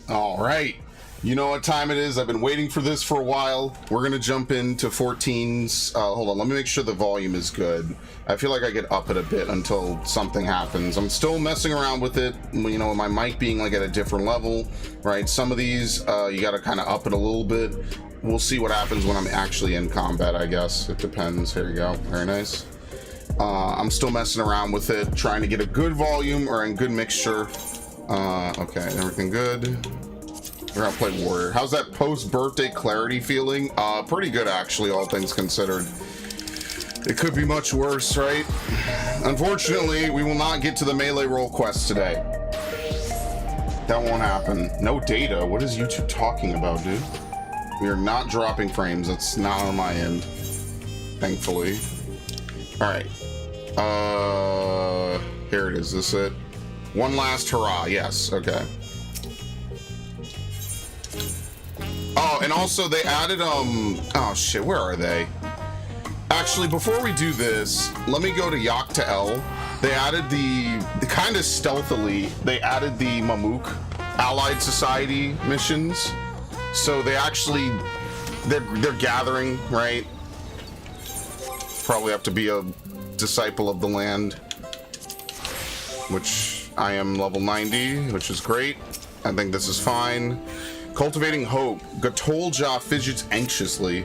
All right. You know what time it is? I've been waiting for this for a while. We're going to jump into 14's. Hold on, let me make sure the volume is good. I feel like I get up it a bit until something happens. I'm still messing around with it, you know, my mic being like at a different level, right? Some of these, you got to kind of up it a little bit. We'll see what happens when I'm actually in combat, I guess. It depends. Here you go. Very nice. I'm still messing around with it, trying to get a good volume or a good mixture. Okay, everything good. We're gonna play Warrior. How's that post-birthday clarity feeling? Pretty good, actually, all things considered. It could be much worse, right? Unfortunately, we will not get to the melee roll quest today. That won't happen. No data? What is YouTube talking about, dude? We are not dropping frames. That's not on my end, thankfully. All right. Here it is. This it? One last hurrah. Yes. Okay. Oh, and also they added, oh shit, where are they? Actually, before we do this, let me go to Dawntrail. They added the kind of stealthily, they added the Mamook Allied Society missions. So they actually, they're gathering, right? Probably have to be a disciple of the land, which I am level 90, which is great. I think this is fine. Cultivating hope. Gatolja fidgets anxiously.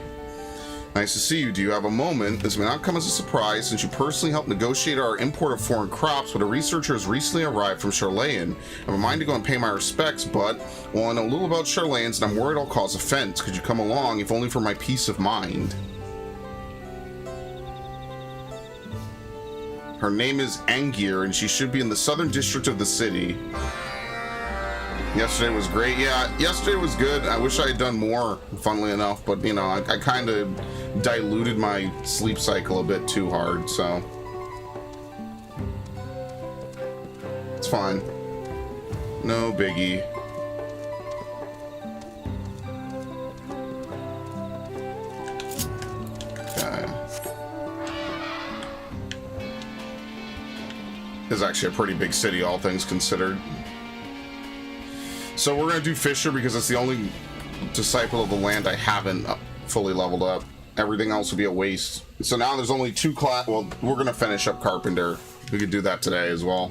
Nice to see you. Do you have a moment? This may not come as a surprise since you personally helped negotiate our import of foreign crops, but a researcher has recently arrived from Charlayan. I have a mind to go and pay my respects, but, well, I know little about Charlayans and I'm worried I'll cause offense. Could you come along, if only for my peace of mind? Her name is Angir, and she should be in the southern district of the city. Yesterday was great. Yeah, yesterday was good. I wish I had done more, funnily enough, but, you know, I kind of diluted my sleep cycle a bit too hard, so it's fine. No biggie. Okay. This is actually a pretty big city, all things considered. So we're going to do Fisher because it's the only disciple of the land I haven't fully leveled up. Everything else would be a waste. So now there's only two class. Well, we're going to finish up Carpenter. We could do that today as well.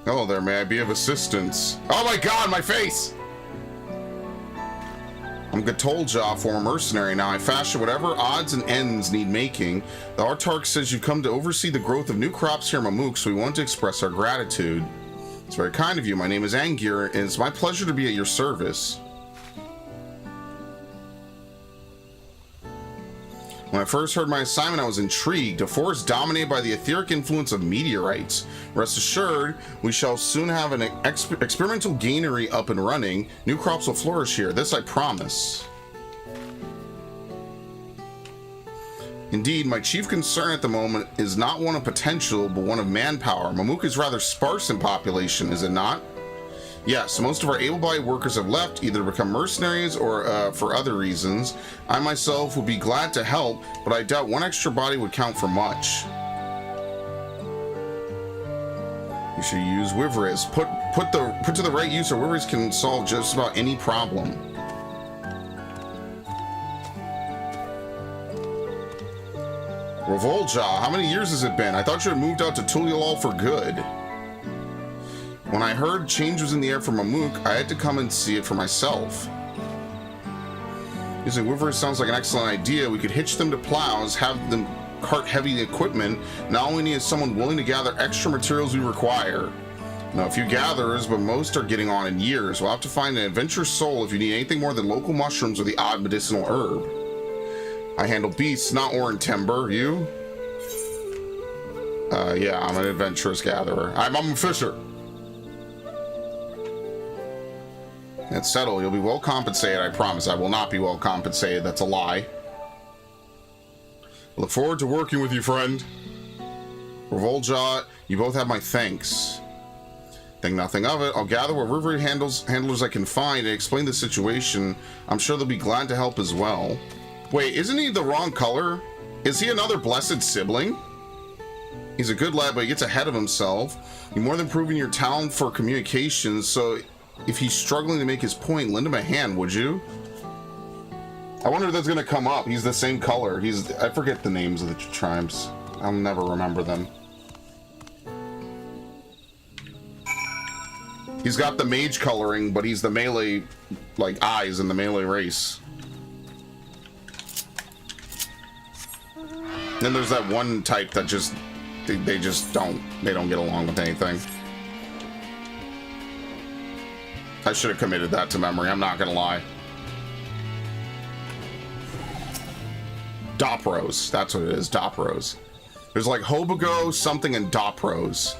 Hello there, may I be of assistance? Oh my god, my face! I'm Gatolja, former mercenary. Now I fashion whatever odds and ends need making. The Artarch says you've come to oversee the growth of new crops here in Mamook, so we want to express our gratitude. It's very kind of you. My name is Angir, and it's my pleasure to be at your service. When I first heard my assignment, I was intrigued. A forest dominated by the etheric influence of meteorites. Rest assured, we shall soon have an experimental granary up and running. New crops will flourish here. This I promise. Indeed, my chief concern at the moment is not one of potential, but one of manpower. Mamook is rather sparse in population, is it not? Yes, most of our able-bodied workers have left, either to become mercenaries or for other reasons. I myself would be glad to help, but I doubt one extra body would count for much. You should use Wyveriz. Put to the right use, or Wyveriz can solve just about any problem. Revolja, how many years has it been? I thought you had moved out to Tulial for good. When I heard change was in the air for Mamook, I had to come and see it for myself. Using Wyveriz sounds like an excellent idea. We could hitch them to plows, have them cart heavy equipment. Now all we need is someone willing to gather extra materials we require. Now, a few gatherers, but most are getting on in years. We'll have to find an adventurous soul if you need anything more than local mushrooms or the odd medicinal herb. I handle beasts, not Orin timber. You? Yeah, I'm an adventurous gatherer. I'm a fisher. That's settled. You'll be well compensated, I promise. I will not be well compensated. That's a lie. I look forward to working with you, friend. Revolja, you both have my thanks. Think nothing of it. I'll gather what river handlers I can find and explain the situation. I'm sure they'll be glad to help as well. Wait, isn't he the wrong color? Is he another blessed sibling? He's a good lad, but he gets ahead of himself. You're more than proving your talent for communications, so if he's struggling to make his point, lend him a hand, would you? I wonder if that's gonna come up. He's the same color. I forget the names of the tribes. I'll never remember them. He's got the mage coloring, but he's the melee, like, eyes in the melee race. Then there's that one type that just, they don't get along with anything. I should have committed that to memory, I'm not gonna lie. Dopros, that's what it is, Dopros. There's like Hobogo, something, and Dopros.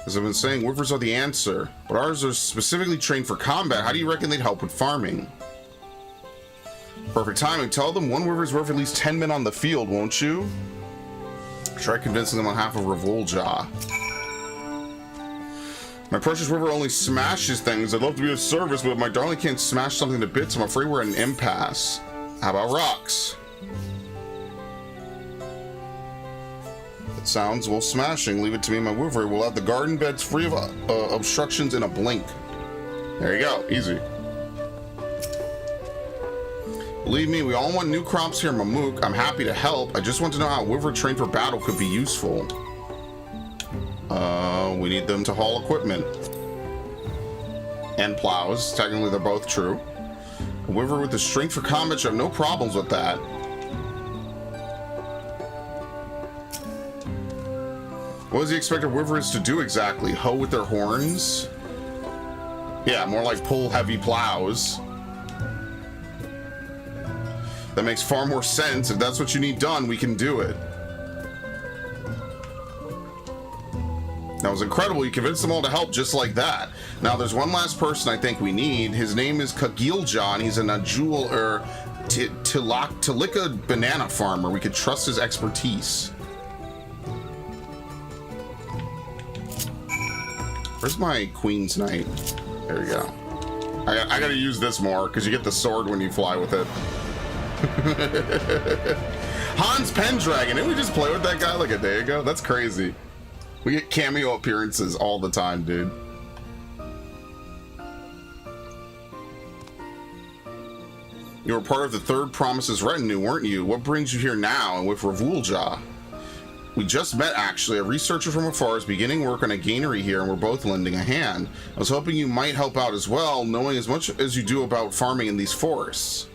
As I've been saying, Wyvers are the answer, but ours are specifically trained for combat. How do you reckon they'd help with farming? Perfect timing. Tell them one Wyver's worth at least 10 men on the field, won't you? Try convincing them on half of Revoljaw. My precious Wyver only smashes things. I'd love to be of service, but if my darling can't smash something to bits, I'm afraid we're at an impasse. How about rocks? It sounds, well, smashing. Leave it to me and my Wyver. We'll have the garden beds free of obstructions in a blink. There you go. Easy. Believe me, we all want new crops here in Mamook. I'm happy to help. I just want to know how Wyver trained for battle could be useful. We need them to haul equipment. And plows. Technically, they're both true. A Wyver with the strength for combat should have no problems with that. What does he expect a Wyvers to do exactly? Hoe with their horns? Yeah, more like pull heavy plows. That makes far more sense. If that's what you need done, we can do it. That was incredible. You convinced them all to help just like that. Now, there's one last person I think we need. His name is Kagilja, and he's a Najul or Talika banana farmer. We could trust his expertise. Where's my Queen's Knight? There we go. I gotta use this more, because you get the sword when you fly with it. Hans Pendragon. Didn't we just play with that guy like a day ago? That's crazy. We get cameo appearances all the time, dude. You were part of the Third Promises retinue, weren't you? What brings you here now and with Revoljaw? We just met, actually. A researcher from afar is beginning work on a granary here, and we're both lending a hand. I was hoping you might help out as well, knowing as much as you do about farming in these forests.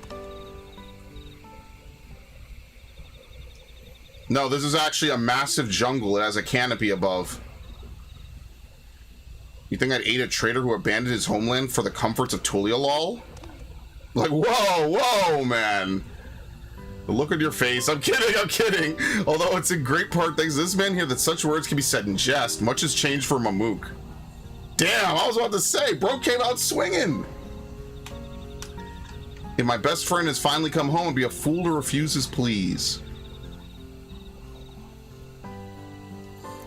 No, this is actually a massive jungle. It has a canopy above. You think I'd aid a trader who abandoned his homeland for the comforts of Tulialol? Like, whoa, man. The look on your face. I'm kidding. Although it's in great part thanks to this man here that such words can be said in jest. Much has changed for Mamook. Damn, I was about to say, bro came out swinging. If my best friend has finally come home, I'd be a fool to refuse his pleas.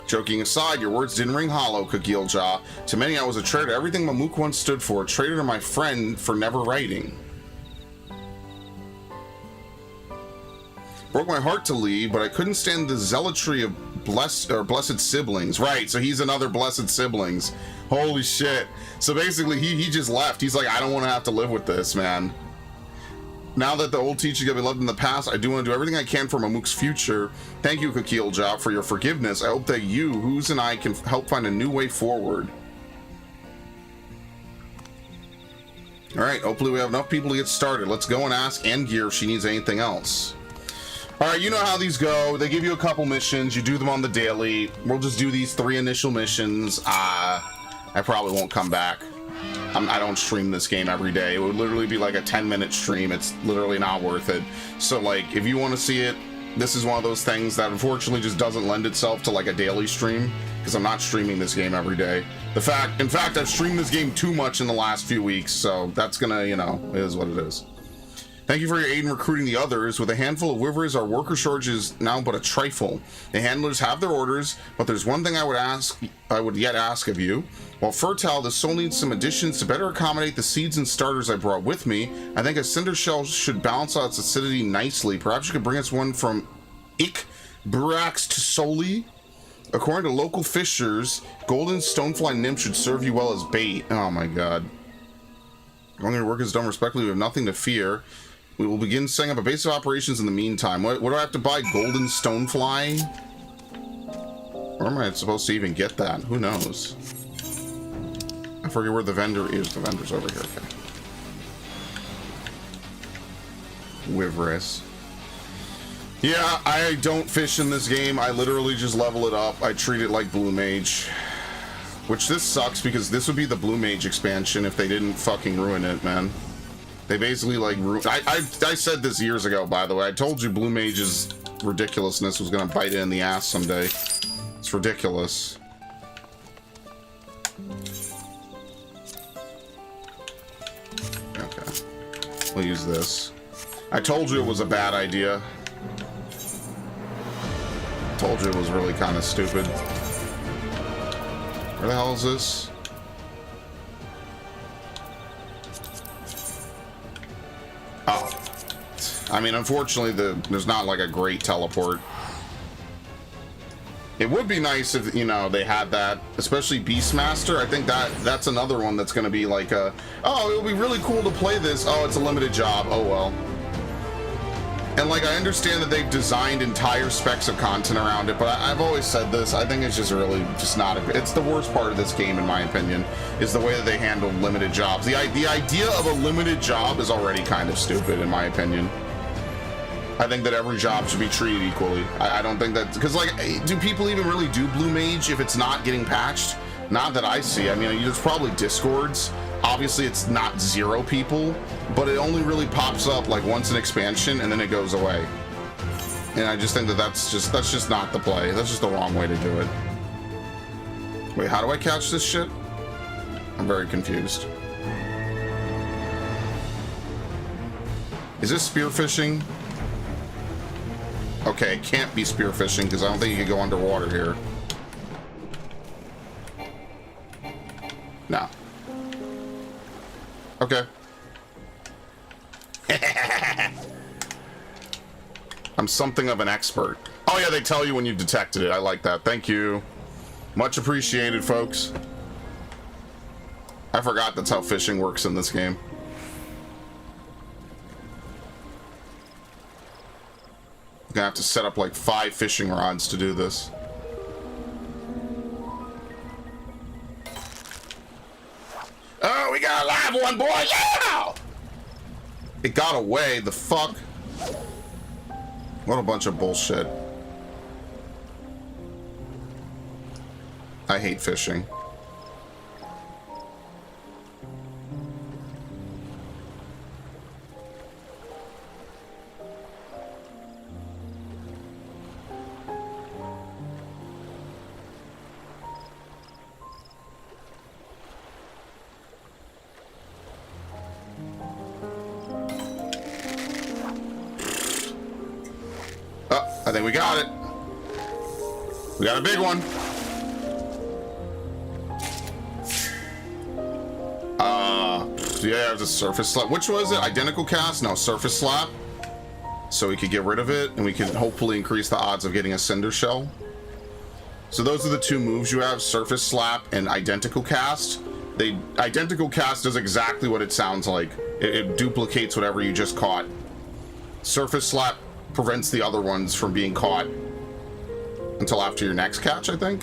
Joking aside, your words didn't ring hollow, Kagilja. To many, I was a traitor. Everything Mamook once stood for. A traitor to my friend for never writing. Broke my heart to leave, but I couldn't stand the zealotry of blessed siblings. Right, so he's another blessed siblings. Holy shit. So basically, he just left. He's like, I don't want to have to live with this, man. Now that the old teaching have been left in the past, I do want to do everything I can for Mamook's future. Thank you, Kagilja, for your forgiveness. I hope that you, Who's, and I can help find a new way forward. Alright, hopefully we have enough people to get started. Let's go and ask Angear if she needs anything else. Alright, you know how these go. They give you a couple missions. You do them on the daily. We'll just do these 3 initial missions. I probably won't come back. I don't stream this game every day. It would literally be like a 10-minute stream. It's literally not worth it. So, like, if you want to see it, this is one of those things that unfortunately just doesn't lend itself to like a daily stream, because I'm not streaming this game every day. In fact, I've streamed this game too much in the last few weeks, so that's gonna, you know, it is what it is. Thank you for your aid in recruiting the others. With a handful of Wyvers, our worker shortage is now but a trifle. The handlers have their orders, but there's one thing I would yet ask of you. While fertile, the soul needs some additions to better accommodate the seeds and starters I brought with me. I think a cinder shell should balance out its acidity nicely. Perhaps you could bring us one from Ik Burax to Soli. According to local fishers, golden stonefly nymph should serve you well as bait. Oh my god. Long your work is done respectfully, we have nothing to fear. We will begin setting up a base of operations in the meantime. What do I have to buy? Golden stonefly? Where am I supposed to even get that? Who knows? I forget where the vendor is. The vendor's over here. Okay. Wivrous. Yeah, I don't fish in this game. I literally just level it up. I treat it like Blue Mage. Which this sucks because this would be the Blue Mage expansion if they didn't fucking ruin it, man. They basically like ruined... I said this years ago, by the way. I told you Blue Mage's ridiculousness was gonna bite it in the ass someday. It's ridiculous. Okay. We'll use this. I told you it was a bad idea. Told you it was really kind of stupid. Where the hell is this? Oh. I mean, unfortunately, there's not like a great teleport. It would be nice if, you know, they had that, especially Beastmaster. I think that's another one that's going to be like a, oh, it would be really cool to play this. Oh, it's a limited job. Oh, well. And like, I understand that they've designed entire specs of content around it, but I've always said this. I think it's just really just not it's the worst part of this game, in my opinion, is the way that they handle limited jobs. The idea of a limited job is already kind of stupid, in my opinion. I think that every job should be treated equally. I don't think that, because like, do people even really do Blue Mage if it's not getting patched? Not that I see. I mean, there's probably Discords. Obviously, it's not 0 people, but it only really pops up like once an expansion and then it goes away. And I just think that that's just not the play. That's just the wrong way to do it. Wait, how do I catch this shit? I'm very confused. Is this spearfishing? Okay, it can't be spearfishing because I don't think you can go underwater here. No. Okay. I'm something of an expert. Oh yeah, they tell you when you've detected it. I like that. Thank you. Much appreciated, folks. I forgot that's how fishing works in this game. I'm gonna have to set up like 5 fishing rods to do this. Oh, we got a live one, boy! Yeah! It got away. The fuck? What a bunch of bullshit. I hate fishing. I think we got it. We got a big one. Yeah, the surface slap. Which was it? Identical cast? No, surface slap. So we could get rid of it, and we can hopefully increase the odds of getting a cinder shell. So those are the 2 moves you have: surface slap and identical cast. Identical cast does exactly what it sounds like. It duplicates whatever you just caught. Surface slap prevents the other ones from being caught until after your next catch, I think.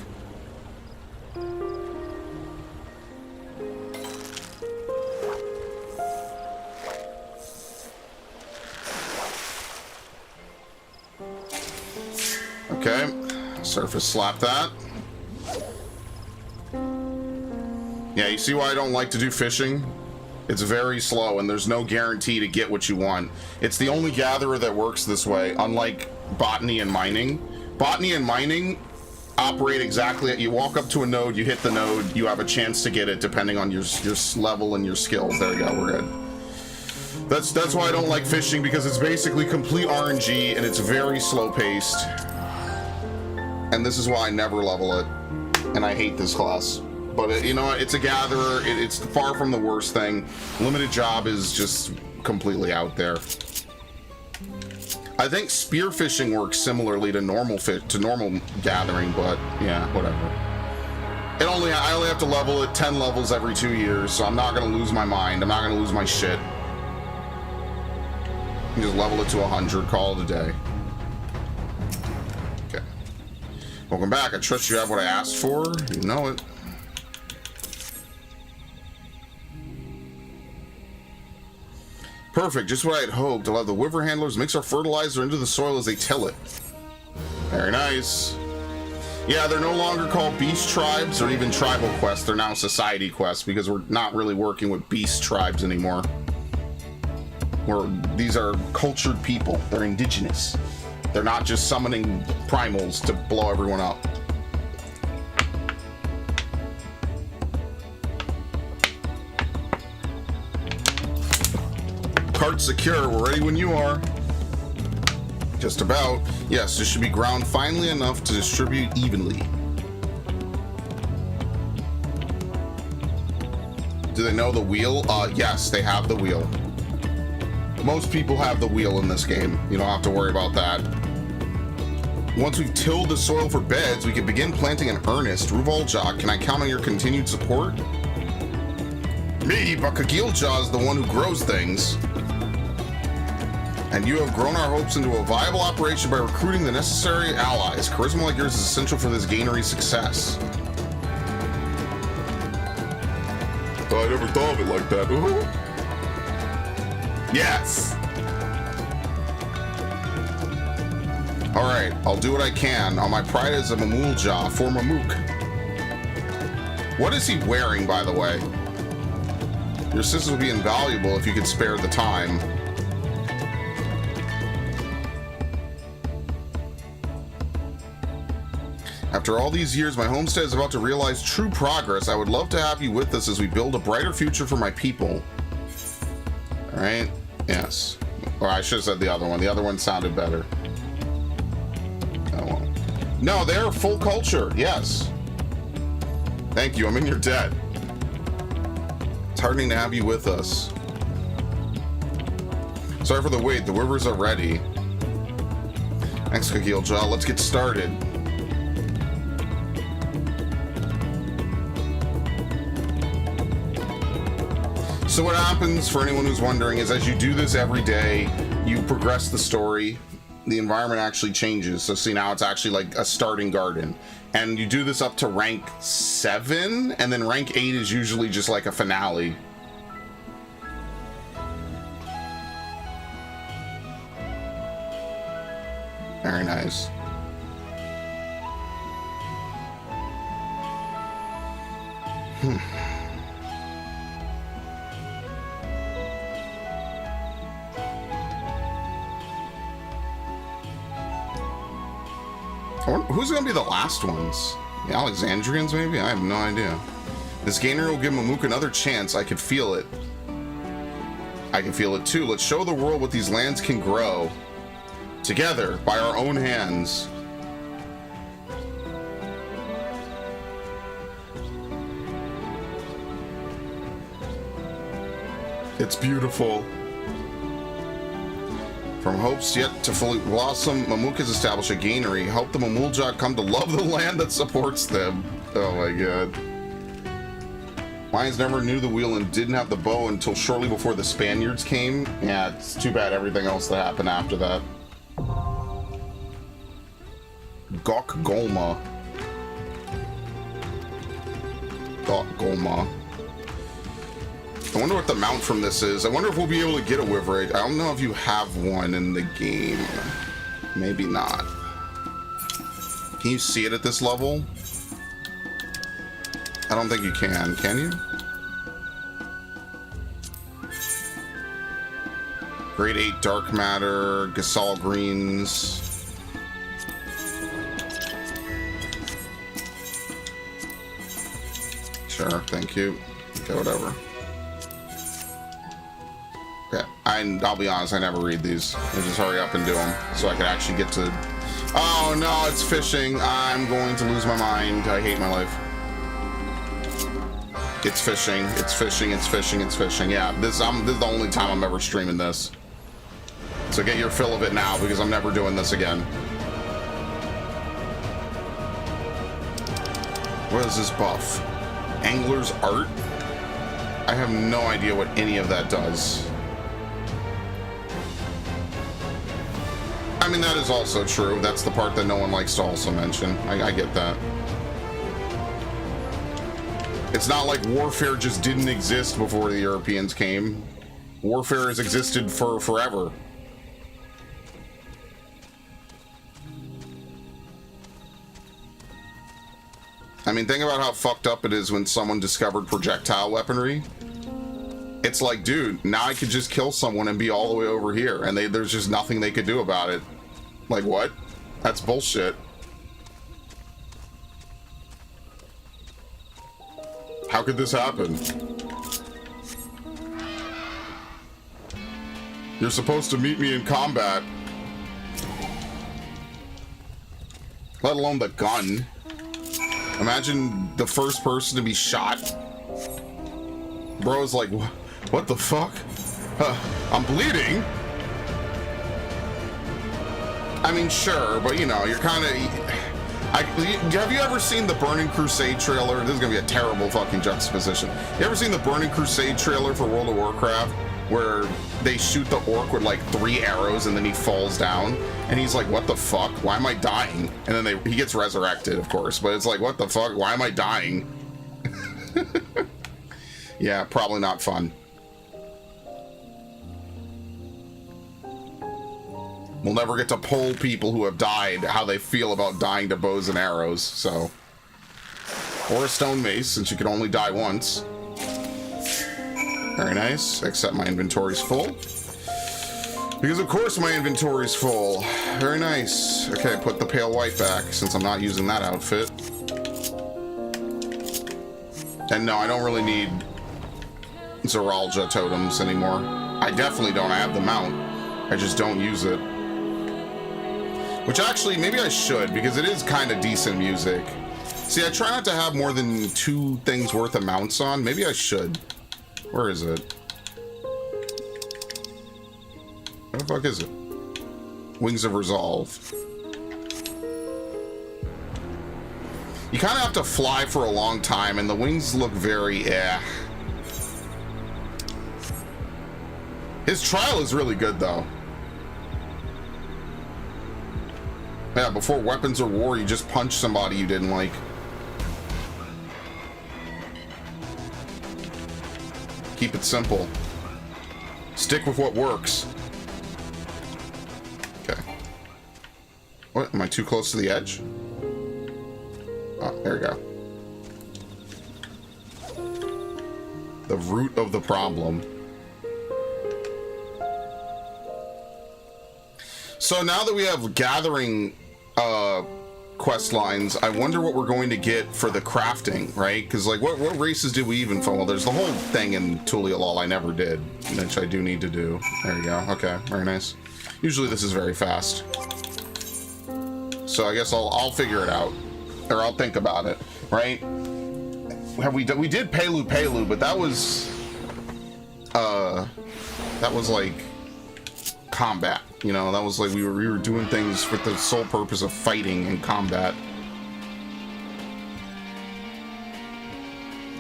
Okay, surface slap that. Yeah, you see why I don't like to do fishing? It's very slow, and there's no guarantee to get what you want. It's the only gatherer that works this way, unlike botany and mining. Botany and mining operate exactly at, you walk up to a node, you hit the node, you have a chance to get it depending on your level and your skills. There you go, we're good. That's why I don't like fishing, because it's basically complete RNG, and it's very slow-paced. And this is why I never level it, and I hate this class. But you know what? It's a gatherer. It's far from the worst thing. Limited job is just completely out there. I think spearfishing works similarly to normal gathering, but yeah, whatever. I only have to level it 10 levels every 2 years, so I'm not gonna lose my mind. I'm not gonna lose my shit. Just level it to 100, call it a day. Okay. Welcome back. I trust you have what I asked for. You know it. Perfect, just what I had hoped. I'll have the Wyvern handlers mix our fertilizer into the soil as they till it. Very nice. Yeah, they're no longer called beast tribes or even tribal quests. They're now society quests because we're not really working with beast tribes anymore. These are cultured people. They're indigenous. They're not just summoning primals to blow everyone up. Cart secure. We're ready when you are. Just about. Yes, this should be ground finely enough to distribute evenly. Do they know the wheel? Yes, they have the wheel. Most people have the wheel in this game. You don't have to worry about that. Once we've tilled the soil for beds, we can begin planting in earnest. Ruvalja, can I count on your continued support? Me, Bakagilja, is the one who grows things. And you have grown our hopes into a viable operation by recruiting the necessary allies. Charisma like yours is essential for this gainery's success. Oh, I never thought of it like that. Ooh. Yes! Alright, I'll do what I can. On my pride as a Mamulja for Mamook. What is he wearing, by the way? Your assistance would be invaluable if you could spare the time. After all these years, my homestead is about to realize true progress. I would love to have you with us as we build a brighter future for my people. Alright? Yes. Or I should have said the other one. The other one sounded better. Oh, well. No, they're full culture. Yes. Thank you. I'm in your debt. It's heartening to have you with us. Sorry for the wait. The Wyverns are ready. Thanks, Kagilja. Let's get started. So what happens, for anyone who's wondering, is as you do this every day, you progress the story, the environment actually changes. So see, now it's actually like a starting garden. And you do this up to rank 7, and then rank 8 is usually just like a finale. Very nice. Who's going to be the last ones? The Alexandrians, maybe? I have no idea. This gainer will give Mamook another chance. I could feel it. I can feel it too. Let's show the world what these lands can grow. Together, by our own hands. It's beautiful. From hopes yet to fully blossom, Mamook has established a gainery. Help the Mamulja come to love the land that supports them. Oh my god. Lions never knew the wheel and didn't have the bow until shortly before the Spaniards came. Yeah, it's too bad everything else that happened after that. Gok Golma. Gok Golma. I wonder what the mount from this is. I wonder if we'll be able to get a Wyvern. I don't know if you have one in the game. Maybe not. Can you see it at this level? I don't think you can you? Grade 8 Dark Matter, Gasol Greens. Sure, thank you. Okay, whatever. Okay, I'll be honest, I never read these. I just hurry up and do them so I can actually get to... Oh no, it's fishing. I'm going to lose my mind. I hate my life. It's fishing, it's fishing, it's fishing, it's fishing. Yeah, this is the only time I'm ever streaming this. So get your fill of it now, because I'm never doing this again. What is this buff? Angler's Art? I have no idea what any of that does. I mean, that is also true. That's the part that no one likes to also mention. I get that. It's not like warfare just didn't exist before the Europeans came. Warfare has existed for forever. I mean, think about how fucked up it is when someone discovered projectile weaponry. It's like, dude, now I could just kill someone and be all the way over here, and there's just nothing they could do about it. Like, what? That's bullshit. How could this happen? You're supposed to meet me in combat. Let alone the gun. Imagine the first person to be shot. Bro's like, what the fuck? I'm bleeding. I mean, sure, but you know, you're kind of... have you ever seen the Burning Crusade trailer? This is gonna be a terrible fucking juxtaposition. You ever seen the Burning Crusade trailer for World of Warcraft, where they shoot the orc with like 3 arrows and then he falls down and he's like, what the fuck? Why am I dying? And then he gets resurrected, of course, but it's like, what the fuck? Why am I dying? Yeah, probably not fun. We'll never get to poll people who have died how they feel about dying to bows and arrows, so. Or a stone mace, since you can only die once. Very nice, except my inventory's full. Because of course my inventory's full. Very nice. Okay, put the pale white back, since I'm not using that outfit. And no, I don't really need Zeralja totems anymore. I definitely don't. I have the mount. I just don't use it. Which actually, maybe I should, because it is kind of decent music. See, I try not to have more than 2 things worth of mounts on. Maybe I should. Where is it? Where the fuck is it? Wings of Resolve. You kind of have to fly for a long time, and the wings look very His trial is really good, though. Yeah, before Weapons of War, you just punch somebody you didn't like. Keep it simple. Stick with what works. Okay. What? Am I too close to the edge? Oh, there we go. The root of the problem. So now that we have gathering quest lines, I wonder what we're going to get for the crafting, right? Because like, what races did we even follow? There's the whole thing in Tulialal I never did, which I do need to do. There you go. Okay, very nice. Usually this is very fast, so I guess I'll figure it out, or I'll think about it. Right? We did Pelu, but that was like combat. You know, that was like we were doing things with the sole purpose of fighting in combat.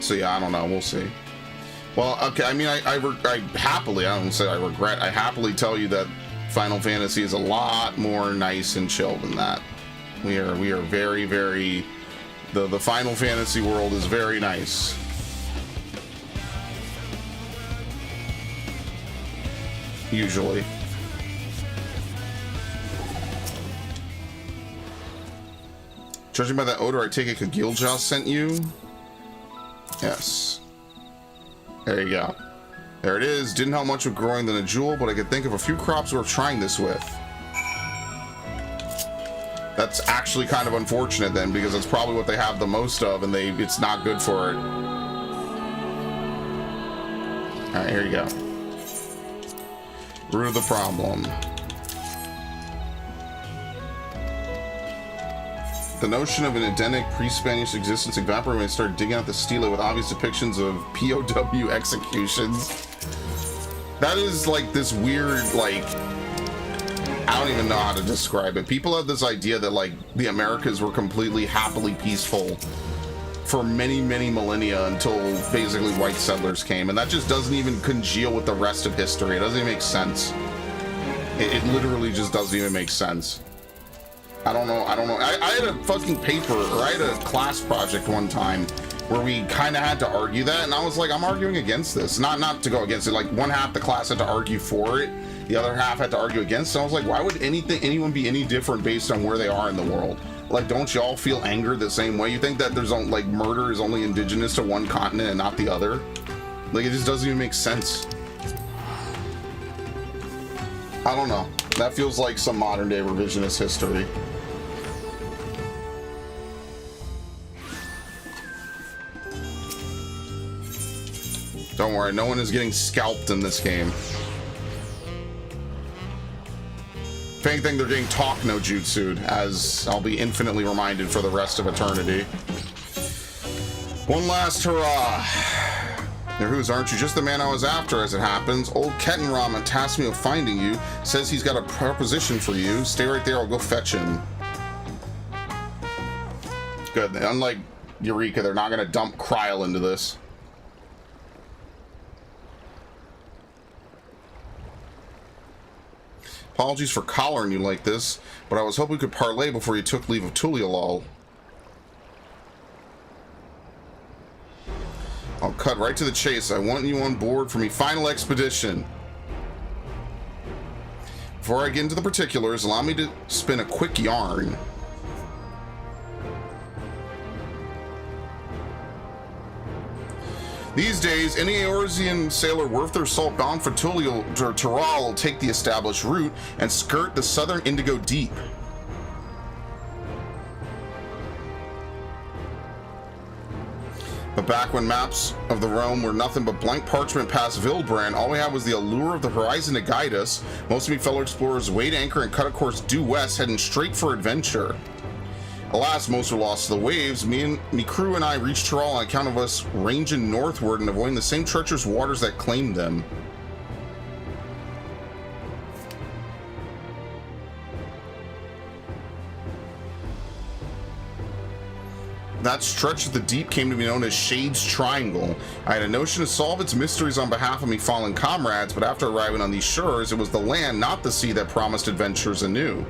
So yeah, I don't know. We'll see. Well, okay. I mean, I happily, I don't say I regret. I happily tell you that Final Fantasy is a lot more nice and chill than that. We are very, very. The Final Fantasy world is very nice. Usually. Judging by that odor, I take it Kagilja sent you? Yes. There you go. There it is. Didn't help much with growing than a jewel, but I could think of a few crops worth trying this with. That's actually kind of unfortunate then, because it's probably what they have the most of, and it's not good for it. Alright, here you go. Root of the problem. The notion of an Edenic pre-Spanish existence evaporated when I started digging out the stele with obvious depictions of POW executions. That is like this weird, like, I don't even know how to describe it. People have this idea that like the Americas were completely happily peaceful for many, many millennia until basically white settlers came, and that just doesn't even congeal with the rest of history. It doesn't even make sense. It literally just doesn't even make sense. I don't know. I had a fucking paper, or I had a class project one time where we kind of had to argue that, and I was like, I'm arguing against this. Not to go against it. Like, one half the class had to argue for it, the other half had to argue against it. I was like, why would anyone be any different based on where they are in the world? Like, don't y'all feel anger the same way? You think that there's like murder is only indigenous to one continent and not the other? Like, it just doesn't even make sense. I don't know. That feels like some modern day revisionist history. Don't worry, no one is getting scalped in this game. If anything, they're getting talk no jutsu'd, as I'll be infinitely reminded for the rest of eternity. One last hurrah. Who's, aren't you just the man I was after, as it happens? Old Kettenramen tasked me with finding you, says he's got a proposition for you. Stay right there, I'll go fetch him. Good, unlike Eureka, they're not gonna dump Kryl into this. Apologies for collaring you like this, but I was hoping we could parlay before you took leave of Tulialal. I'll cut right to the chase. I want you on board for my final expedition. Before I get into the particulars, allow me to spin a quick yarn. These days, any Eorzean sailor worth their salt bound for Tural will take the established route and skirt the southern Indigo Deep. But back when maps of the realm were nothing but blank parchment past Vildbrand, all we had was the allure of the horizon to guide us. Most of me fellow explorers weighed anchor and cut a course due west, heading straight for adventure. Alas, most were lost to the waves. Me crew and I reached Tural on account of us ranging northward and avoiding the same treacherous waters that claimed them. That stretch of the deep came to be known as Shade's Triangle. I had a notion to solve its mysteries on behalf of me fallen comrades, but after arriving on these shores, it was the land, not the sea, that promised adventures anew.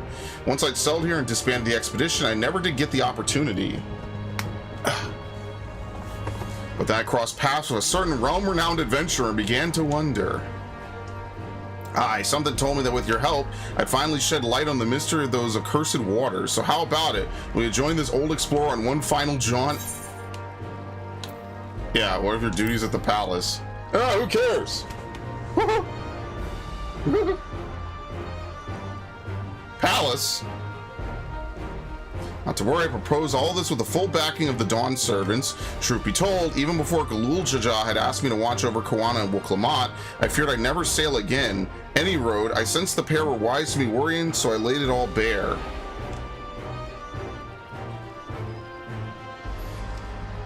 Once I'd settled here and disbanded the expedition, I never did get the opportunity. But then I crossed paths with a certain realm-renowned adventurer and began to wonder. Aye, something told me that with your help, I'd finally shed light on the mystery of those accursed waters. So how about it? Will you join this old explorer on one final jaunt? Yeah, what are your duties at the palace? Ah, who cares? Palace? Not to worry, I propose all this with the full backing of the Dawn servants. Truth be told, even before Galul Jaja had asked me to watch over Koana and Wuklamat, I feared I'd never sail again. Any road, I sensed the pair were wise to be worrying, so I laid it all bare.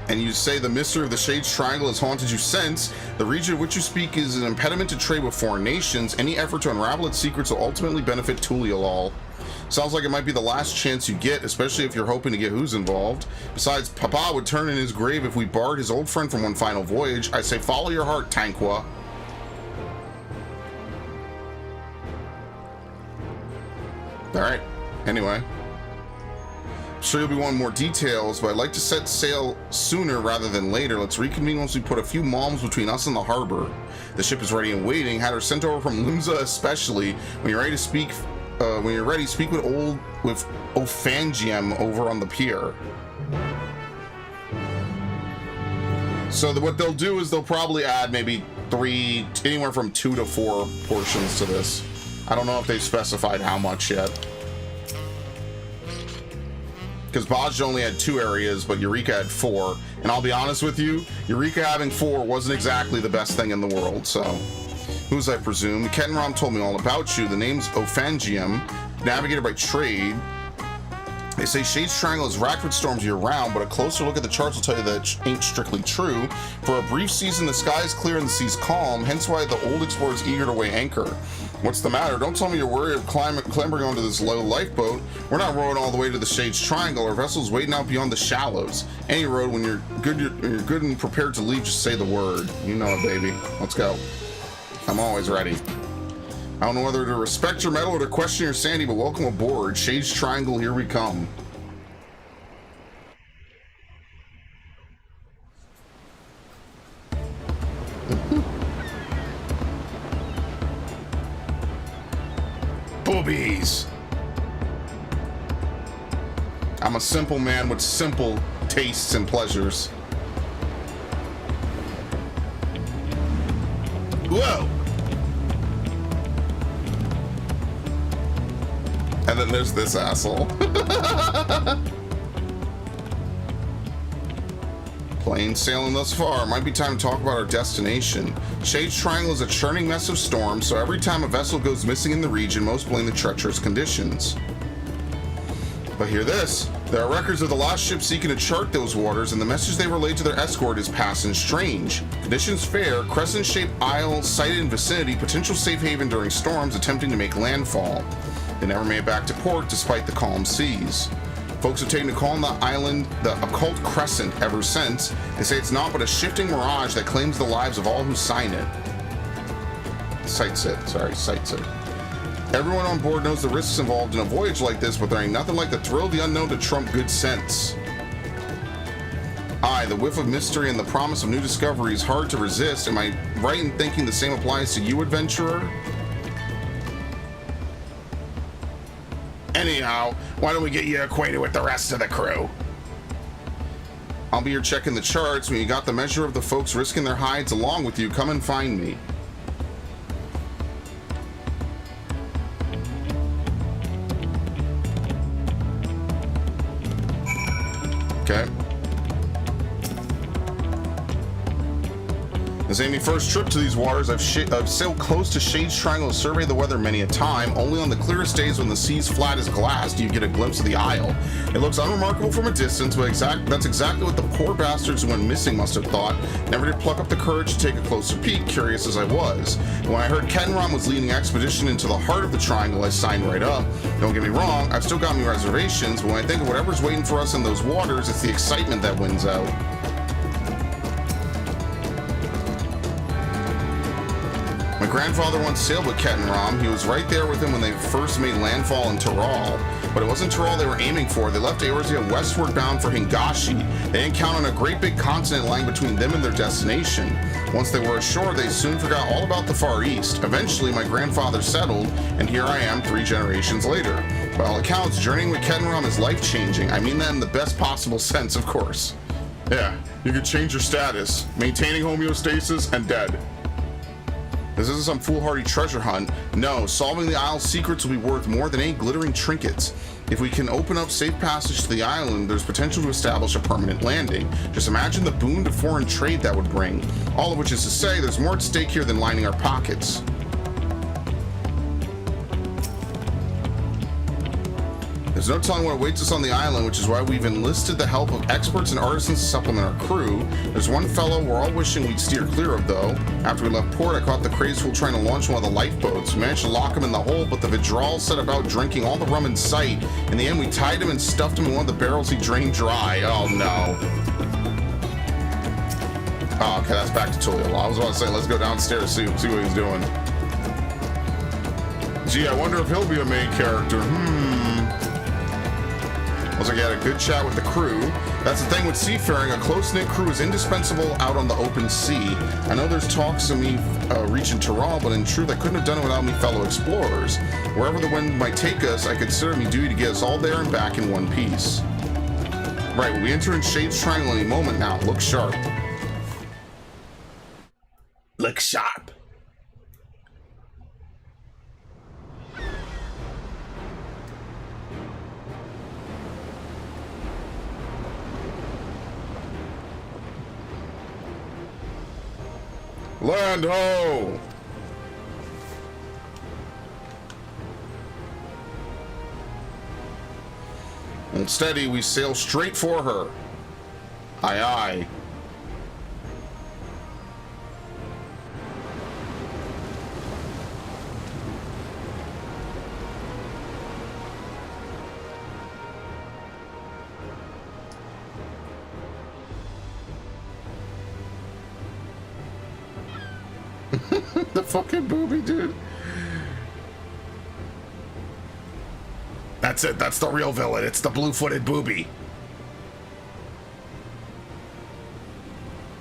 And you say the mystery of the Shade's Triangle has haunted you since. The region of which you speak is an impediment to trade with foreign nations. Any effort to unravel its secrets will ultimately benefit Tulialal. Sounds like it might be the last chance you get, especially if you're hoping to get who's involved. Besides, Papa would turn in his grave if we barred his old friend from one final voyage. I say follow your heart, Tanqua. Alright, anyway. I'm sure you'll be wanting more details, but I'd like to set sail sooner rather than later. Let's reconvene once we put a few malms between us and the harbor. The ship is ready and waiting. Had her sent over from Lumza especially. When you're ready to speak... when you're ready, speak with Ophangium over on the pier. So what they'll do is they'll probably add maybe anywhere from 2 to 4 portions to this. I don't know if they've specified how much yet. Because Baj only had 2 areas, but Eureka had 4. And I'll be honest with you, Eureka having 4 wasn't exactly the best thing in the world, so... Who's I presume? Kettenramen told me all about you. The name's Ophangium, navigated by trade. They say Shade's Triangle is racked with storms year-round, but a closer look at the charts will tell you that it ain't strictly true. For a brief season, the sky is clear and the sea's calm, hence why the old explorer's eager to weigh anchor. What's the matter? Don't tell me you're worried of clambering onto this low lifeboat. We're not rowing all the way to the Shades Triangle. Our vessel's waiting out beyond the shallows. Any road, when you're good and prepared to leave, just say the word. You know it, baby. Let's go. I'm always ready. I don't know whether to respect your mettle or to question your sanity, but welcome aboard. Shades Triangle, here we come. Boobies. I'm a simple man with simple tastes and pleasures. Whoa! And then there's this asshole. Plain sailing thus far. Might be time to talk about our destination. Shades Triangle is a churning mess of storms, so every time a vessel goes missing in the region, most blame the treacherous conditions. But hear this. There are records of the lost ship seeking to chart those waters, and the message they relayed to their escort is passing strange. Conditions fair, crescent-shaped isle sighted in vicinity, potential safe haven during storms, attempting to make landfall. They never made it back to port despite the calm seas. Folks have taken to calling the island the Occult Crescent ever since. They say it's not but a shifting mirage that claims the lives of all who sign it. Cites it. Everyone on board knows the risks involved in a voyage like this, but there ain't nothing like the thrill of the unknown to trump good sense. Aye, the whiff of mystery and the promise of new discovery is hard to resist. Am I right in thinking the same applies to you, adventurer? Anyhow, why don't we get you acquainted with the rest of the crew? I'll be here checking the charts. When you got the measure of the folks risking their hides along with you, come and find me. Okay. This ain't my first trip to these waters. I've sailed close to Shades Triangle to survey the weather many a time. Only on the clearest days when the sea's flat as glass do you get a glimpse of the isle. It looks unremarkable from a distance, but that's exactly what the poor bastards who went missing must have thought. Never did pluck up the courage to take a closer peek, curious as I was. And when I heard Kenram was leading an expedition into the heart of the triangle, I signed right up. Don't get me wrong, I've still got me reservations, but when I think of whatever's waiting for us in those waters, it's the excitement that wins out. My grandfather once sailed with Kenram. He was right there with him when they first made landfall in Taral. But it wasn't Taral they were aiming for. They left Eorzea westward bound for Hingashi. They didn't count on a great big continent lying between them and their destination. Once they were ashore, they soon forgot all about the Far East. Eventually, my grandfather settled, and here I am 3 generations later. By all accounts, journeying with Kenram is life-changing. I mean that in the best possible sense, of course. Yeah, you could change your status. Maintaining homeostasis and dead. This isn't some foolhardy treasure hunt. No, solving the isle's secrets will be worth more than any glittering trinkets. If we can open up safe passage to the island, there's potential to establish a permanent landing. Just imagine the boon to foreign trade that would bring. All of which is to say, there's more at stake here than lining our pockets. There's no telling what awaits us on the island, which is why we've enlisted the help of experts and artisans to supplement our crew. There's one fellow we're all wishing we'd steer clear of, though. After we left port, I caught the crazed fool trying to launch one of the lifeboats. We managed to lock him in the hole, but the Vidral set about drinking all the rum in sight. In the end, we tied him and stuffed him in one of the barrels he drained dry. Oh, no. Oh, okay, that's back to Tulio. I was about to say, let's go downstairs, see what he's doing. Gee, I wonder if he'll be a main character. Looks like you had a good chat with the crew. That's the thing with seafaring. A close-knit crew is indispensable out on the open sea. I know there's talks of me reaching Taral, but in truth, I couldn't have done it without me fellow explorers. Wherever the wind might take us, I consider me duty to get us all there and back in one piece. Right, we enter in Shades Triangle any moment now. Look sharp. Look sharp. Land ho! And steady, we sail straight for her. Aye, aye. The fucking booby, dude. That's it. That's the real villain. It's the blue-footed booby.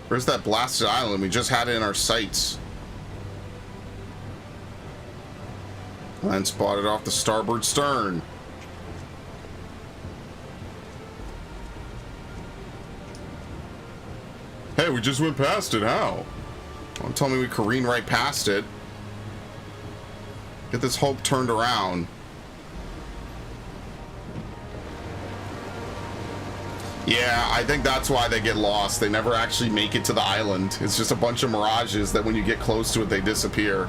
Where's that blasted island? We just had it in our sights. And spotted off the starboard stern. Hey, we just went past it. How? Don't tell me we careen right past it. Get this Hulk turned around. Yeah, I think that's why they get lost. They never actually make it to the island. It's just a bunch of mirages that when you get close to it, they disappear.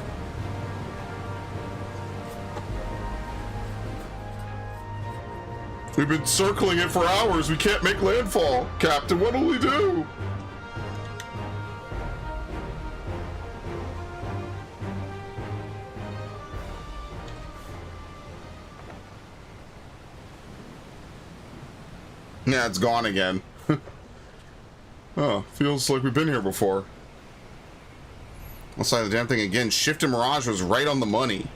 We've been circling it for hours. We can't make landfall. Captain, what'll we do? Yeah, it's gone again. Oh, feels like we've been here before. Let's try the damn thing again. Shift and Mirage was right on the money.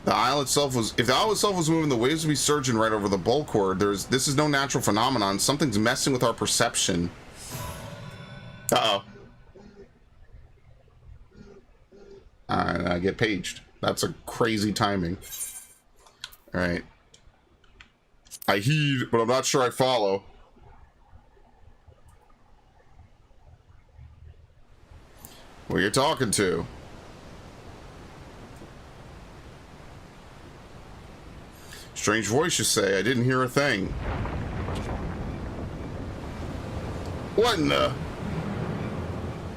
The isle itself was... If the isle itself was moving, the waves would be surging right over the bulkhead. This is no natural phenomenon. Something's messing with our perception. Uh-oh. I get paged. That's a crazy timing. Alright. I heed, but I'm not sure I follow. Who are you talking to? Strange voice, you say. I didn't hear a thing. What in the...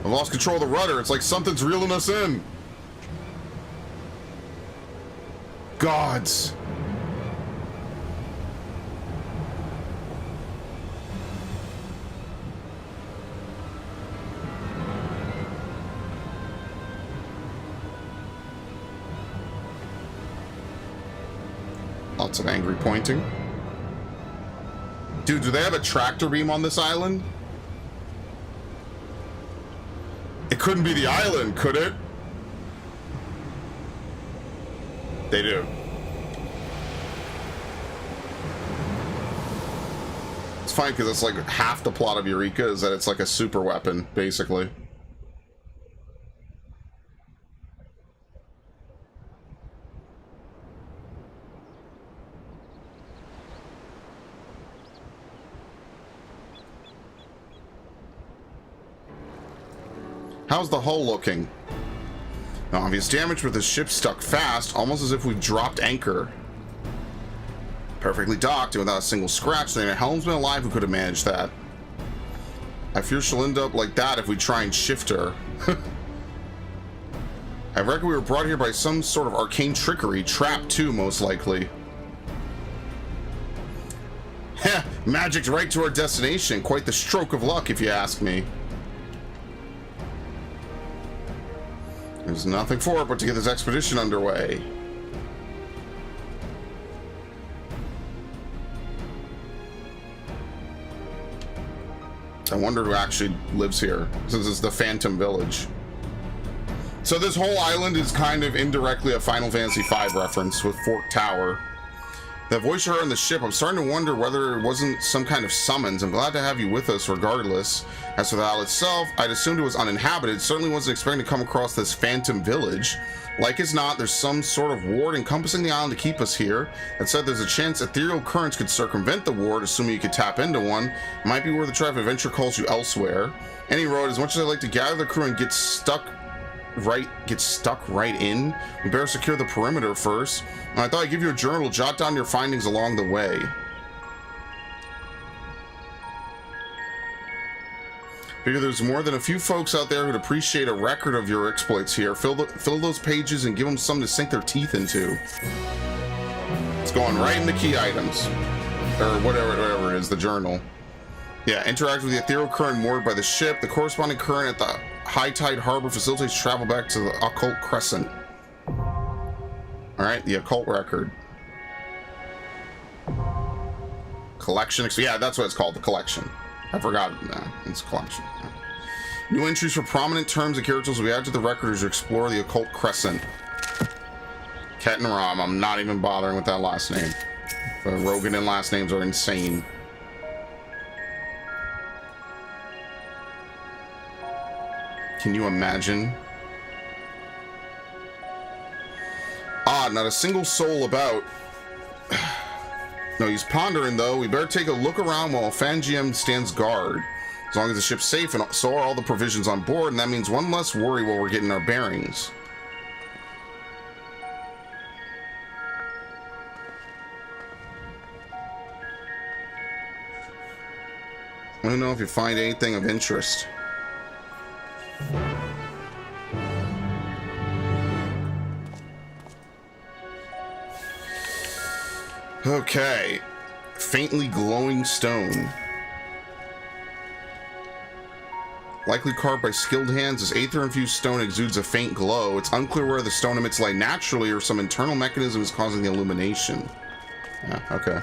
I've lost control of the rudder. It's like something's reeling us in. Gods. Lots of angry pointing. Dude, do they have a tractor beam on this island? It couldn't be the island, could it? They do. It's fine because it's like half the plot of Eureka is that it's like a super weapon, basically. How's the hull looking? No obvious damage with the ship stuck fast, almost as if we dropped anchor. Perfectly docked and without a single scratch. There ain't a helmsman alive who could have managed that. I fear she'll end up like that if we try and shift her. I reckon we were brought here by some sort of arcane trickery. Trapped too, most likely. Heh, magicked right to our destination. Quite the stroke of luck, if you ask me. There's nothing for it but to get this expedition underway. I wonder who actually lives here, since it's the Phantom Village. So this whole island is kind of indirectly a Final Fantasy V reference with Fork Tower. That voice you heard on the ship, I'm starting to wonder whether it wasn't some kind of summons. I'm glad to have you with us regardless. As for the isle itself, I'd assumed it was uninhabited. Certainly wasn't expecting to come across this Phantom Village. Like as not, there's some sort of ward encompassing the island to keep us here. That said, there's a chance ethereal currents could circumvent the ward, assuming you could tap into one. It might be worth a try if adventure calls you elsewhere. Any road, as much as I'd like to gather the crew and get stuck right in, we better secure the perimeter first. And I thought I'd give you a journal, jot down your findings along the way. Figure there's more than a few folks out there who'd appreciate a record of your exploits here. Fill those pages and give them something to sink their teeth into. It's going right into key items. Or whatever it is, the journal. Yeah, interact with the ethereal current moored by the ship. The corresponding current at the high tide harbor facilitates travel back to the Occult Crescent. Alright, the Occult record. Collection. Yeah, that's what it's called, the collection. I forgot. Nah, it's collection. New entries for prominent terms and characters will be added to the record as you explore the Occult Crescent. Ket and Ram. I'm not even bothering with that last name. Rogan last names are insane. Can you imagine? Ah, not a single soul about. No, he's pondering, though. We better take a look around while FFXIV stands guard. As long as the ship's safe, and so are all the provisions on board, and that means one less worry while we're getting our bearings. Let me know if you find anything of interest. Okay. Faintly glowing stone. Likely carved by skilled hands, this aether-infused stone exudes a faint glow. It's unclear whether the stone emits light naturally or some internal mechanism is causing the illumination. Yeah, okay.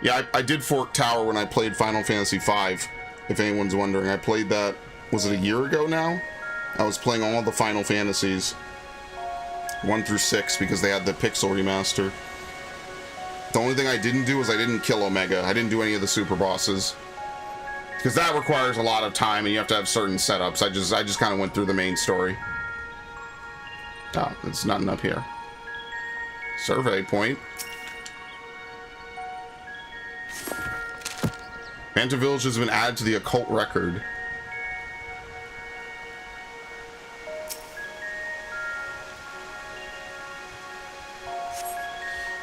Yeah, I did Fork Tower when I played Final Fantasy V, if anyone's wondering. I played that, was it a year ago now? I was playing all the Final Fantasies, 1 through 6, because they had the Pixel remaster. The only thing I didn't do was I didn't kill Omega. I didn't do any of the super bosses. Because that requires a lot of time and you have to have certain setups. I just kind of went through the main story. Oh, it's nothing up here. Survey point. Phantom Village has been added to the Occult record.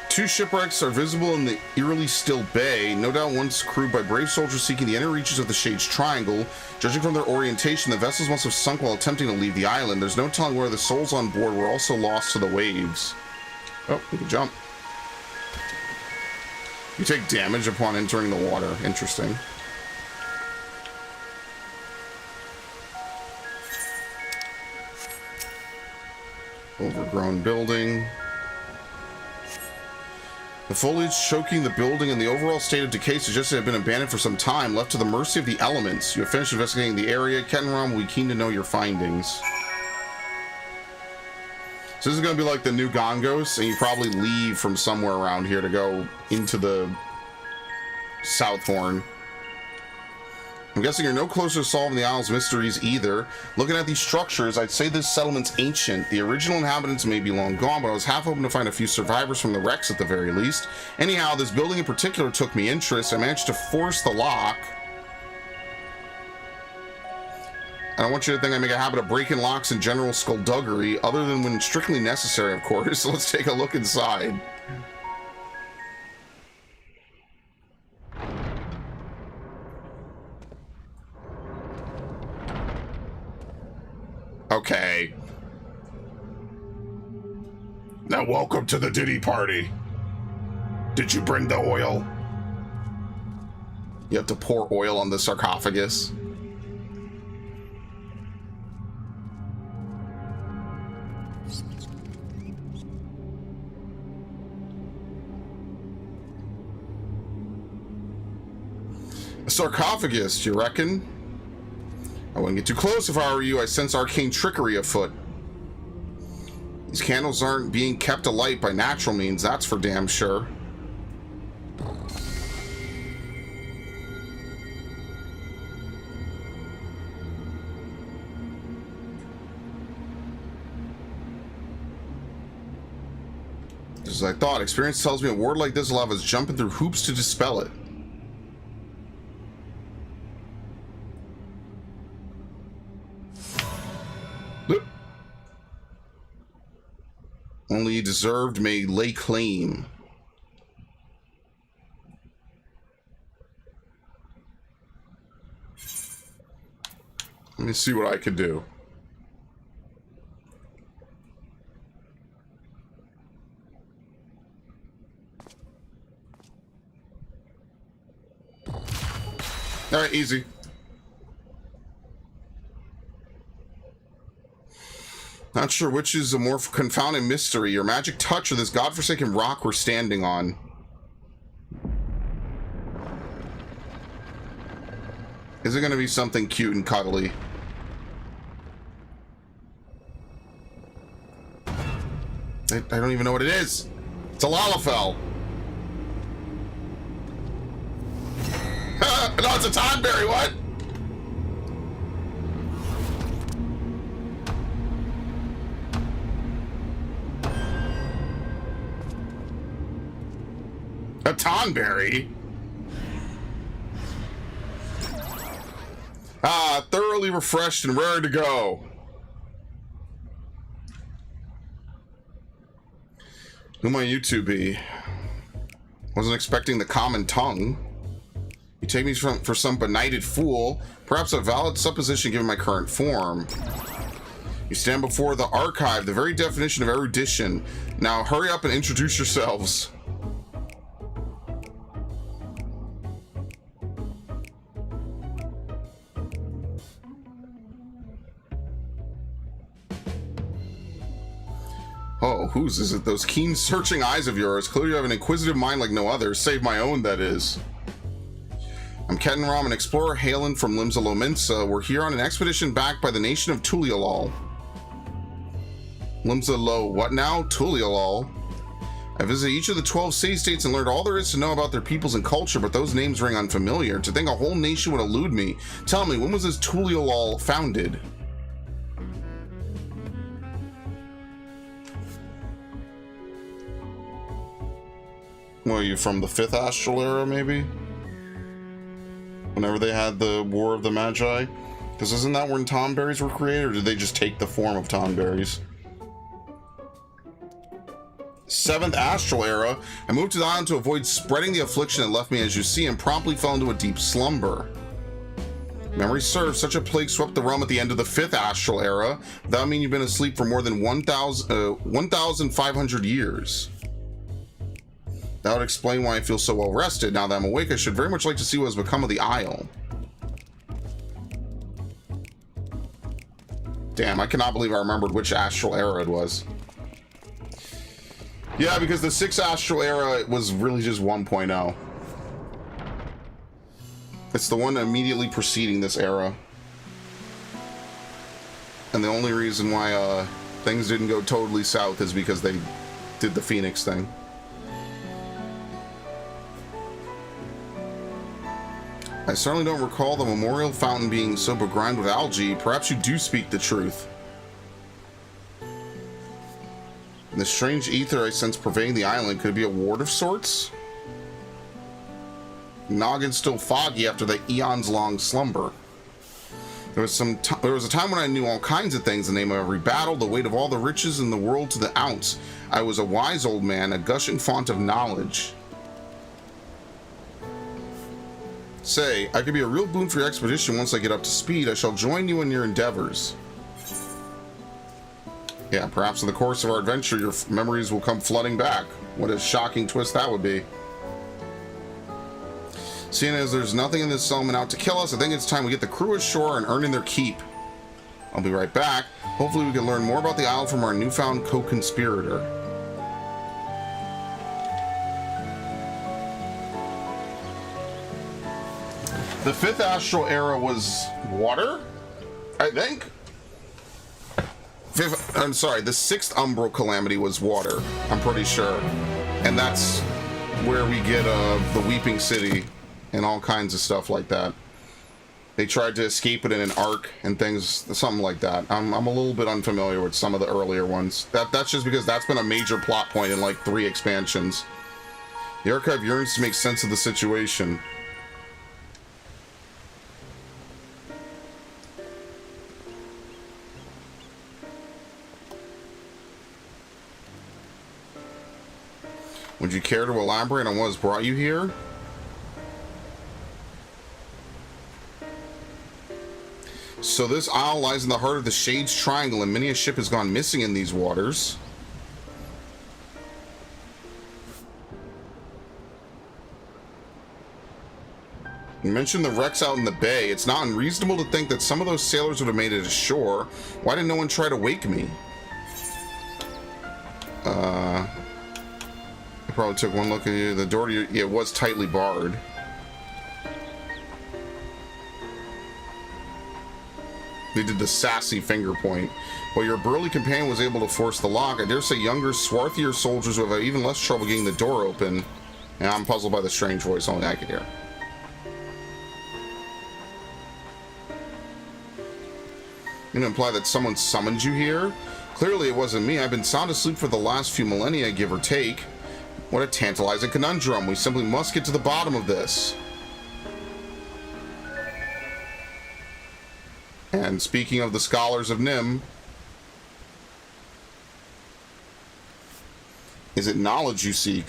Two shipwrecks are visible in the eerily still bay, no doubt once crewed by brave soldiers seeking the inner reaches of the Shade's Triangle. Judging from their orientation, the vessels must have sunk while attempting to leave the island. There's no telling where the souls on board were also lost to the waves. Oh, we can jump. You take damage upon entering the water. Interesting. Overgrown building. The foliage choking the building and the overall state of decay suggests it had been abandoned for some time, left to the mercy of the elements. You have finished investigating the area. Ket and Ram will be keen to know your findings. So this is going to be like the new Gongos, and you probably leave from somewhere around here to go into the South Horn. I'm guessing you're no closer to solving the Isle's mysteries either. Looking at these structures, I'd say this settlement's ancient. The original inhabitants may be long gone, but I was half hoping to find a few survivors from the wrecks at the very least. Anyhow, this building in particular took me interest. I managed to force the lock. I don't want you to think I make a habit of breaking locks in general skullduggery, other than when strictly necessary, of course. So let's take a look inside. Okay. Now welcome to the Diddy party. Did you bring the oil? You have to pour oil on the sarcophagus. A sarcophagus, do you reckon? I wouldn't get too close if I were you. I sense arcane trickery afoot. These candles aren't being kept alight by natural means, that's for damn sure. Just as I thought, experience tells me a ward like this will have us jumping through hoops to dispel it. Only deserved may lay claim. Let me see what I could do. All right, easy. Not sure which is a more confounding mystery, your magic touch or this godforsaken rock we're standing on. Is it going to be something cute and cuddly? I don't even know what it is. It's a Lalafell. No, it's a Tonberry. What? A Tonberry? Ah, thoroughly refreshed and raring to go. Who might you two be? Wasn't expecting the common tongue. You take me for some benighted fool, perhaps a valid supposition given my current form. You stand before the archive, the very definition of erudition. Now hurry up and introduce yourselves. Oh, whose is it? Those keen searching eyes of yours. Clearly you have an inquisitive mind like no other, save my own, that is. I'm Ketenram, an explorer hailing from Limsa Lominsa. We're here on an expedition backed by the nation of Tulialal. Limsa Lo, what now? Tulialal. I visited each of the 12 city-states and learned all there is to know about their peoples and culture, but those names ring unfamiliar. To think a whole nation would elude me. Tell me, when was this Tulialal founded? Well, are you from the 5th Astral Era, maybe? Whenever they had the War of the Magi? Because isn't that when Tonberries were created, or did they just take the form of Tonberries? 7th Astral Era. I moved to the island to avoid spreading the affliction that left me as you see, and promptly fell into a deep slumber. Memory serves, such a plague swept the realm at the end of the 5th Astral Era. That would mean you've been asleep for more than 1,500 years. That would explain why I feel so well rested. Now that I'm awake, I should very much like to see what has become of the Isle. Damn, I cannot believe I remembered which Astral Era it was. Yeah, because the 6th Astral Era was really just 1.0. It's the one immediately preceding this era. And the only reason why things didn't go totally south is because they did the Phoenix thing. I certainly don't recall the memorial fountain being so begrimed with algae. Perhaps you do speak the truth. The strange ether I sense pervading the island, could it be a ward of sorts? Noggin's still foggy after the eons-long slumber. There was a time when I knew all kinds of things, the name of every battle, the weight of all the riches in the world to the ounce. I was a wise old man, a gushing font of knowledge. Say, I could be a real boon for your expedition once I get up to speed. I shall join you in your endeavors. Yeah, perhaps in the course of our adventure, your memories will come flooding back. What a shocking twist that would be. Seeing as there's nothing in this settlement out to kill us, I think it's time we get the crew ashore and earn in their keep. I'll be right back. Hopefully we can learn more about the isle from our newfound co-conspirator. The 5th Astral Era was water, I think. I'm sorry, the 6th Umbral Calamity was water, I'm pretty sure. And that's where we get the Weeping City and all kinds of stuff like that. They tried to escape it in an arc and things, something like that. I'm a little bit unfamiliar with some of the earlier ones. That's just because that's been a major plot point in like 3 expansions. The archive yearns to make sense of the situation. Would you care to elaborate on what has brought you here? So this isle lies in the heart of the Shades Triangle, and many a ship has gone missing in these waters. You mentioned the wrecks out in the bay. It's not unreasonable to think that some of those sailors would have made it ashore. Why did no one try to wake me? I probably took one look at you. The door to your... Yeah, it was tightly barred. They did the sassy finger point. While your burly companion was able to force the lock, I dare say younger, swarthier soldiers would have even less trouble getting the door open. And I'm puzzled by the strange voice only I could hear. You imply that someone summoned you here? Clearly it wasn't me. I've been sound asleep for the last few millennia, give or take. What a tantalizing conundrum. We simply must get to the bottom of this. And speaking of the scholars of Nim, is it knowledge you seek?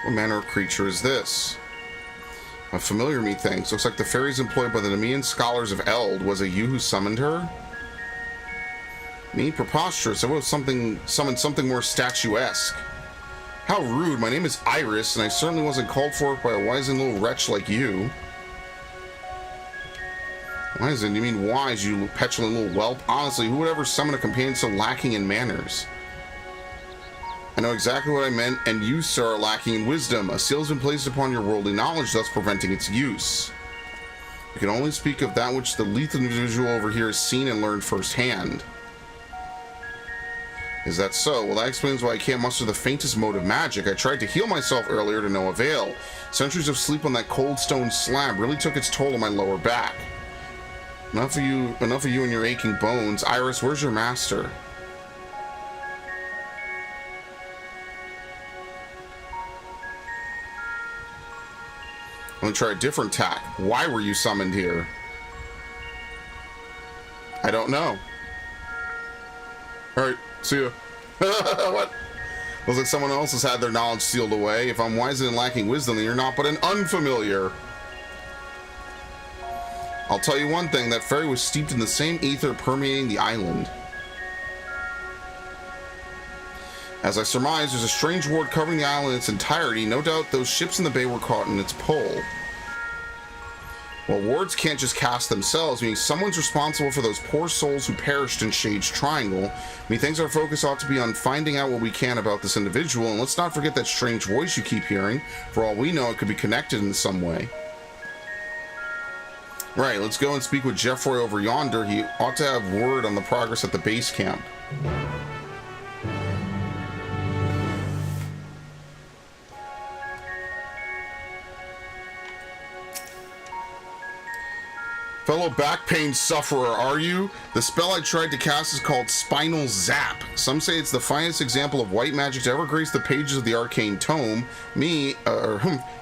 What manner of creature is this? A familiar, methinks. Looks like the fairies employed by the Nemean scholars of Eld. Was it you who summoned her? Me? Preposterous. I would have summoned something more statuesque. How rude. My name is Iris, and I certainly wasn't called for by a wizened little wretch like you. Wizened? You mean wise, you petulant little whelp? Honestly, who would ever summon a companion so lacking in manners? I know exactly what I meant, and you, sir, are lacking in wisdom. A seal has been placed upon your worldly knowledge, thus preventing its use. You can only speak of that which the lethal individual over here has seen and learned firsthand. Is that so? Well, that explains why I can't muster the faintest mode of magic. I tried to heal myself earlier to no avail. Centuries of sleep on that cold stone slab really took its toll on my lower back. Enough of you and your aching bones. Iris, where's your master? Let me try a different tack. Why were you summoned here? I don't know. Alright, see ya. What? Looks like someone else has had their knowledge sealed away. If I'm wise and lacking wisdom, then you're not but an unfamiliar. I'll tell you one thing, that fairy was steeped in the same ether permeating the island. As I surmise, there's a strange ward covering the island in its entirety. No doubt those ships in the bay were caught in its pull. Well, wards can't just cast themselves, meaning someone's responsible for those poor souls who perished in Shade's Triangle. Methinks our focus ought to be on finding out what we can about this individual, and let's not forget that strange voice you keep hearing. For all we know, it could be connected in some way. Right, let's go and speak with Jeffroy over yonder. He ought to have word on the progress at the base camp. Fellow back pain sufferer, are you? The spell I tried to cast is called Spinal Zap. Some say it's the finest example of white magic to ever grace the pages of the arcane tome. I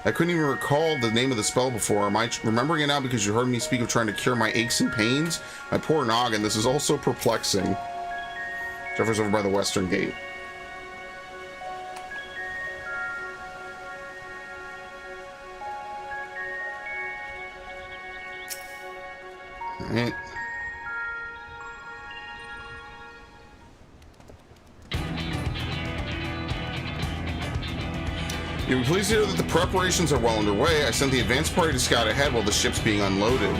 couldn't even recall the name of the spell before. Am I remembering it now because you heard me speak of trying to cure my aches and pains? My poor noggin, this is all so perplexing. Jeffrey's over by the western gate. Alright. You'll be pleased to hear that the preparations are well underway. I sent the advance party to scout ahead while the ship's being unloaded.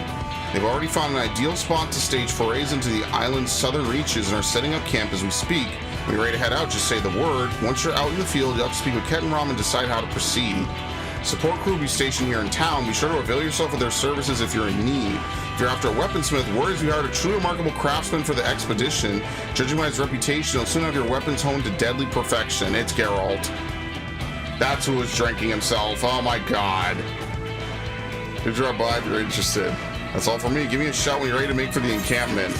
They've already found an ideal spot to stage forays into the island's southern reaches and are setting up camp as we speak. When you're ready to head out, just say the word. Once you're out in the field, you'll have to speak with Ket and Ram and decide how to proceed. Support crew will be stationed here in town. Be sure to avail yourself of their services if you're in need. If you're after a weaponsmith, word is we hired a truly remarkable craftsman for the expedition. Judging by his reputation, he'll soon have your weapons honed to deadly perfection. It's Geralt. That's who was drinking himself. Oh my god. Good job, by if you're interested. That's all for me. Give me a shout when you're ready to make for the encampment.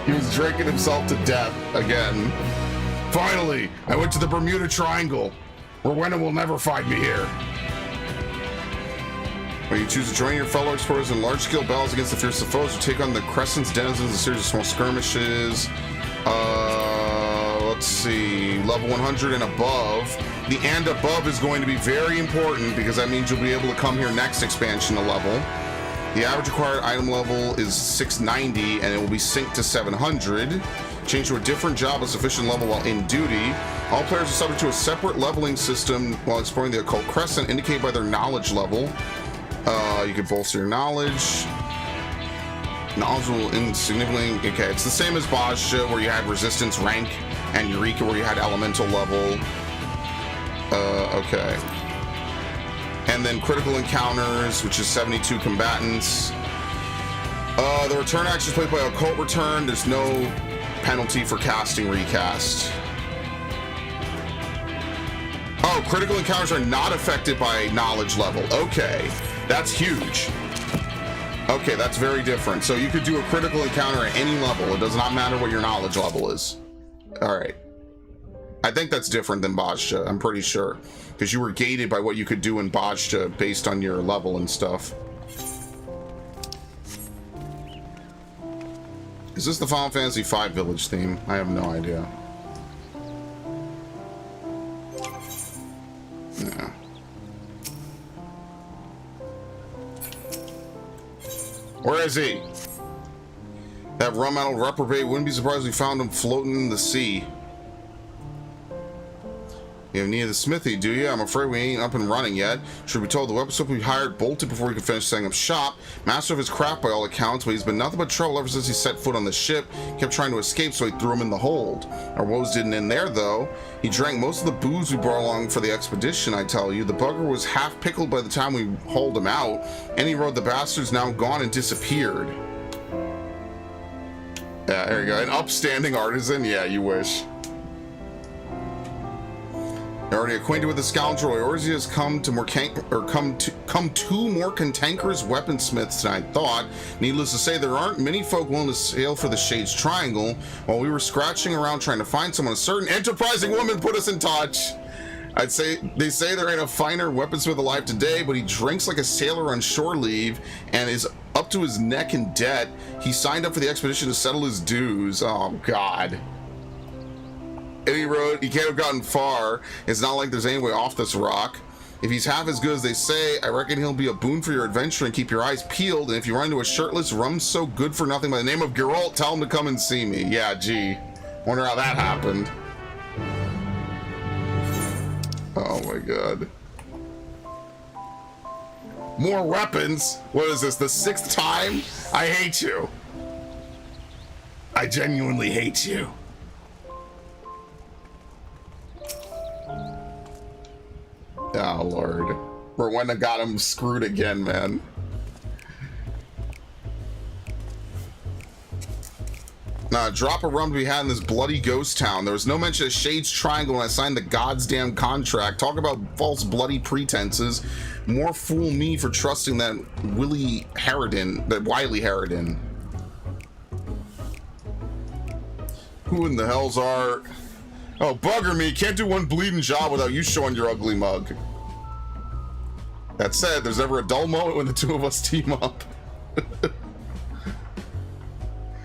He was drinking himself to death again. Finally, I went to the Bermuda Triangle. Rowena will never find me here. When you choose to join your fellow explorers in large-scale battles against the fiercest foes, you take on the Crescent's denizens, a series of small skirmishes. Let's see, level 100 and above. The and above is going to be very important because that means you'll be able to come here next expansion to level. The average required item level is 690 and it will be synced to 700. Change to a different job of sufficient level while in duty. All players are subject to a separate leveling system while exploring the Occult Crescent, indicated by their knowledge level. You can bolster your knowledge. Knowledge will insignificantly... Okay, it's the same as Bajja, where you had resistance rank, and Eureka, where you had elemental level. Okay. And then critical encounters, which is 72 combatants. The return action is played by Occult return. There's no penalty for casting recast. Oh, critical encounters are not affected by knowledge level. Okay, that's huge. Okay, that's very different. So you could do a critical encounter at any level. It does not matter what your knowledge level is. All right. I think that's different than Bajta, I'm pretty sure. Because you were gated by what you could do in Bajta based on your level and stuff. Is this the Final Fantasy V village theme? I have no idea. Yeah. Where is he? That rum-addled reprobate, wouldn't be surprised if we found him floating in the sea. You have need of the smithy, do you? I'm afraid we ain't up and running yet. Should be told the weaponsmith we hired bolted before we could finish setting up shop. Master of his craft by all accounts, but he's been nothing but trouble ever since he set foot on the ship. Kept trying to escape, so he threw him in the hold. Our woes didn't end there, though. He drank most of the booze we brought along for the expedition, I tell you. The bugger was half pickled by the time we hauled him out. Any road the bastard's now gone and disappeared. Yeah, there you go. An upstanding artisan? Yeah, you wish. You're already acquainted with the scoundrel. Eorzea has come two more cantankerous weaponsmiths than I thought. Needless to say, there aren't many folk willing to sail for the Shades Triangle. While we were scratching around trying to find someone, a certain enterprising woman put us in touch. They say there ain't a finer weaponsmith alive today, but he drinks like a sailor on shore leave and is up to his neck in debt. He signed up for the expedition to settle his dues. Oh, God. Any road, he can't have gotten far. It's not like there's any way off this rock. If he's half as good as they say, I reckon he'll be a boon for your adventure and keep your eyes peeled. And if you run into a shirtless, rum so good for nothing by the name of Geralt, tell him to come and see me. Yeah, gee. Wonder how that happened. Oh my God. More weapons? What is this, the 6th time? I hate you. I genuinely hate you. Oh, Lord. Rowena got him screwed again, man. Nah, drop of rum to be had in this bloody ghost town. There was no mention of Shades Triangle when I signed the goddamn contract. Talk about false bloody pretenses. More fool me for trusting that Wily Harridan. Who in the hell's are... Oh, bugger me. Can't do one bleeding job without you showing your ugly mug. That said, there's never a dull moment when the two of us team up.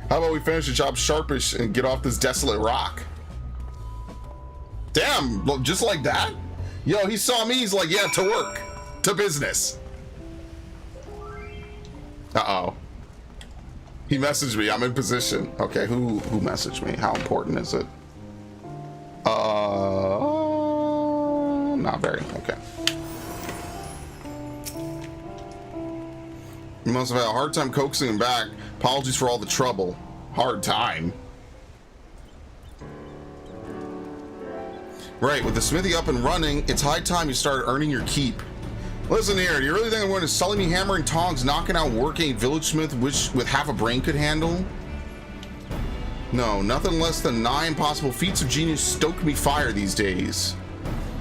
How about we finish the job sharpish and get off this desolate rock? Damn, just like that? Yo, he saw me, he's like, yeah, to work. To business. Uh-oh. He messaged me, I'm in position. Okay, who messaged me? How important is it? Not very. Okay. You must have had a hard time coaxing him back. Apologies for all the trouble. Hard time. Right, with the smithy up and running, it's high time you start earning your keep. Listen here, do you really think I'm going to sully me hammer and tongs knocking out working village smith which with half a brain could handle? No, nothing less than 9 possible feats of genius stoke me fire these days.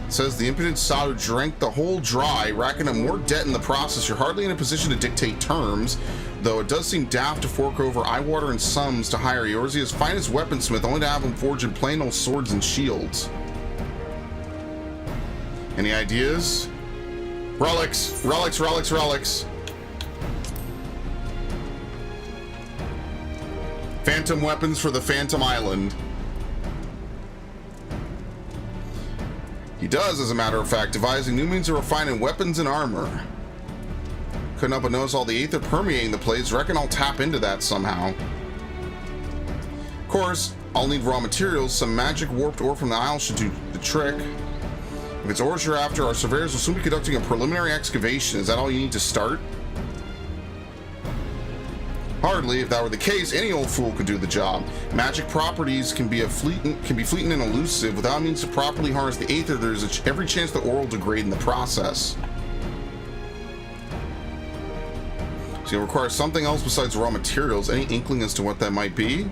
It says the impudent sod who drank the whole dry, racking up more debt in the process. You're hardly in a position to dictate terms, though it does seem daft to fork over eye-water and sums to hire Eorzea's finest weaponsmith only to have him forge in plain old swords and shields. Any ideas? Relics! Relics, relics, relics! Phantom weapons for the Phantom Island. He does, as a matter of fact, devising new means of refining weapons and armor. Couldn't help but notice all the aether permeating the place. Reckon I'll tap into that somehow. Of course, I'll need raw materials. Some magic warped ore from the Isle should do the trick. If it's ores you're after, our surveyors will soon be conducting a preliminary excavation. Is that all you need to start? Hardly. If that were the case, any old fool could do the job. Magic properties can be fleeting and elusive. Without means to properly harness the aether, there's every chance the ore will degrade in the process. So you'll require something else besides raw materials. Any inkling as to what that might be?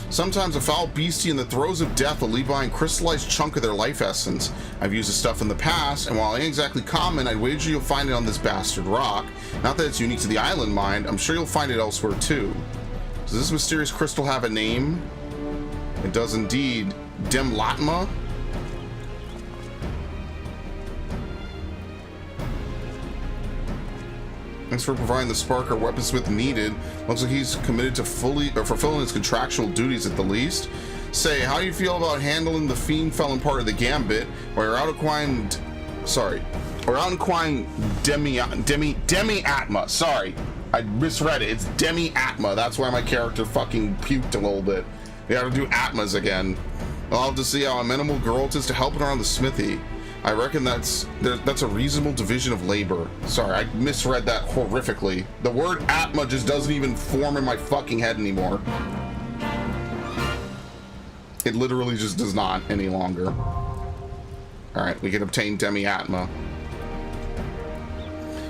Sometimes a foul beastie in the throes of death will leave behind a crystallized chunk of their life essence. I've used this stuff in the past, and while it ain't exactly common, I'd wager you'll find it on this bastard rock. Not that it's unique to the island mind, I'm sure you'll find it elsewhere too. Does this mysterious crystal have a name? It does indeed. Demlatma? Thanks for providing the spark our weaponsmith needed. Looks like he's committed to fulfilling his contractual duties at the least. Say, how do you feel about handling the fiend felon part of the gambit, while you're out acquiring Demi-Atma? Sorry, I misread it. It's Demi-Atma. That's why my character fucking puked a little bit. We have to do Atmas again. I'll have to see how amenable Geralt is to helping around the smithy. I reckon that's a reasonable division of labor. Sorry, I misread that horrifically. The word Atma just doesn't even form in my fucking head anymore. It literally just does not any longer. Alright, we can obtain Demi-Atma.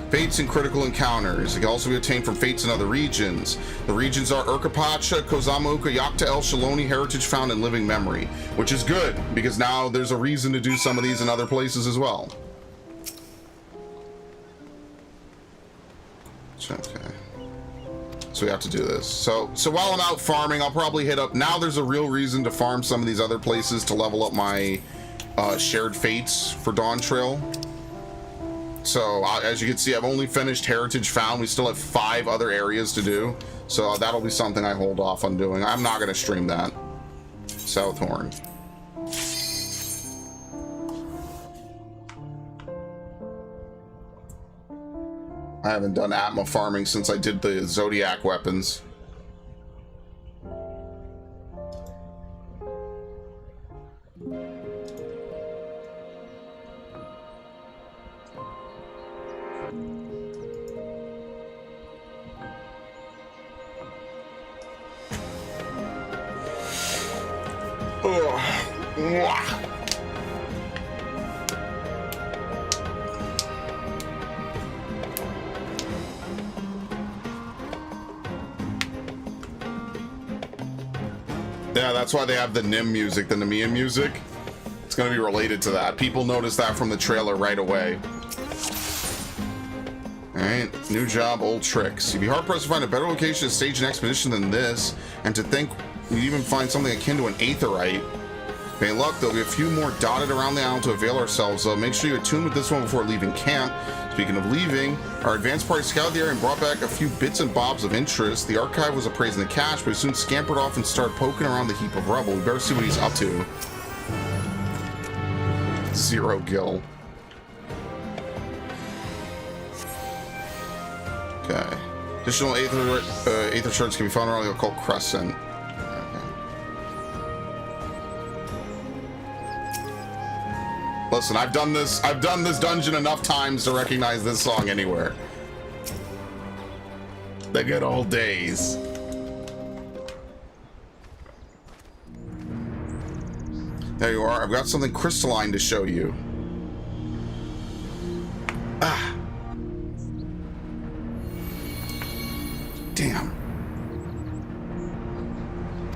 Fates and critical encounters. It can also be obtained from fates in other regions. The regions are Urkapacha, Kozama-Uka, Yakta El Shaloni, Heritage Found, and Living Memory. Which is good, because now there's a reason to do some of these in other places as well. Okay. So we have to do this. So while I'm out farming, I'll probably hit up... Now there's a real reason to farm some of these other places to level up my shared fates for Dawntrail. So, as you can see, I've only finished Heritage Found. We still have 5 other areas to do. So, that'll be something I hold off on doing. I'm not going to stream that. Southhorn. I haven't done Atma farming since I did the Zodiac weapons. Yeah, that's why they have the Nim music, the Nemean music. It's going to be related to that. People noticed that from the trailer right away. Alright, new job, old tricks. You'd be hard-pressed to find a better location to stage an expedition than this, and to think you'd even find something akin to an aetherite. With any luck, there'll be a few more dotted around the island to avail ourselves of. Make sure you're attuned with this one before leaving camp. Speaking of leaving, our advance party scouted the area and brought back a few bits and bobs of interest. The archive was appraising the cache, but he soon scampered off and started poking around the heap of rubble. We better see what he's up to. 0 gil. Okay. Additional aether shards can be found around the Occult Crescent. Listen, I've done this dungeon enough times to recognize this song anywhere. The good old days. There you are. I've got something crystalline to show you. Ah. Damn.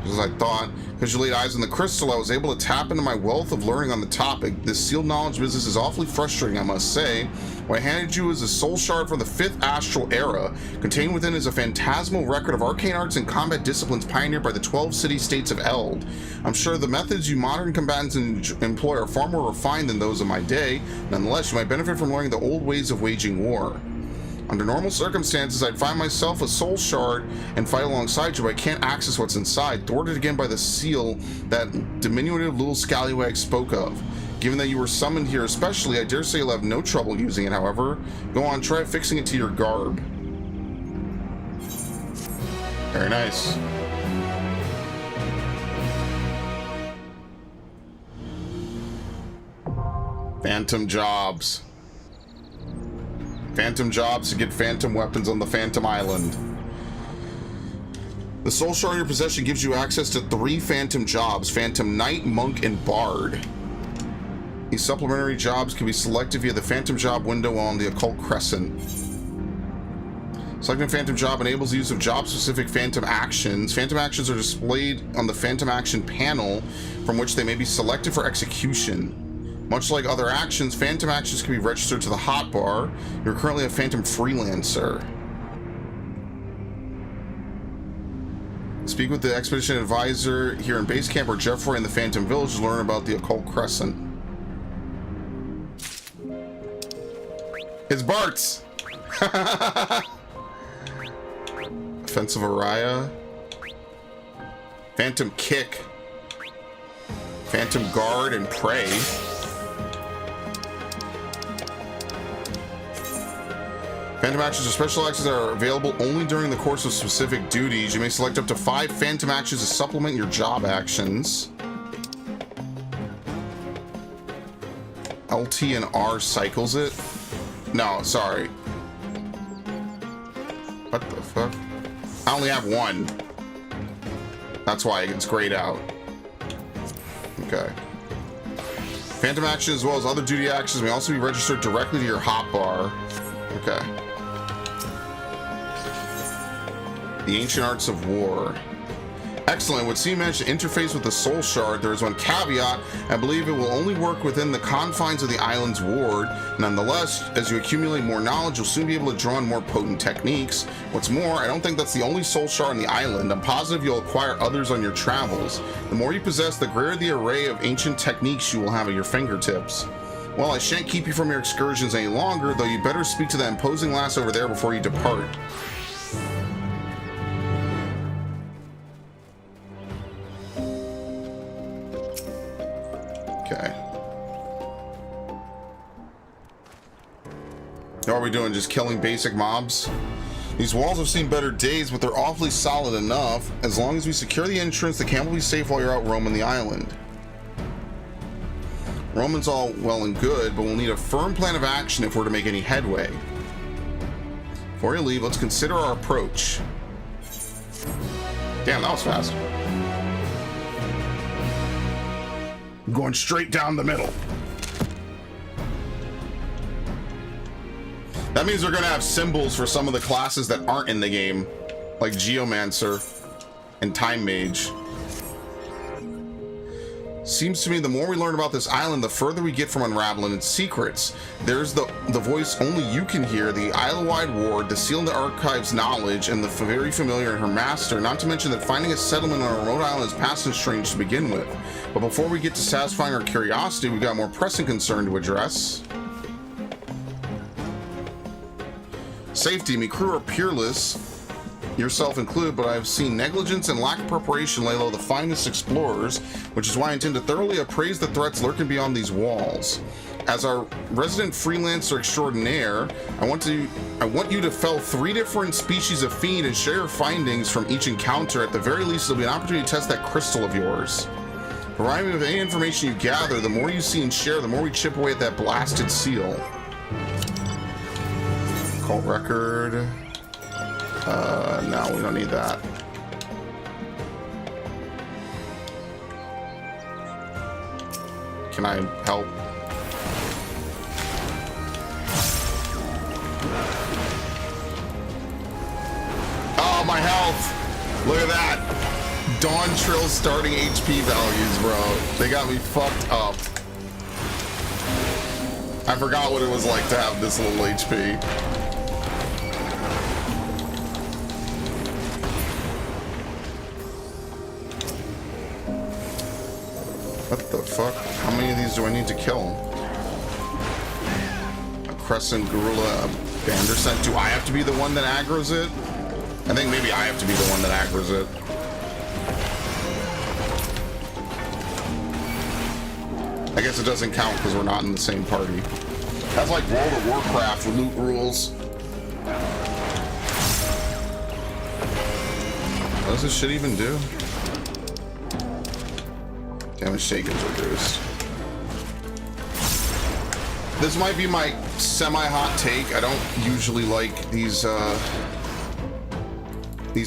As I thought, because you laid eyes on the crystal, I was able to tap into my wealth of learning on the topic. This sealed knowledge business is awfully frustrating, I must say. What I handed you is a soul shard from the 5th astral era. Contained within is a phantasmal record of arcane arts and combat disciplines pioneered by the 12 city-states of Eld. I'm sure the methods you modern combatants employ are far more refined than those of my day. Nonetheless, you might benefit from learning the old ways of waging war. Under normal circumstances, I'd find myself a soul shard and fight alongside you, but I can't access what's inside, thwarted again by the seal that diminutive little scallywag spoke of. Given that you were summoned here especially, I dare say you'll have no trouble using it, however. Go on, try fixing it to your garb. Very nice. Phantom jobs. Phantom jobs to get phantom weapons on the Phantom Island. The soul shard in your possession gives you access to 3 phantom jobs: Phantom Knight, Monk, and Bard. These supplementary jobs can be selected via the phantom job window on the Occult Crescent. Selecting Phantom Job enables the use of job-specific Phantom actions. Phantom actions are displayed on the Phantom action panel from which they may be selected for execution. Much like other actions, Phantom actions can be registered to the hotbar. You're currently a Phantom Freelancer. Speak with the Expedition Advisor here in base camp or Jeffrey in the Phantom Village to learn about the Occult Crescent. It's Bart's! Offensive Araya. Phantom Kick. Phantom Guard and Prey. Phantom actions or special actions are available only during the course of specific duties. You may select up to 5 Phantom actions to supplement your job actions. LT and R cycles it? No, sorry. What the fuck? I only have 1. That's why it's grayed out. Okay. Phantom actions as well as other duty actions may also be registered directly to your hotbar. Okay. The Ancient Arts of War. Excellent. Would seem managed to interface with the Soul Shard. There is one caveat. I believe it will only work within the confines of the island's ward. Nonetheless, as you accumulate more knowledge, you'll soon be able to draw on more potent techniques. What's more, I don't think that's the only Soul Shard on the island. I'm positive you'll acquire others on your travels. The more you possess, the greater the array of ancient techniques you will have at your fingertips. Well, I shan't keep you from your excursions any longer, though you'd better speak to that imposing lass over there before you depart. Okay. How are we doing? Just killing basic mobs? These walls have seen better days, but they're awfully solid enough. As long as we secure the entrance, the camp will be safe while you're out roaming the island. Roaming's all well and good, but we'll need a firm plan of action if we're to make any headway. Before you leave, let's consider our approach. Damn, that was fast. Going straight down the middle. That means we're gonna have symbols for some of the classes that aren't in the game, like Geomancer and Time Mage. Seems to me the more we learn about this island, the further we get from unraveling its secrets. There's the voice only you can hear, the Isle-wide ward, the seal in the archive's knowledge, and the very familiar her master, not to mention that finding a settlement on a remote island is passing strange to begin with. But before we get to satisfying our curiosity, we've got more pressing concern to address. Safety. Me crew are peerless, yourself included, but I've seen negligence and lack of preparation lay low the finest explorers, which is why I intend to thoroughly appraise the threats lurking beyond these walls. As our resident freelancer extraordinaire, I want you to fell 3 different species of fiend and share your findings from each encounter. At the very least, there'll be an opportunity to test that crystal of yours. Provide me with any information you gather. The more you see and share, the more we chip away at that blasted seal. Occult record. No, we don't need that. Can I help? Oh, my health! Look at that! Dawntrail starting HP values, bro. They got me fucked up. I forgot what it was like to have this little HP. What the fuck? How many of these do I need to kill? A Crescent, Gorilla, a Bandersent. Do I have to be the one that aggroes it? I think maybe I have to be the one that aggroes it. I guess it doesn't count because we're not in the same party. That's like World of Warcraft loot rules. What does this shit even do? Damage taken's reduced. This might be my semi-hot take. I don't usually like these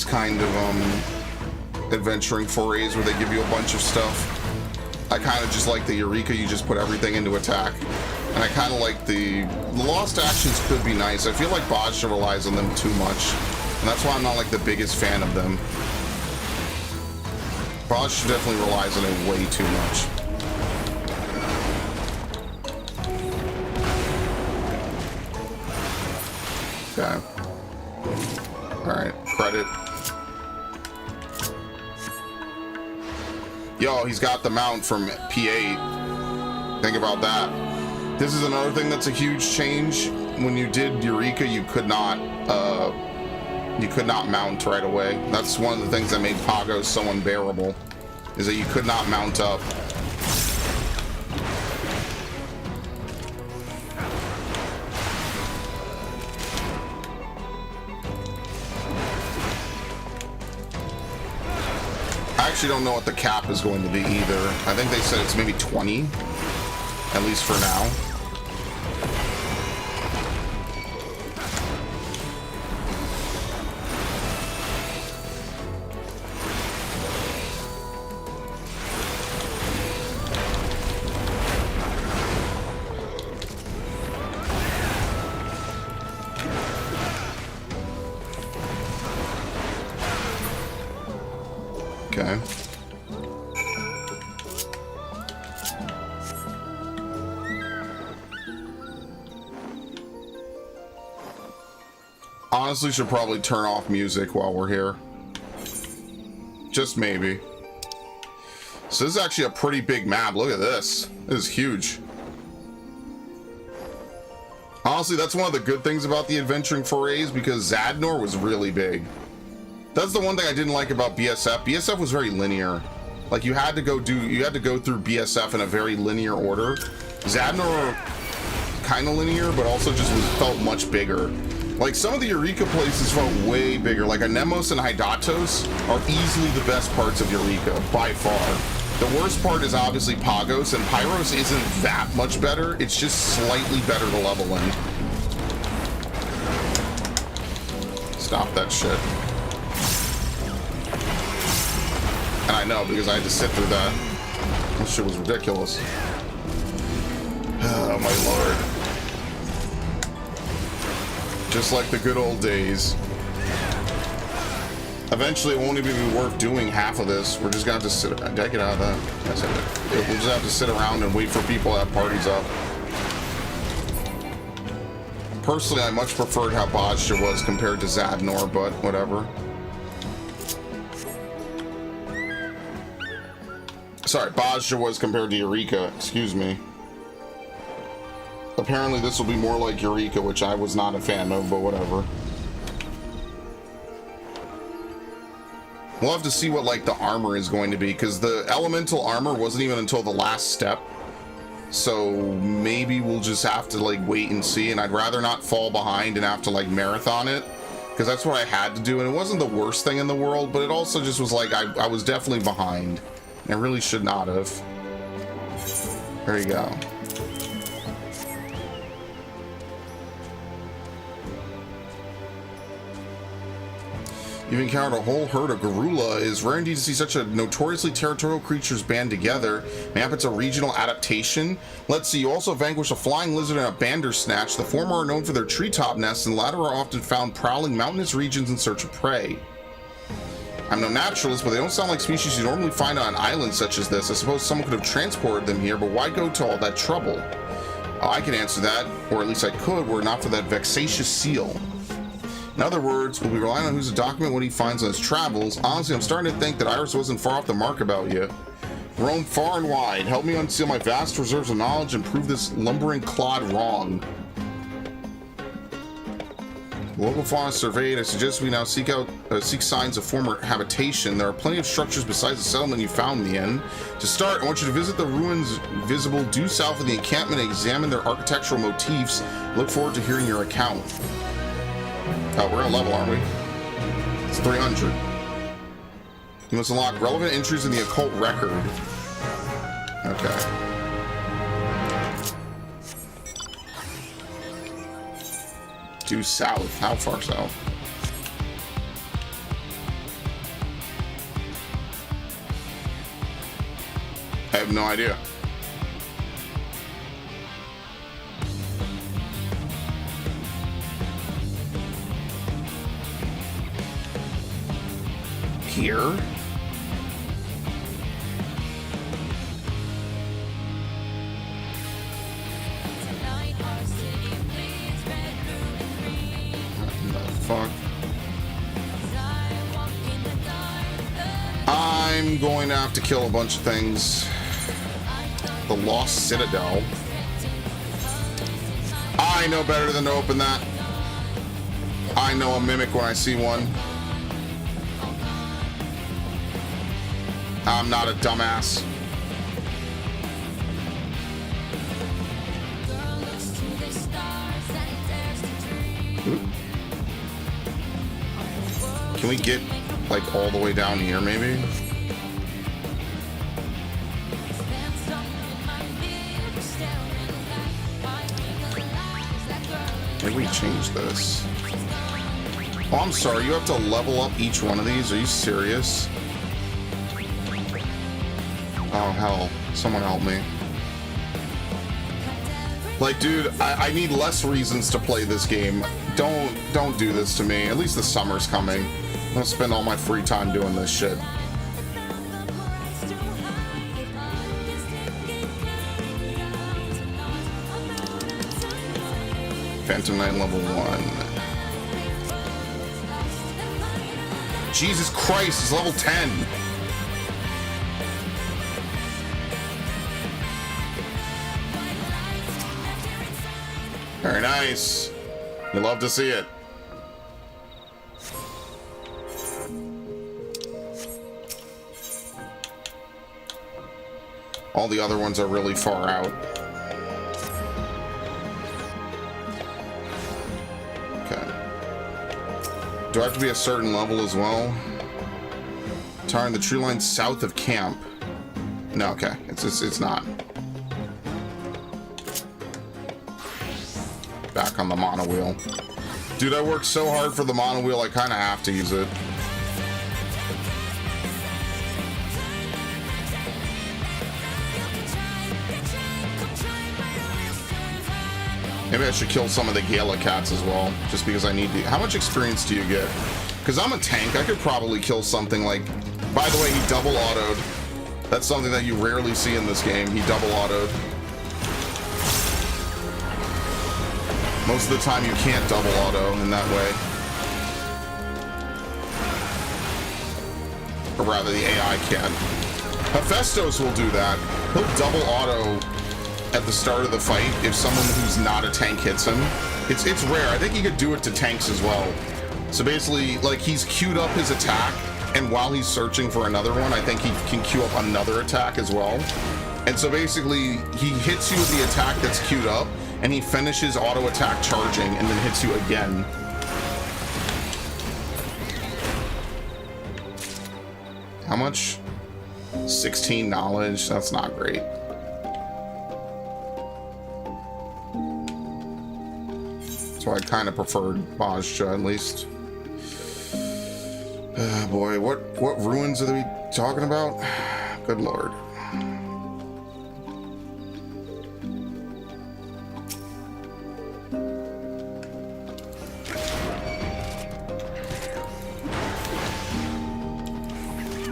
kind of adventuring forays where they give you a bunch of stuff. I kind of just like the Eureka, you just put everything into attack. And I kind of like the Lost Actions could be nice. I feel like Bajra relies on them too much. And that's why I'm not like the biggest fan of them. Bosch definitely relies on it way too much. Okay. Alright, credit. Yo, he's got the mount from P8. Think about that. This is another thing that's a huge change. When you did Eureka, you could not mount right away. That's one of the things that made Pagos so unbearable, is that you could not mount up. I actually don't know what the cap is going to be either. I think they said it's maybe 20, at least for now. Okay. Honestly, should probably turn off music while we're here. Just maybe. So this is actually a pretty big map. Look at this. This is huge. Honestly, that's one of the good things about the adventuring forays, because Zadnor was really big. That's the one thing I didn't like about BSF. BSF was very linear. Like you had to go through BSF in a very linear order. Zadnor kind of linear, but also just felt much bigger. Like some of the Eureka places felt way bigger. Like Anemos and Hydatos are easily the best parts of Eureka by far. The worst part is obviously Pagos, and Pyros isn't that much better. It's just slightly better to level in. Stop that shit. And I know, because I had to sit through that. This shit was ridiculous. Oh my lord. Just like the good old days. Eventually, it won't even be worth doing half of this. We're just gonna have to sit. Did I get out of that? Yes, I did. We'll just have to sit around and wait for people to have parties up. Personally, I much preferred how Bajra was compared to Zadnor, but whatever. Sorry, Bajra was compared to Eureka. Excuse me. Apparently, this will be more like Eureka, which I was not a fan of, but whatever. We'll have to see what like the armor is going to be, because the elemental armor wasn't even until the last step, so maybe we'll just have to like wait and see. And I'd rather not fall behind and have to like marathon it, because that's what I had to do, and it wasn't the worst thing in the world, but it also just was like I was definitely behind. I really should not have. There you go. You've encountered a whole herd of gorilla. It is rare indeed to see such a notoriously territorial creatures band together. Maybe it's a regional adaptation. Let's see, you also vanquished a flying lizard and a bandersnatch. The former are known for their treetop nests, and the latter are often found prowling mountainous regions in search of prey. I'm no naturalist, but they don't sound like species you normally find on an island such as this. I suppose someone could have transported them here, but why go to all that trouble? I can answer that, or at least I could, were it not for that vexatious seal. In other words, we'll be relying on who's to document what he finds on his travels. Honestly, I'm starting to think that Iris wasn't far off the mark about you. Roam far and wide, help me unseal my vast reserves of knowledge and prove this lumbering clod wrong. Local fauna surveyed. I suggest we now seek signs of former habitation. There are plenty of structures besides the settlement you found me in. To start, I want you to visit the ruins visible due south of the encampment and examine their architectural motifs. Look forward to hearing your account. Oh, we're gonna level, aren't we? It's 300. You must unlock relevant entries in the occult record. Okay. Due south. How far south? I have no idea. here? Fuck. I'm going to have to kill a bunch of things. The Lost Citadel. I know better than to open that. I know a mimic when I see one. I'm not a dumbass. Can we get, like, all the way down here, maybe? Maybe we change this. Oh, I'm sorry, you have to level up each one of these? Are you serious? Oh, hell. Someone help me. Like, dude, I need less reasons to play this game. Don't do this to me. At least the summer's coming. I'm gonna spend all my free time doing this shit. Phantom Knight level 1. Jesus Christ, it's level 10. Very nice. You love to see it. All the other ones are really far out. Okay. Do I have to be a certain level as well? Tarring the tree line south of camp. No, okay. It's not. Back on the mono wheel. Dude, I worked so hard for the mono wheel, I kind of have to use it. Maybe I should kill some of the Gala cats as well, just because I need to. How much experience do you get? Because I'm a tank, I could probably kill something like... By the way, he double autoed. That's something that you rarely see in this game. He double autoed. Most of the time you can't double auto in that way. Or rather, the AI can. Hephaestus will do that. He'll double auto at the start of the fight if someone who's not a tank hits him. It's rare. I think he could do it to tanks as well. So basically, like, he's queued up his attack, and while he's searching for another one, I think he can queue up another attack as well. And so basically, he hits you with the attack that's queued up, and he finishes auto attack charging and then hits you again. How much? 16 knowledge. That's not great. So I kind of preferred Bajja at least. Boy, what ruins are we talking about? Good lord.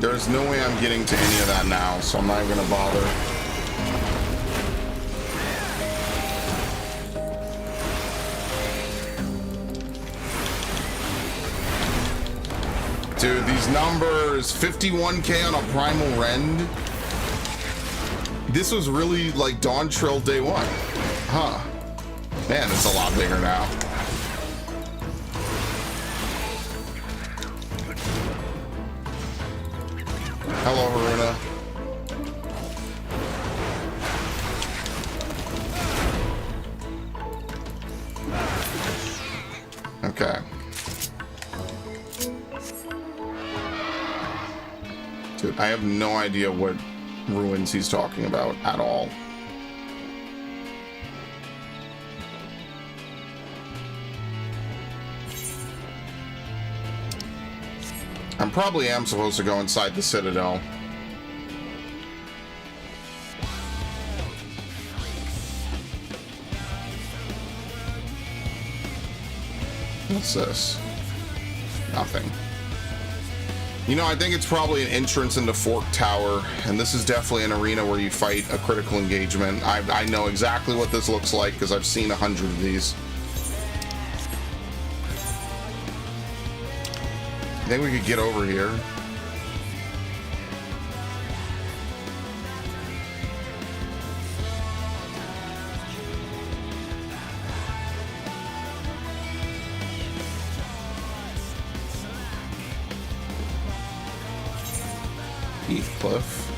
There's no way I'm getting to any of that now, so I'm not even gonna bother. Dude, these numbers, 51k on a primal rend. This was really like Dawntrail day one. Huh. Man, it's a lot bigger now. Hello, Haruna. Okay. Dude, I have no idea what ruins he's talking about at all. I probably am supposed to go inside the Citadel. What's this? Nothing. You know, I think it's probably an entrance into Fork Tower, and this is definitely an arena where you fight a critical engagement. I know exactly what this looks like because I've seen 100 of these. I think we could get over here. Heathcliff.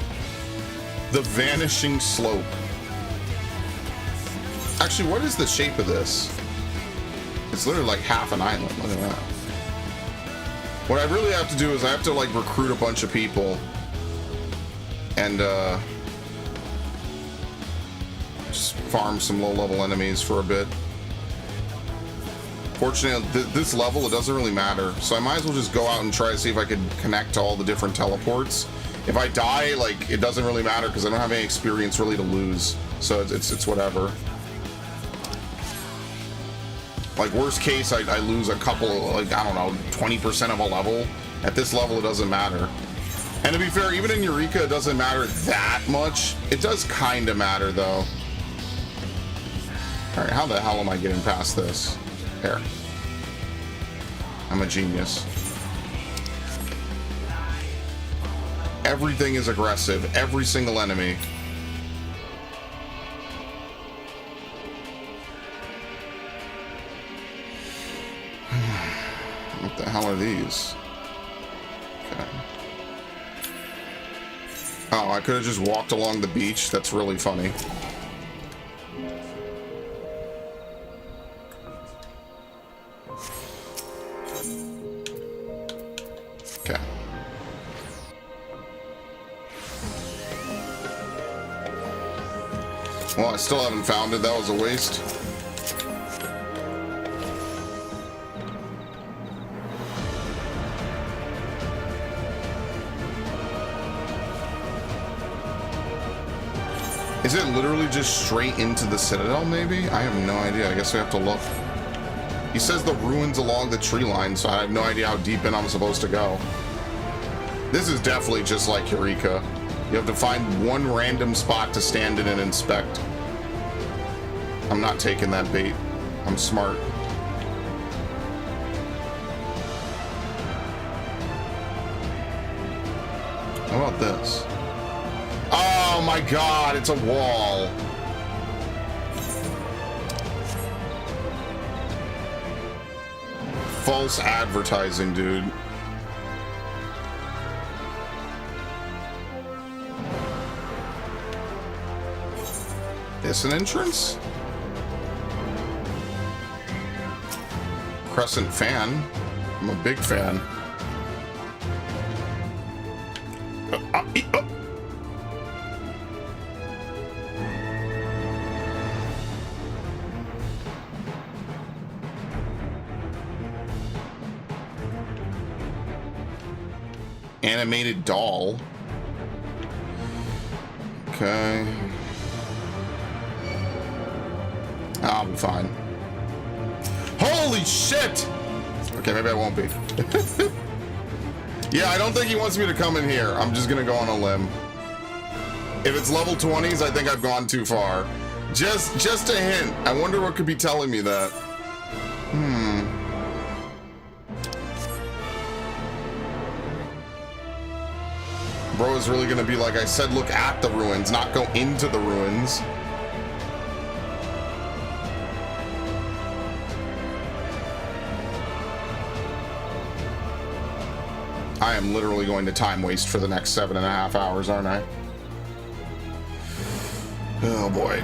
The Vanishing Slope. Actually, what is the shape of this? It's literally like half an island. Look at that. What I really have to do is I have to like recruit a bunch of people and just farm some low-level enemies for a bit. Fortunately, this level, it doesn't really matter. So I might as well just go out and try to see if I can connect to all the different teleports. If I die, like, it doesn't really matter because I don't have any experience really to lose. So it's whatever. Like, worst case, I lose a couple, like, I don't know, 20% of a level. At this level, it doesn't matter. And to be fair, even in Eureka, it doesn't matter that much. It does kind of matter, though. All right, how the hell am I getting past this? There. I'm a genius. Everything is aggressive. Every single enemy. What the hell are these? Okay. Oh, I could have just walked along the beach. That's really funny. Okay. Well, I still haven't found it. That was a waste. Is it literally just straight into the Citadel, maybe? I have no idea. I guess we have to look. He says the ruins along the tree line, so I have no idea how deep in I'm supposed to go. This is definitely just like Eureka. You have to find one random spot to stand in and inspect. I'm not taking that bait. I'm smart. How about this? Oh my god, it's a wall. False advertising, dude. This an entrance? Crescent fan. I'm a big fan. Animated doll. Okay. I'll be fine. Holy shit! Okay, maybe I won't be. Yeah, I don't think he wants me to come in here. I'm just gonna go on a limb. If it's level 20s, I think I've gone too far. Just a hint. I wonder what could be telling me that. Bro is really gonna be like, I said look at the ruins, not go into the ruins. I am literally going to time waste for the next 7.5 hours, aren't I? Oh boy.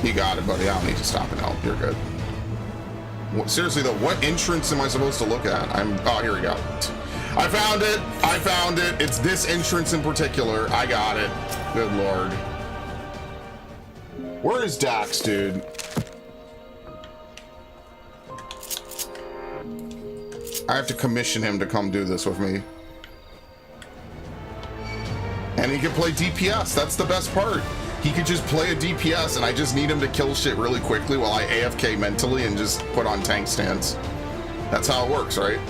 You got it, buddy. I don't need to stop and help. You're good. Seriously though, what entrance am I supposed to look at? Oh, here we go. I found it. I found it. It's this entrance in particular. I got it. Good lord. Where is Dax, dude? I have to commission him to come do this with me. And he can play DPS. That's the best part. He could just play a DPS and I just need him to kill shit really quickly while I AFK mentally and just put on tank stance. That's how it works, right?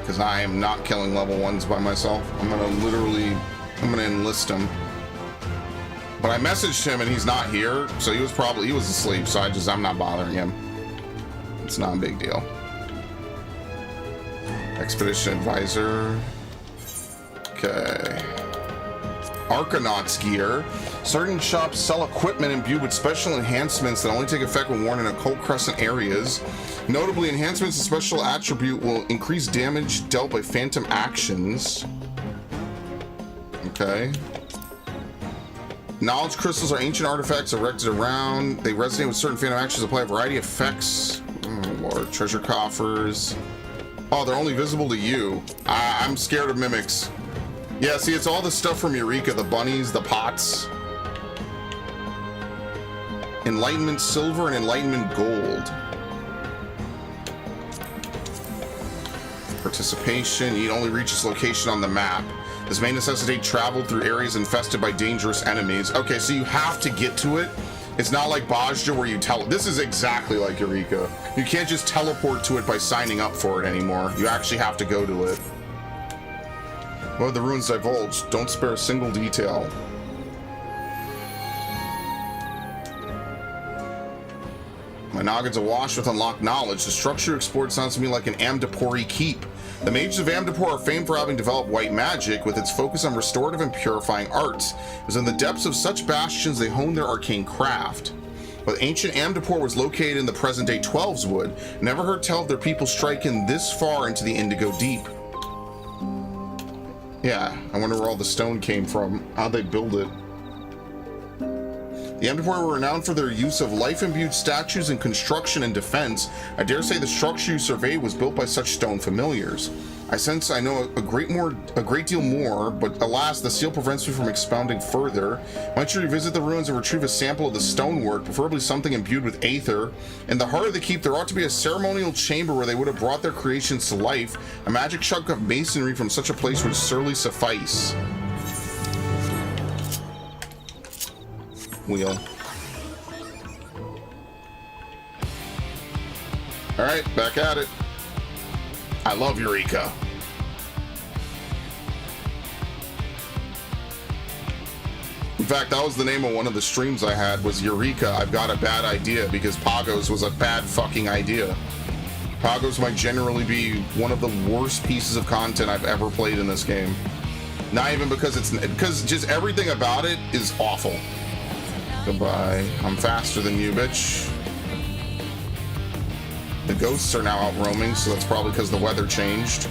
Because I am not killing level 1s by myself. I'm gonna enlist him. But I messaged him and he's not here, so he was asleep, so I'm not bothering him. It's not a big deal. Expedition Advisor. Okay. Arcanauts gear. Certain shops sell equipment imbued with special enhancements that only take effect when worn in occult Crescent areas. Notably, enhancements to special attribute will increase damage dealt by phantom actions. Okay. Knowledge crystals are ancient artifacts erected around. They resonate with certain phantom actions, apply a variety of effects. Oh, Lord. Treasure coffers. Oh, they're only visible to you. I'm scared of mimics. Yeah, see, it's all the stuff from Eureka. The bunnies, the pots. Enlightenment silver and enlightenment gold. Participation. You only reach its location on the map. This may necessitate travel through areas infested by dangerous enemies. Okay, so you have to get to it. It's not like Bajja where you this is exactly like Eureka. You can't just teleport to it by signing up for it anymore. You actually have to go to it. What the ruins divulge? Don't spare a single detail. My noggin's awash with unlocked knowledge. The structure explored sounds to me like an Amdapori keep. The mages of Amdapor are famed for having developed white magic with its focus on restorative and purifying arts. It was in the depths of such bastions they honed their arcane craft. But ancient Amdapor was located in the present-day Twelveswood. Never heard tell of their people striking this far into the Indigo Deep. Yeah, I wonder where all the stone came from. How'd they build it? The Amdapor were renowned for their use of life-imbued statues in construction and defense. I dare say the structure you surveyed was built by such stone familiars. I sense I know a great deal more, but alas, the seal prevents me from expounding further. Might you revisit the ruins and retrieve a sample of the stonework, preferably something imbued with aether. In the heart of the keep, there ought to be a ceremonial chamber where they would have brought their creations to life. A magic chunk of masonry from such a place would surely suffice. Wheel. All right, back at it. I love Eureka. In fact, that was the name of one of the streams I had, was Eureka, I've got a bad idea, because Pagos was a bad fucking idea. Pagos might generally be one of the worst pieces of content I've ever played in this game. Not even because because just everything about it is awful. Goodbye. I'm faster than you, bitch. The ghosts are now out roaming, so that's probably because the weather changed.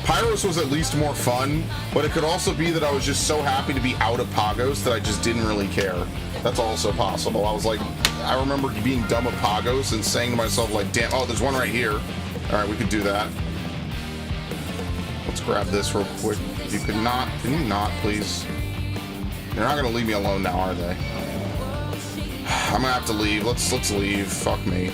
Pyros was at least more fun, but it could also be that I was just so happy to be out of Pagos that I just didn't really care. That's also possible. I was like, I remember being done with Pagos and saying to myself, like, damn, oh, there's one right here. All right, we could do that. Let's grab this real quick. You could not, can you not, please? They're not gonna leave me alone now, are they? I'm gonna have to leave. Let's leave. Fuck me.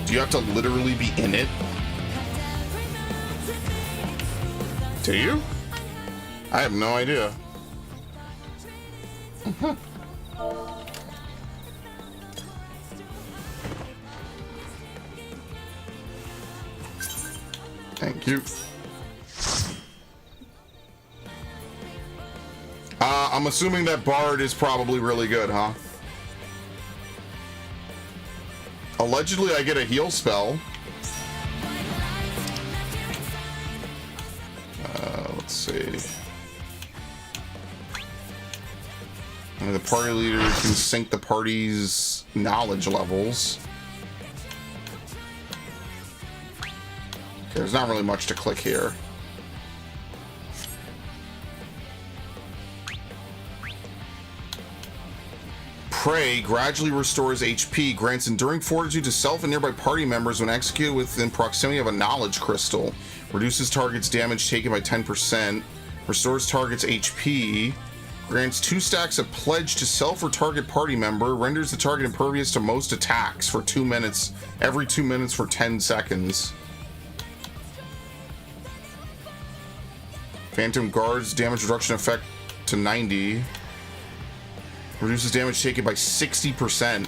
Do you have to literally be in it? Do you? I have no idea. Thank you. I'm assuming that Bard is probably really good, huh? Allegedly, I get a heal spell. Let's see. And the party leader can sync the party's knowledge levels. Okay, there's not really much to click here. Pray gradually restores HP, grants enduring fortitude to self and nearby party members when executed within proximity of a knowledge crystal. Reduces target's damage taken by 10%. Restores target's HP. Grants 2 stacks of pledge to self or target party member. Renders the target impervious to most attacks for 2 minutes. Every 2 minutes for 10 seconds. Phantom Guard's damage reduction effect to 90. Reduces damage taken by 60%.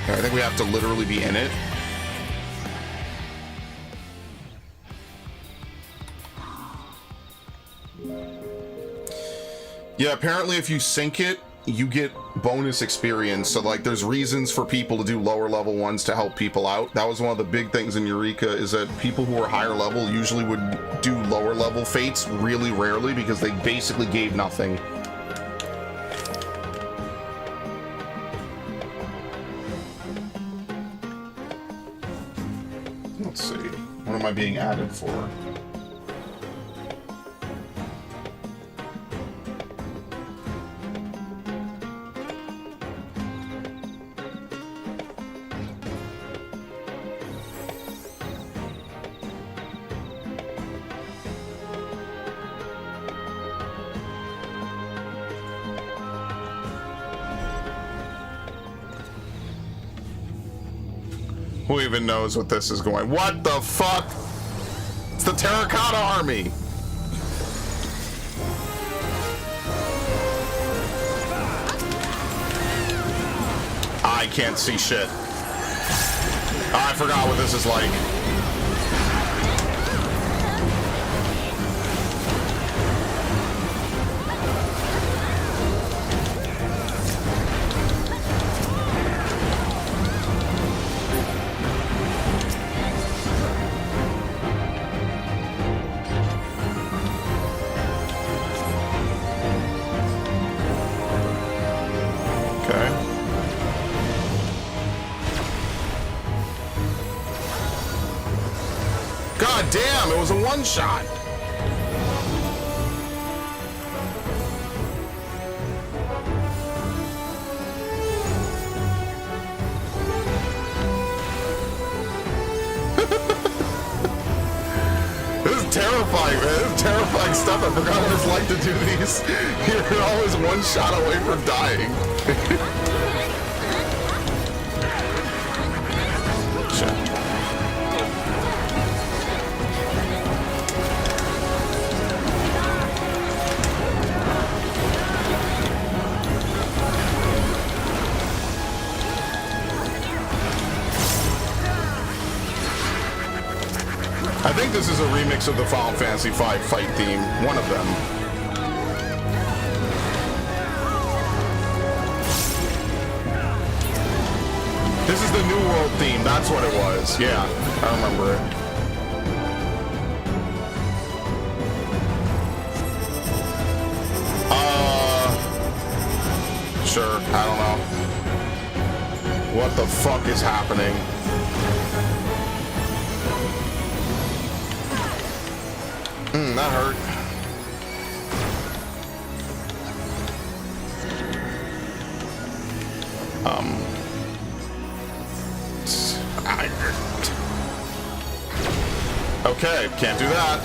I think we have to literally be in it. Yeah, apparently if you sync it, you get bonus experience. So like there's reasons for people to do lower level ones to help people out. That was one of the big things in Eureka, is that people who are higher level usually would do lower level fates really rarely because they basically gave nothing. Let's see. What am I being added for? Who even knows what this is going? What the fuck? It's the Terracotta Army! I can't see shit. I forgot what this is like. Damn, it was a one-shot. This is terrifying, man. This is terrifying stuff. I forgot what it's like to do these. You're always one shot away from dying. Shit. I think this is a remix of the Final Fantasy V fight theme. One of them. This is the New World theme. That's what it was. Yeah, I remember it. Sure. I don't know. What the fuck is happening? That hurt. Okay, can't do that.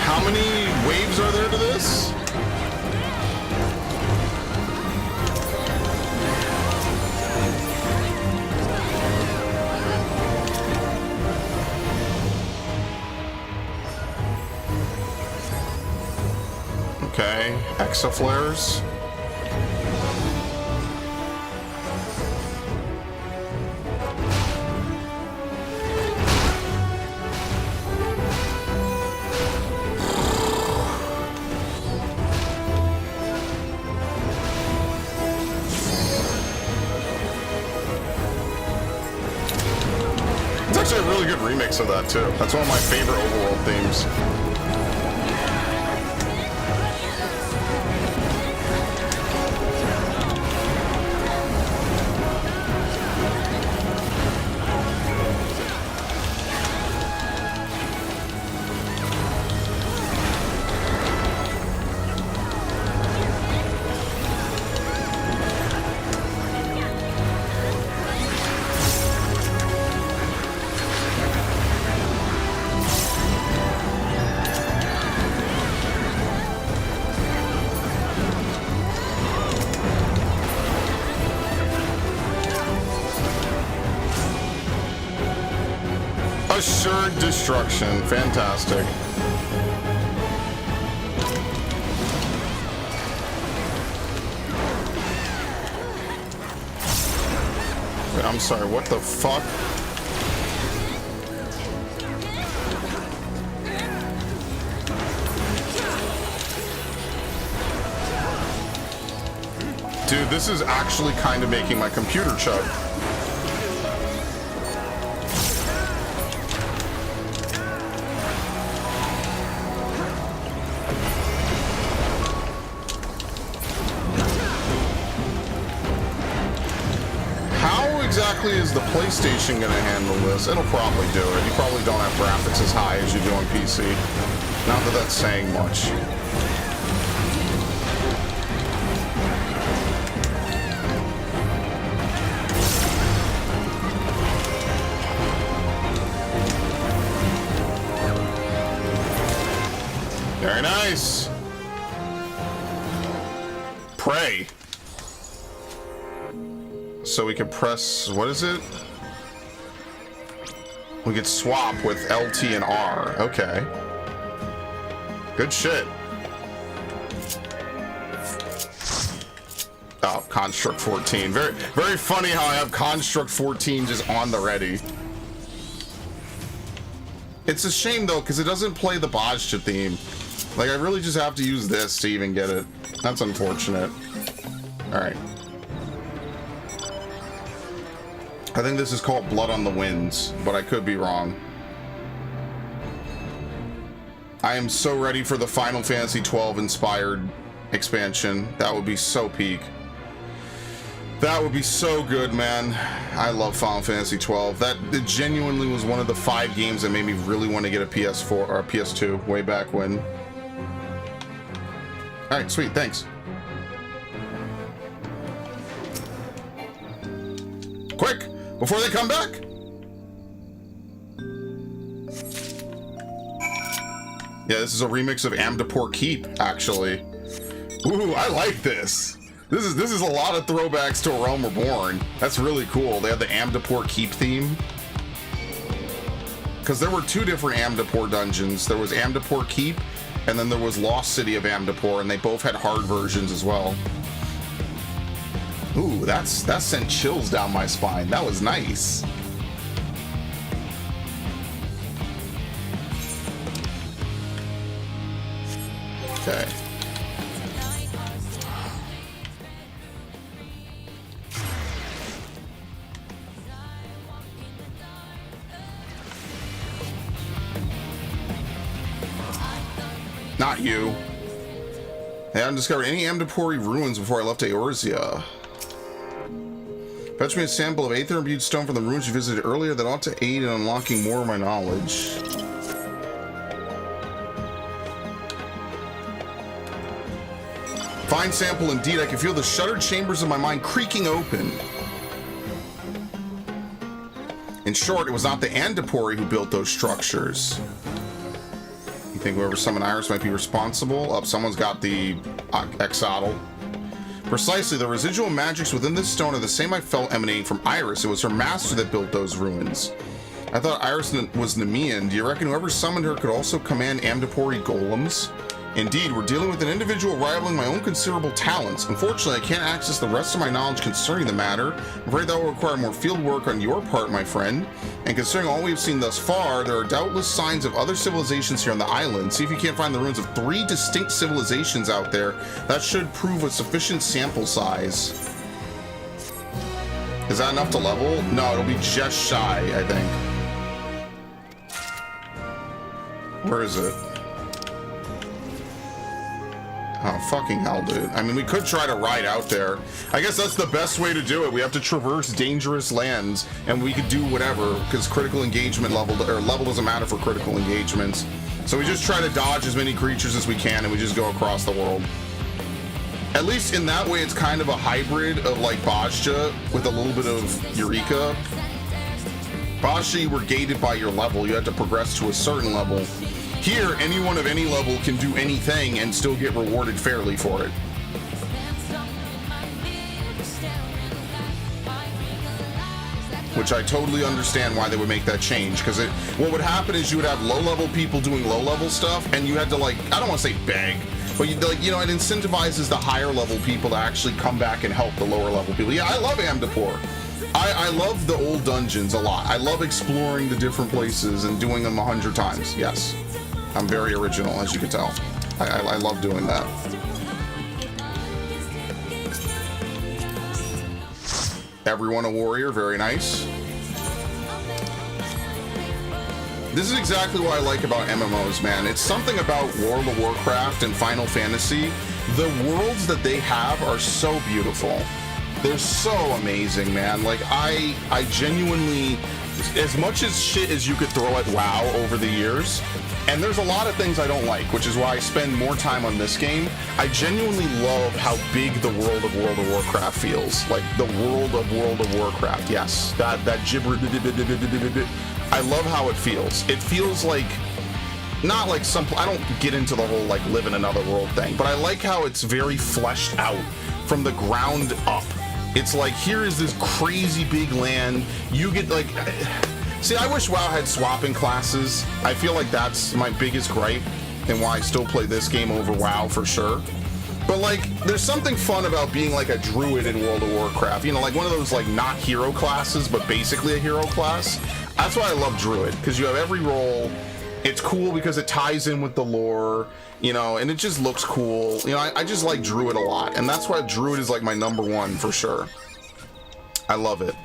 How many waves are there to this? Okay, exaflares. actually a really good remix of that too. That's one of my favorite overworld themes. Assured destruction. Fantastic. Wait, I'm sorry, what the fuck? Dude, this is actually kind of making my computer chug. Exactly is the PlayStation going to handle this? It'll probably do it. You probably don't have graphics as high as you do on PC. Not that that's saying much. Very nice. Pray. So we could press, what is it? We could swap with LT and R. Okay. Good shit. Oh, Construct 14. Very, very funny how I have Construct 14 just on the ready. It's a shame though, because it doesn't play the Bajta theme. Like, I really just have to use this to even get it. That's unfortunate. Alright. I think this is called Blood on the Winds, but I could be wrong. I am so ready for the Final Fantasy XII inspired expansion. That would be so peak. That would be so good, man. I love Final Fantasy XII. That it genuinely was one of the 5 games that made me really want to get a PS4 or a PS2 way back when. All right, sweet, thanks. Quick! Before they come back! Yeah, this is a remix of Amdapor Keep, actually. Ooh, I like this. This is a lot of throwbacks to A Realm Reborn. That's really cool. They have the Amdapor Keep theme. Because there were 2 different Amdapor dungeons. There was Amdapor Keep, and then there was Lost City of Amdapor, and they both had hard versions as well. Ooh, that sent chills down my spine. That was nice. Okay. Not you. I haven't discovered any Amdapori ruins before I left Eorzea. Fetch me a sample of Aether imbued stone from the ruins you visited earlier that ought to aid in unlocking more of my knowledge. Fine sample indeed. I can feel the shuttered chambers of my mind creaking open. In short, it was not the Andapori who built those structures. You think whoever summoned Iris might be responsible? Oh, someone's got the Exodal. Precisely, the residual magics within this stone are the same I felt emanating from Iris. It was her master that built those ruins. I thought Iris was Nemean. Do you reckon whoever summoned her could also command Amdapori golems? Indeed, we're dealing with an individual rivaling my own considerable talents. Unfortunately, I can't access the rest of my knowledge concerning the matter. I'm afraid that will require more field work on your part, my friend. And considering all we've seen thus far, there are doubtless signs of other civilizations here on the island. See if you can't find the ruins of 3 distinct civilizations out there. That should prove a sufficient sample size. Is that enough to level? No, it'll be just shy, I think. Where is it? Oh, fucking hell, dude. I mean, we could try to ride out there. I guess that's the best way to do it. We have to traverse dangerous lands, and we could do whatever, because critical engagement level, or level doesn't matter for critical engagements. So we just try to dodge as many creatures as we can, and we just go across the world. At least in that way, it's kind of a hybrid of, like, Bajja with a little bit of Eureka. Bajja, you were gated by your level. You had to progress to a certain level. Here, anyone of any level can do anything and still get rewarded fairly for it. Which I totally understand why they would make that change, because what would happen is you would have low-level people doing low-level stuff, and you had to, like, I don't want to say beg, but you, like, you know, it incentivizes the higher-level people to actually come back and help the lower-level people. Yeah, I love Amdapor. I love the old dungeons a lot. I love exploring the different places and doing them 100 times. Yes. I'm very original, as you can tell. I love doing that. Everyone a warrior, very nice. This is exactly what I like about MMOs, man. It's something about World of Warcraft and Final Fantasy. The worlds that they have are so beautiful. They're so amazing, man. Like, I genuinely, as much as shit as you could throw at WoW over the years, and there's a lot of things I don't like, which is why I spend more time on this game. I genuinely love how big the world of Warcraft feels. Like, the world of Warcraft, yes. That gibber, I love how it feels. It feels like, not like some, I don't get into the whole, like, live in another world thing, but I like how it's very fleshed out from the ground up. It's like, here is this crazy big land. You get, like... See, I wish WoW had swapping classes. I feel like that's my biggest gripe and why I still play this game over WoW for sure. But, like, there's something fun about being, like, a druid in World of Warcraft. You know, like one of those, like, not hero classes, but basically a hero class. That's why I love druid, because you have every role. It's cool because it ties in with the lore, you know, and it just looks cool. You know, I just like druid a lot, and that's why druid is, like, my #1 for sure. I love it.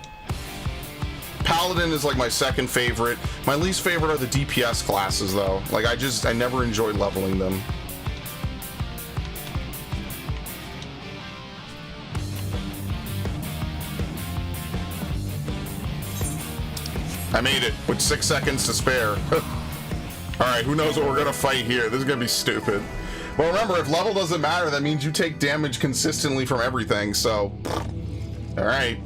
Paladin is, like, my second favorite. My least favorite are the DPS classes, though. Like, I never enjoyed leveling them. I made it with 6 seconds to spare. Alright, who knows what we're gonna fight here? This is gonna be stupid. Well, remember, if level doesn't matter, that means you take damage consistently from everything, so... Alright.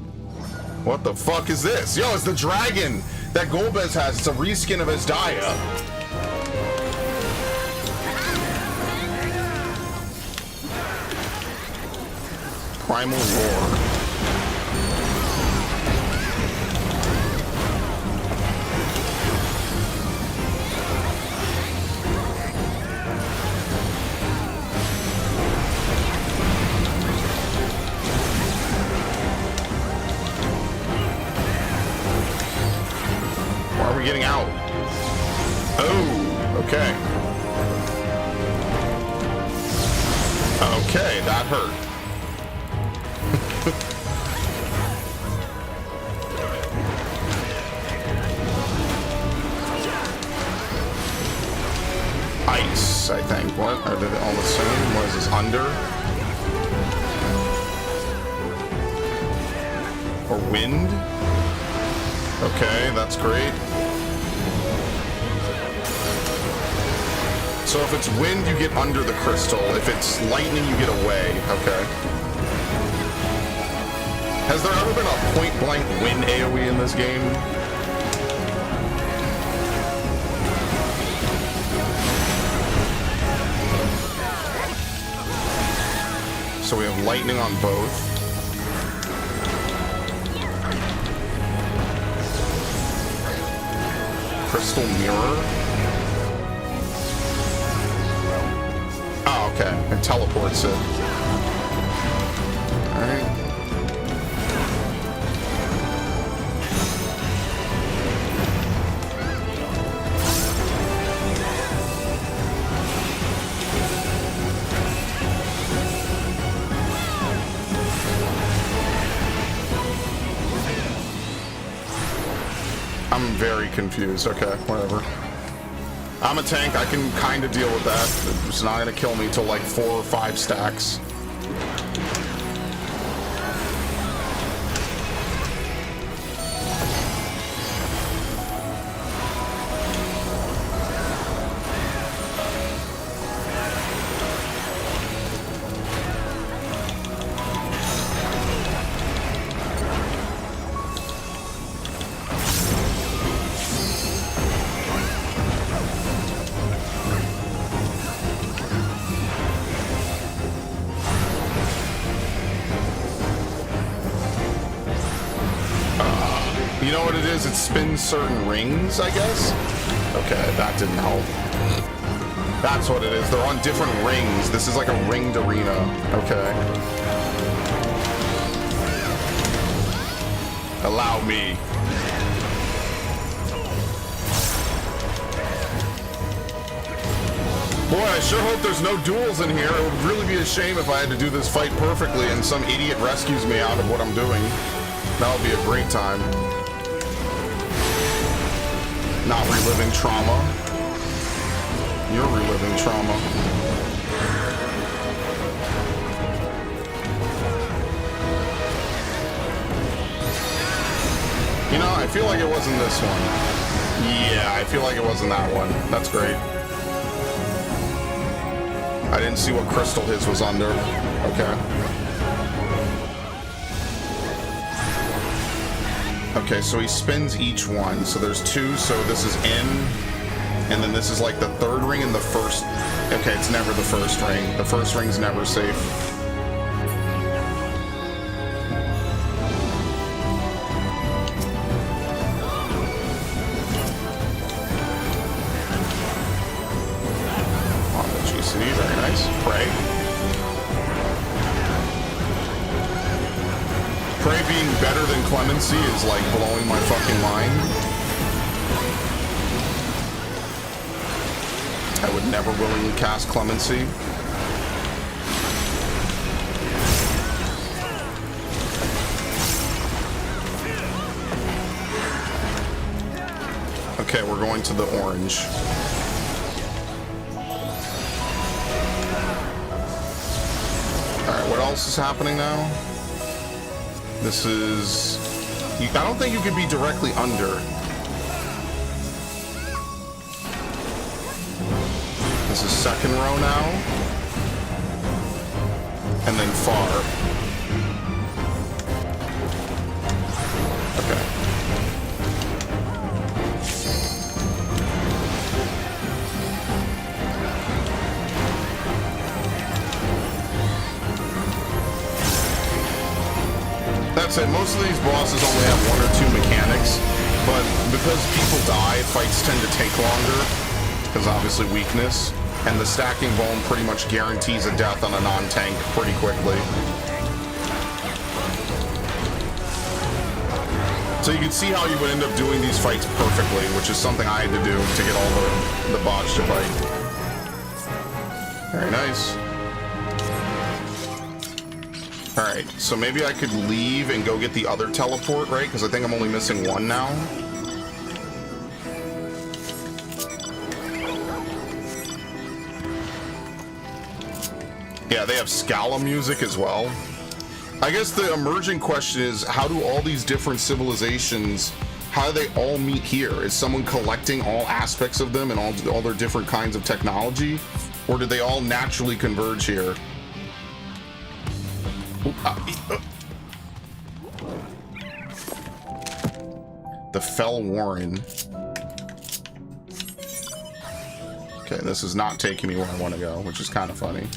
What the fuck is this? Yo, it's the dragon that Golbez has. It's a reskin of Azdaia. Primal Roar. Getting out. Oh, okay. Okay, that hurt. Ice, I think. What? Are they all the same? What is this? Under? Or wind? Okay, that's great. So if it's wind, you get under the crystal. If it's lightning, you get away. Okay. Has there ever been a point-blank wind AoE in this game? So we have lightning on both. Crystal mirror. Oh, okay. It teleports it. Alright. I'm very confused. Okay, whatever. I'm a tank. I can kind of deal with that. It's not going to kill me till like 4 or 5 stacks. You know what it is? It spins certain rings, I guess? Okay, that didn't help. That's what it is. They're on different rings. This is like a ringed arena. Okay. Allow me. Boy, I sure hope there's no duels in here. It would really be a shame if I had to do this fight perfectly and some idiot rescues me out of what I'm doing. That would be a great time. Not reliving trauma. You're reliving trauma. You know, I feel like it wasn't this one. Yeah, I feel like it wasn't that one. That's great. I didn't see what crystal his was under. Okay. Okay, so he spins each one. So there's 2, so this is in, and then this is like the 3rd ring and the first. Okay, it's never the first ring. The first ring's never safe. On the GCD, very nice. Pray. Prey being better than Clemency is like blowing my fucking mind. I would never willingly cast Clemency. Okay, we're going to the orange. Alright, what else is happening now? This is... I don't think you could be directly under. This is 2nd row now. And then far. Okay. That's it. Most of these bosses only have 1 or 2 mechanics, but because people die, fights tend to take longer, because obviously weakness, and the stacking bone pretty much guarantees a death on a non-tank pretty quickly. So you can see how you would end up doing these fights perfectly, which is something I had to do to get all the bots to fight. Very nice. Alright, so maybe I could leave and go get the other teleport, right? Because I think I'm only missing 1 now. Yeah, they have Scala music as well. I guess the emerging question is, how do all these different civilizations, how do they all meet here? Is someone collecting all aspects of them and all their different kinds of technology? Or do they all naturally converge here? The Fell Warren. Okay, this is not taking me where I want to go, which is kind of funny.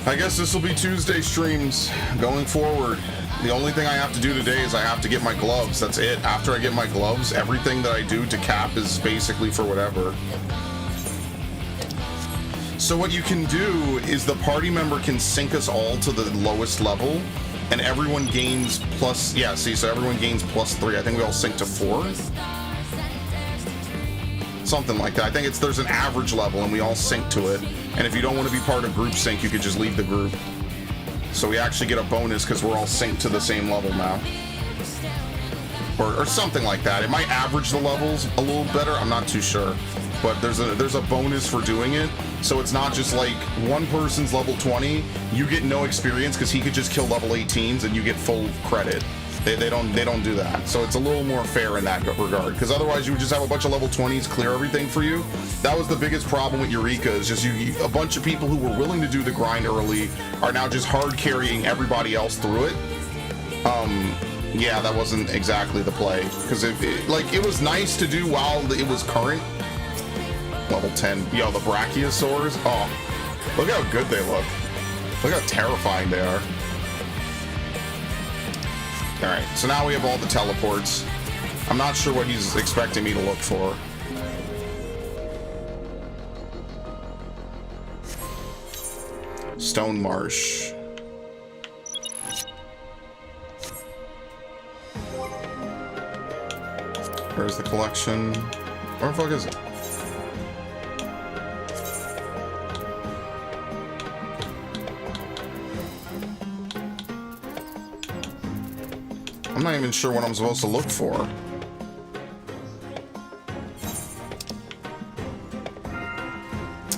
I guess this will be Tuesday streams going forward. The only thing I have to do today is I have to get my gloves. That's it. After I get my gloves, everything that I do to cap is basically for whatever. So what you can do is the party member can sync us all to the lowest level, and everyone gains plus, yeah, see, so everyone gains +3. I think we all sync to 4. something like that. I think there's an average level and we all sync to it. And if you don't want to be part of group sync, you could just leave the group. So we actually get a bonus because we're all synced to the same level now. Or something like that. It might average the levels a little better. I'm not too sure. But there's a bonus for doing it. So it's not just like one person's level 20, you get no experience because he could just kill level 18s and you get full credit. They don't do that. So it's a little more fair in that regard, because otherwise you would just have a bunch of level 20s clear everything for you. That was the biggest problem with Eureka, is just a bunch of people who were willing to do the grind early are now just hard carrying everybody else through it. Yeah, that wasn't exactly the play, because it was nice to do while it was current. Level 10. Yo, the brachiosaurs. Oh, look how good they look. Look how terrifying they are. Alright, so now we have all the teleports. I'm not sure what he's expecting me to look for. Stone Marsh. Where's the collection? Where the fuck is it? I'm not even sure what I'm supposed to look for.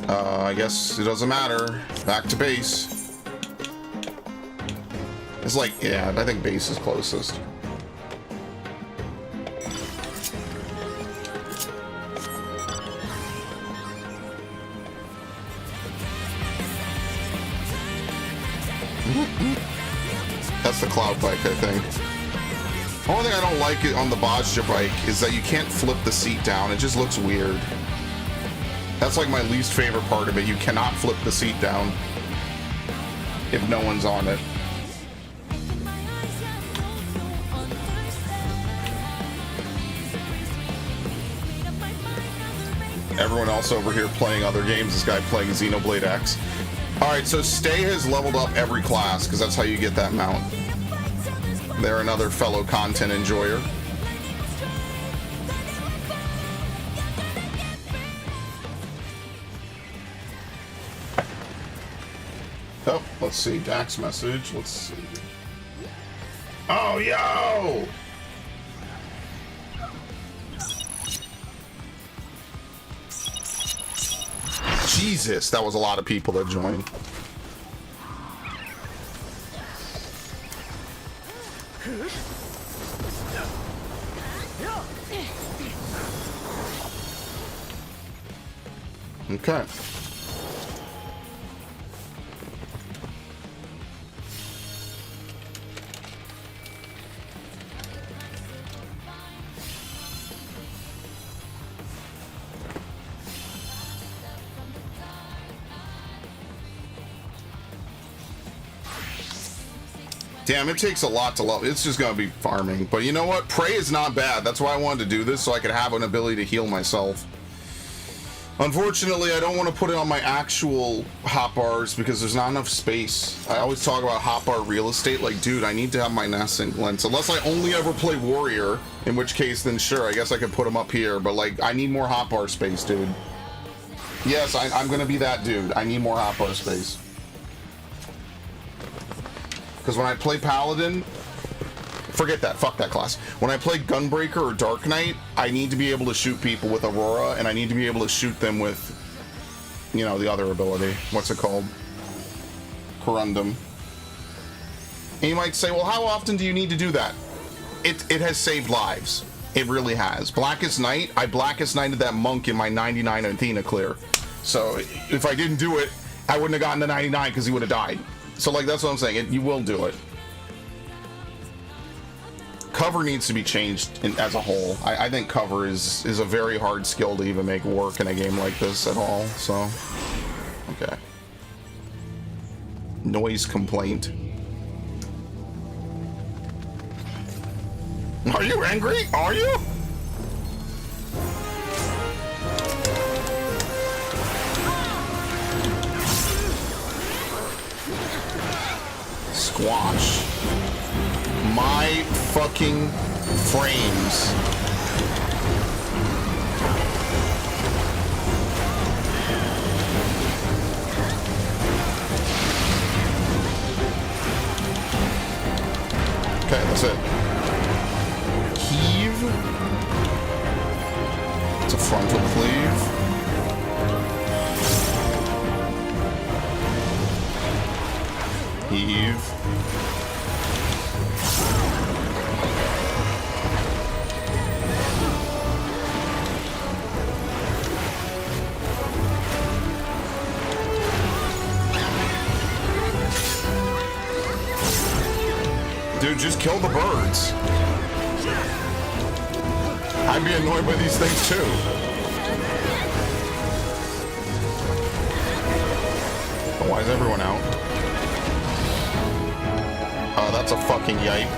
I guess it doesn't matter. Back to base. It's like, yeah, I think base is closest. That's the cloud bike, I think. The only thing I don't like on the Bajja bike is that you can't flip the seat down. It just looks weird. That's like my least favorite part of it. You cannot flip the seat down if no one's on it. Everyone else over here playing other games. This guy playing Xenoblade X. Alright, so Stay has leveled up every class, because that's how you get that mount. They're another fellow content enjoyer. Oh, let's see. Dax message. Let's see. Oh, yo! Jesus, that was a lot of people that joined. Okay. Damn, it takes a lot to level. It's just gonna be farming. But you know what? Prey is not bad. That's why I wanted to do this, so I could have an ability to heal myself. Unfortunately, I don't want to put it on my actual hotbars because there's not enough space. I always talk about hotbar real estate. Like, dude, I need to have my Nascent lens. Unless I only ever play Warrior, in which case, then sure, I guess I could put them up here. But, like, I need more hotbar space, dude. Yes, I'm gonna be that dude. I need more hotbar space. Because when I play Paladin, forget that, fuck that class. When I play Gunbreaker or Dark Knight, I need to be able to shoot people with Aurora, and I need to be able to shoot them with, you know, the other ability. What's it called? Corundum. And you might say, well, how often do you need to do that? It has saved lives. It really has. Blackest Night, I Blackest Nighted that monk in my 99 Athena clear. So if I didn't do it, I wouldn't have gotten the 99 because he would have died. So, like, that's what I'm saying. You will do it. Cover needs to be changed as a whole. I think cover is a very hard skill to even make work in a game like this at all. So, okay. Noise complaint. Are you angry? Are you? Squash. My fucking frames. Okay, that's it. Heave. It's a frontal cleave. Heave. Dude, just kill the birds. I'd be annoyed by these things too. But why is everyone out? Oh, that's a fucking yipe.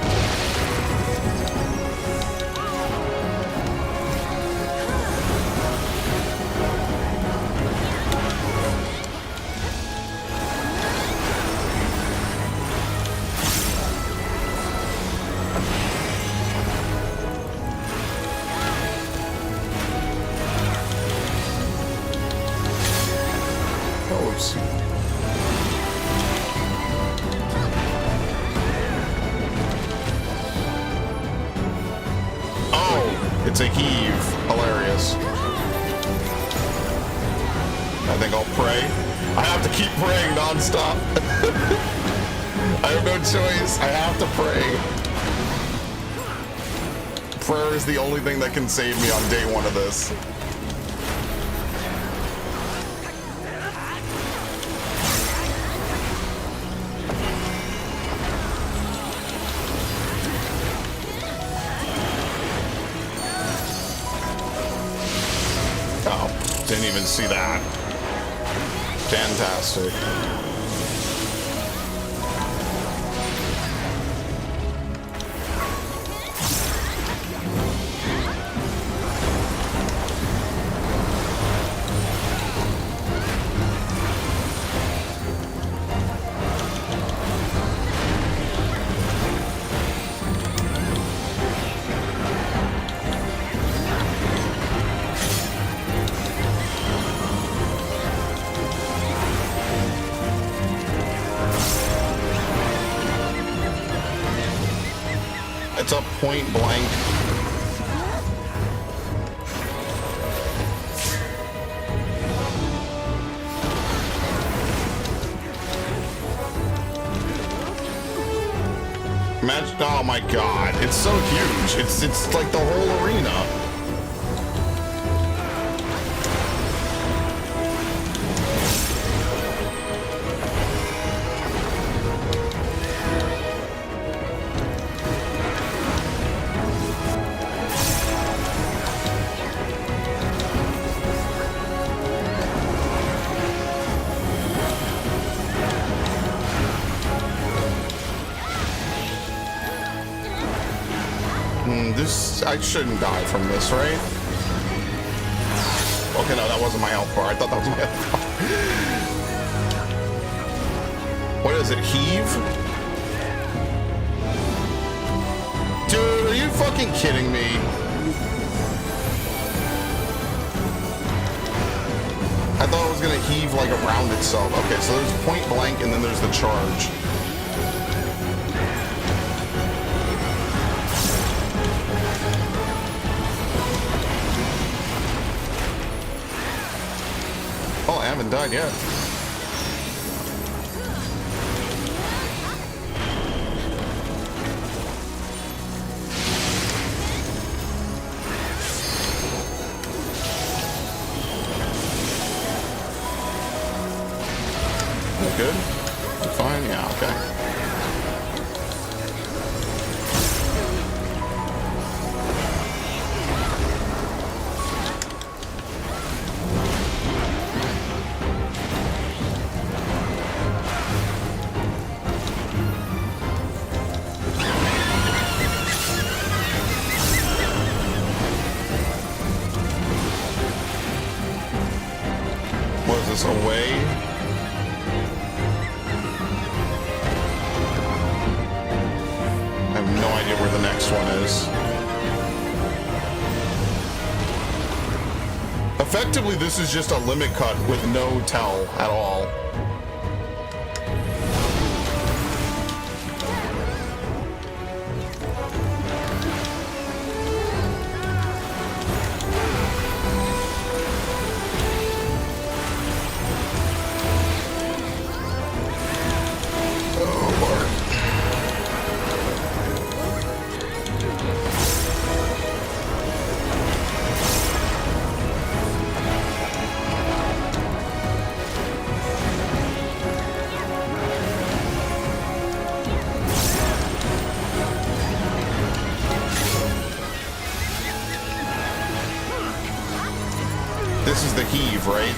It's a heave. Hilarious. I think I'll pray. I have to keep praying nonstop. I have no choice. I have to pray. Prayer is the only thing that can save me on day one of this. Didn't even see that. Fantastic. It's a point blank. Imagine, oh my god, it's so huge. It's like the whole arena. I shouldn't die from this, right? Okay, no, that wasn't my health bar. I thought that was my health bar. What is it, heave? Dude, are you fucking kidding me? I thought it was gonna heave like around itself. Okay, so there's point blank and then there's the charge. Oh, I haven't died yet. Good? Fine? Yeah, okay. What is this, away? I have no idea where the next one is. Effectively, this is just a limit cut with no tell at all. This is the heave, right?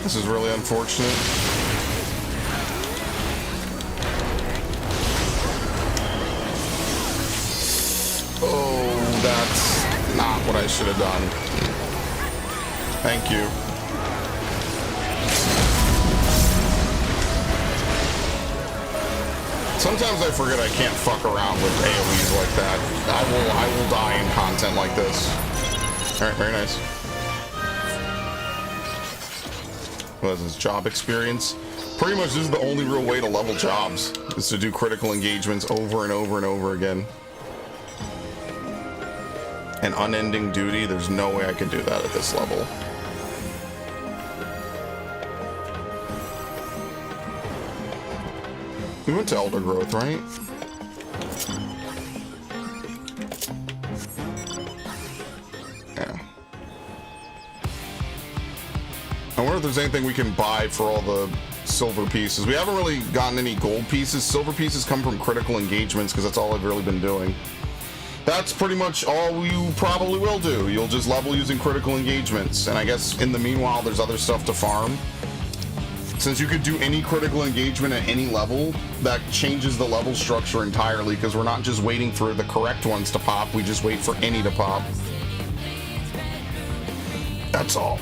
This is really unfortunate. Oh, that's not what I should have done. Thank you. Sometimes I forget I can't fuck around with AoEs like that. I will die in content like this. Alright, very nice. What is this, job experience? Pretty much this is the only real way to level jobs, is to do critical engagements over and over and over again. An unending duty, there's no way I could do that at this level. We went to Elder Growth, right? Yeah. I wonder if there's anything we can buy for all the silver pieces. We haven't really gotten any gold pieces. Silver pieces come from critical engagements because that's all I've really been doing. That's pretty much all you probably will do. You'll just level using critical engagements. And I guess in the meanwhile, there's other stuff to farm. Since you could do any critical engagement at any level, that changes the level structure entirely because we're not just waiting for the correct ones to pop. We just wait for any to pop. That's all.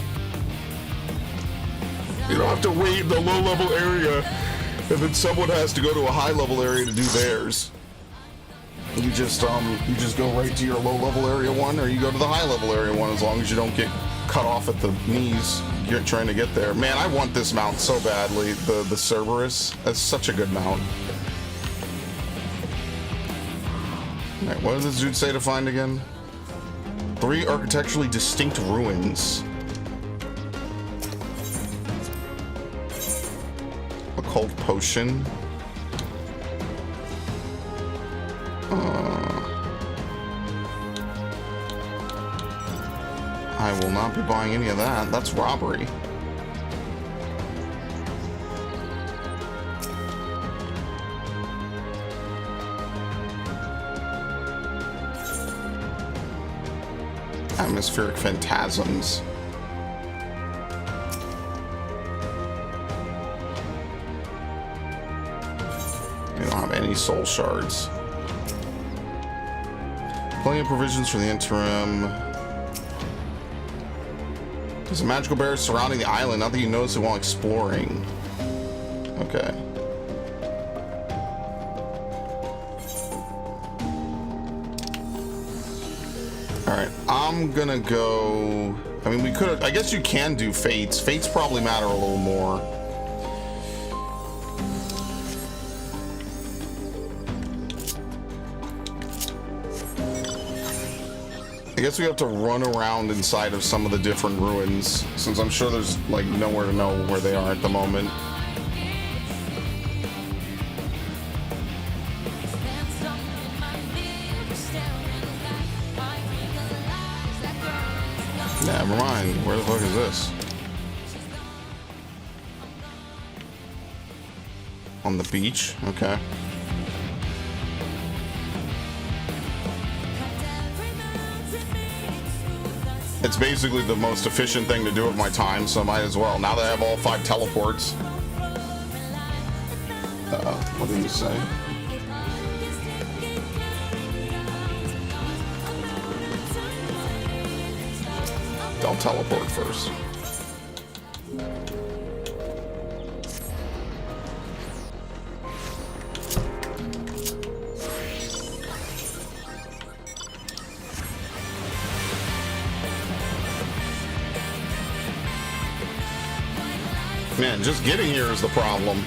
You don't have to wait in the low-level area, and then someone has to go to a high-level area to do theirs. You just go right to your low-level area one, or you go to the high-level area one, as long as you don't get cut off at the knees. You're trying to get there. Man, I want this mount so badly. The Cerberus. That's such a good mount. All right, what does this dude say to find again? 3 architecturally distinct ruins. Occult potion. I will not be buying any of that. That's robbery. Atmospheric phantasms. We don't have any soul shards. Plenty of provisions for the interim. There's a magical barrier surrounding the island. Not that you notice it while exploring. Okay. Alright, I'm gonna go... I mean, we could... I guess you can do fates. Fates probably matter a little more. I guess we have to run around inside of some of the different ruins, since I'm sure there's like nowhere to know where they are at the moment. Never mind. Where the fuck is this? On the beach? Okay. It's basically the most efficient thing to do with my time, so I might as well. Now that I have all 5 teleports. What did you say? I'll teleport first. Man, just getting here is the problem.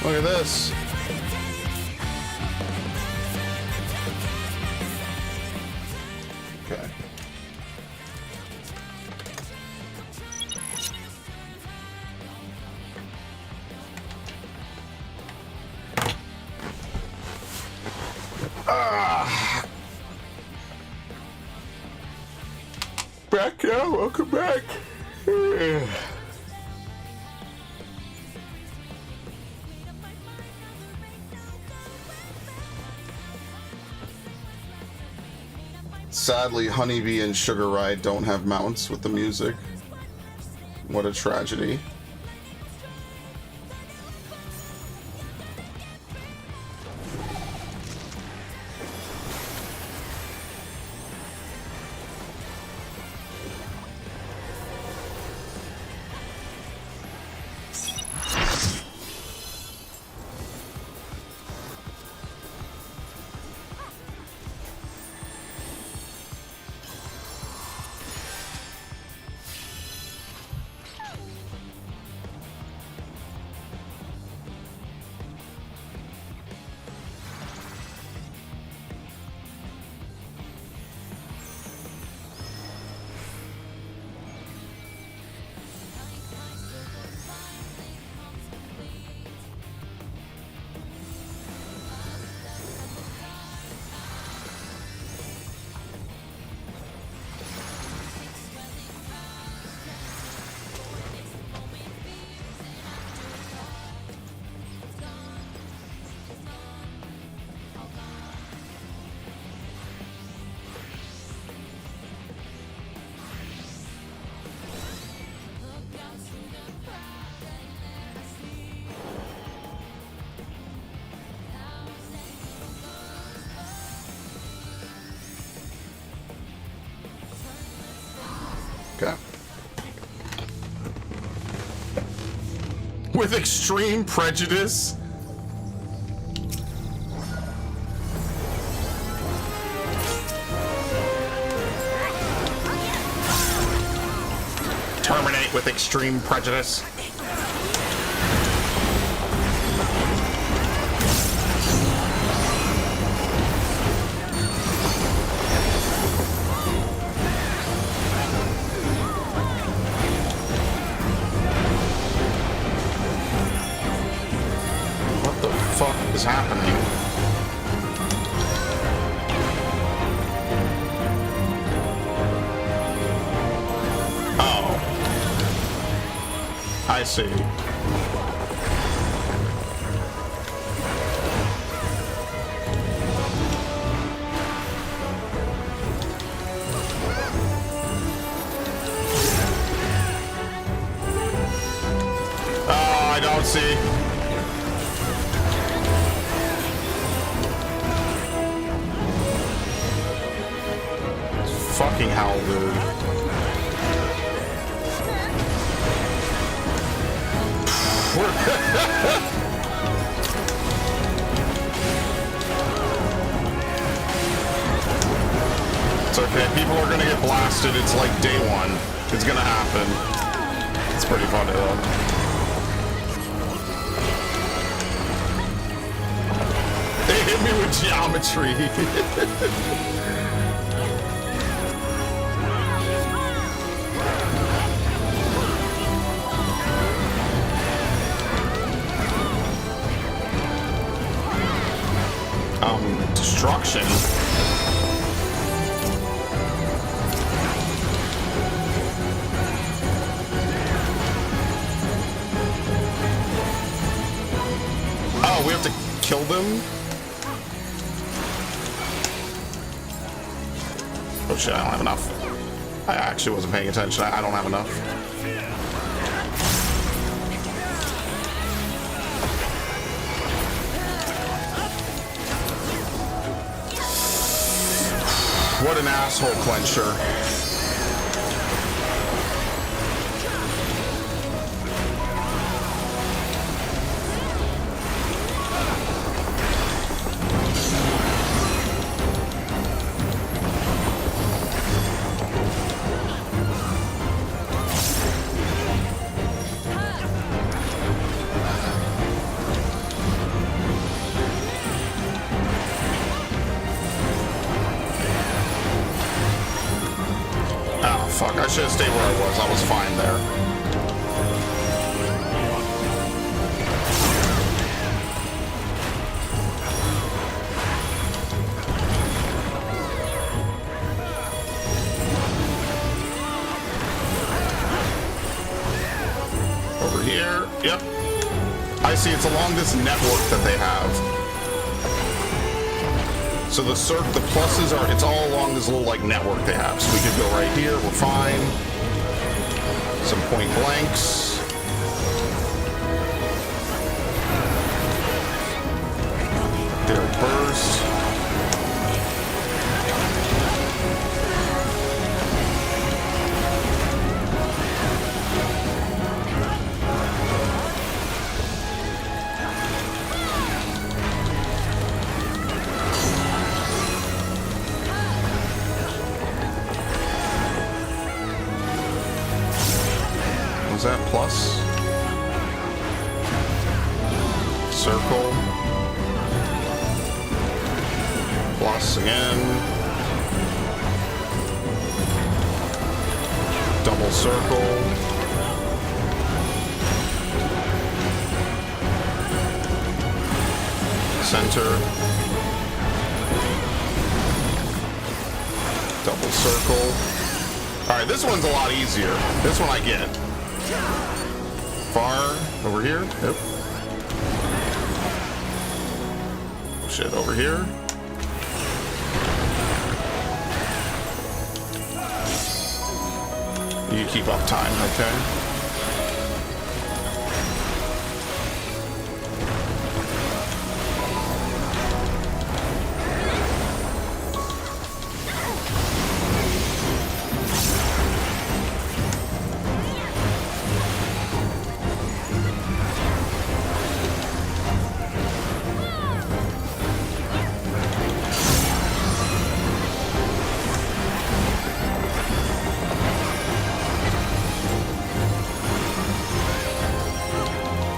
Look at this. Okay. Back now, welcome back. Sadly, Honeybee and Sugar Ride don't have mounts with the music. What a tragedy. Okay. With extreme prejudice? Terminate with extreme prejudice. Is happening. Oh. I see. Oh, I don't see. Fucking hell, dude. It's okay, people are gonna get blasted. It's like day one. It's gonna happen. It's pretty funny though. They hit me with geometry. Destruction. Oh, we have to kill them? Oh shit, I don't have enough. I actually wasn't paying attention. I don't have enough. What an asshole clencher. Fuck, I should have stayed where I was. I was fine there. I see, it's along this network that they have. So the pluses are, it's all along this little like network they have. So we could go right here, we're fine. Some point blanks. There, burst. Was that plus? Circle. Plus again. Double circle. Center. Double circle. Alright, this one's a lot easier. This one I get. Far over here. Yep. Shit, over here. You keep up time, okay?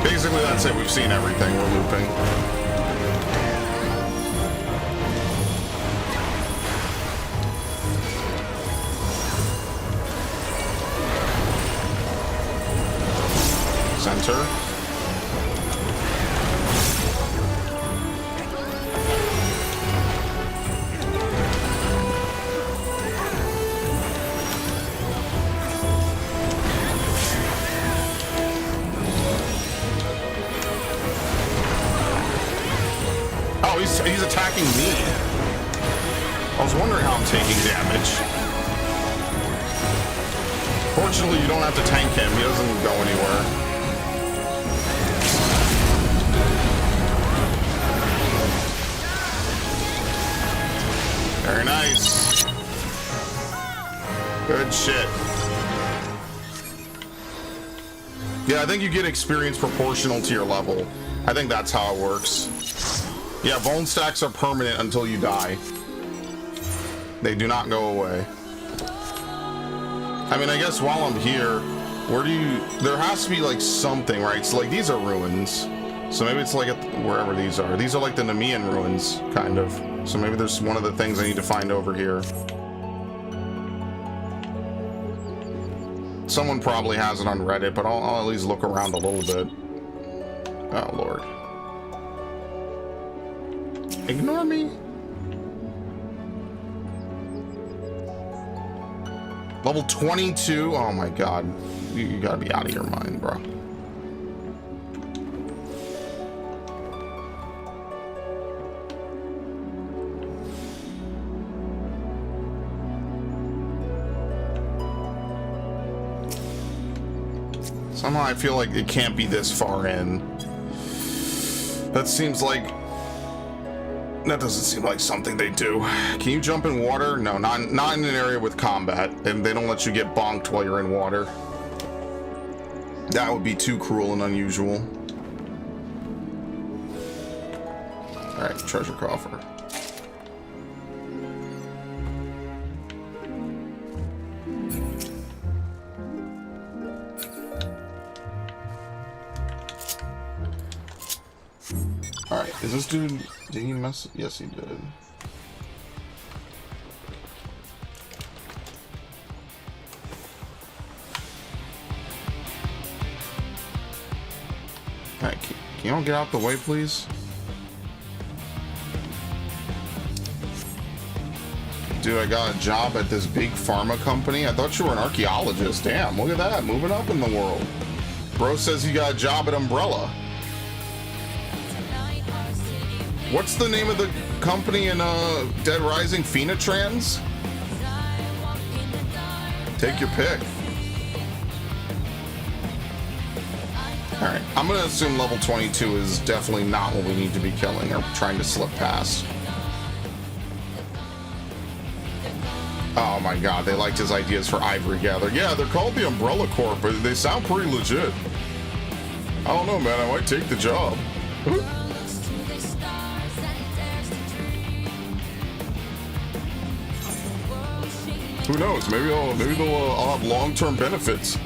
Basically, that's it. We've seen everything. We're looping. Center. He's attacking me. I was wondering how I'm taking damage. Fortunately, you don't have to tank him. He doesn't go anywhere. Very nice. Good shit. Yeah, I think you get experience proportional to your level. I think that's how it works. Yeah, bone stacks are permanent until you die. They do not go away. I mean, I guess while I'm here, where do you... There has to be, like, something, right? So, like, these are ruins. So maybe it's, like, wherever these are. These are, like, the Nemean ruins, kind of. So maybe there's one of the things I need to find over here. Someone probably has it on Reddit, but I'll at least look around a little bit. Oh, Lord. Ignore me. Level 22. Oh my god. You gotta be out of your mind, bro. Somehow I feel like it can't be this far in. That seems like... That doesn't seem like something they do. Can you jump in water? No, not in an area with combat, and they don't let you get bonked while you're in water. That would be too cruel and unusual. Alright, treasure coffer. Alright, is this dude... Did he mess? Yes, he did. Alright, can you all get out the way, please? Dude, I got a job at this big pharma company. I thought you were an archaeologist. Damn, look at that. Moving up in the world. Bro says you got a job at Umbrella. What's the name of the company in Dead Rising? Phoenitrans? Take your pick. Alright, I'm gonna assume level 22 is definitely not what we need to be killing or trying to slip past. Oh my god, they liked his ideas for Ivory Gather. Yeah, they're called the Umbrella Corp, but they sound pretty legit. I don't know, man, I might take the job. Who knows? Maybe I'll have long-term benefits.